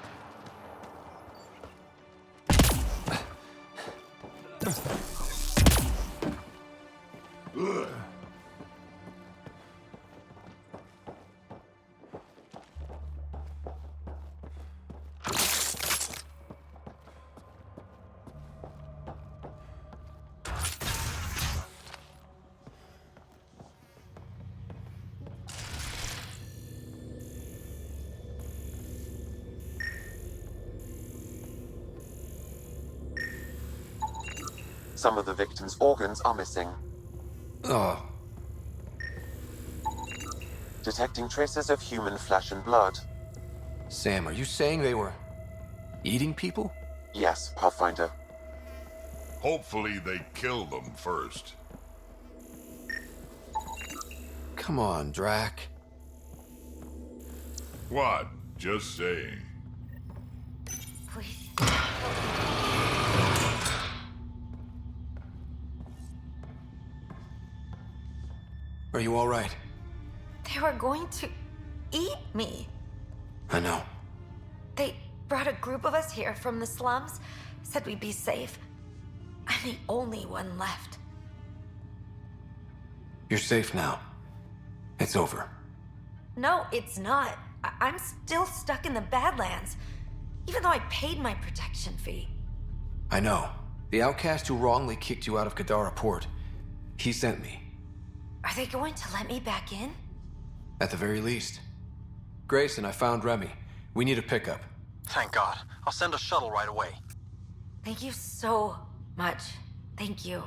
Some of the victim's organs are missing. Oh, Detecting traces of human flesh and blood. Sam, are you saying they were eating people? Yes, Pathfinder. Hopefully they kill them first. Come on, Drac. What? Just saying. Please. Are you all right? They were going to eat me. I know. They brought a group of us here from the slums, said we'd be safe. I'm the only one left. You're safe now. It's over. No, it's not. I'm still stuck in the Badlands, even though I paid my protection fee. I know. The outcast who wrongly kicked you out of Kadara Port. He sent me. Are they going to let me back in? At the very least. Grayson, I found Remy. We need a pickup. Thank God. I'll send a shuttle right away. Thank you so much. Thank you.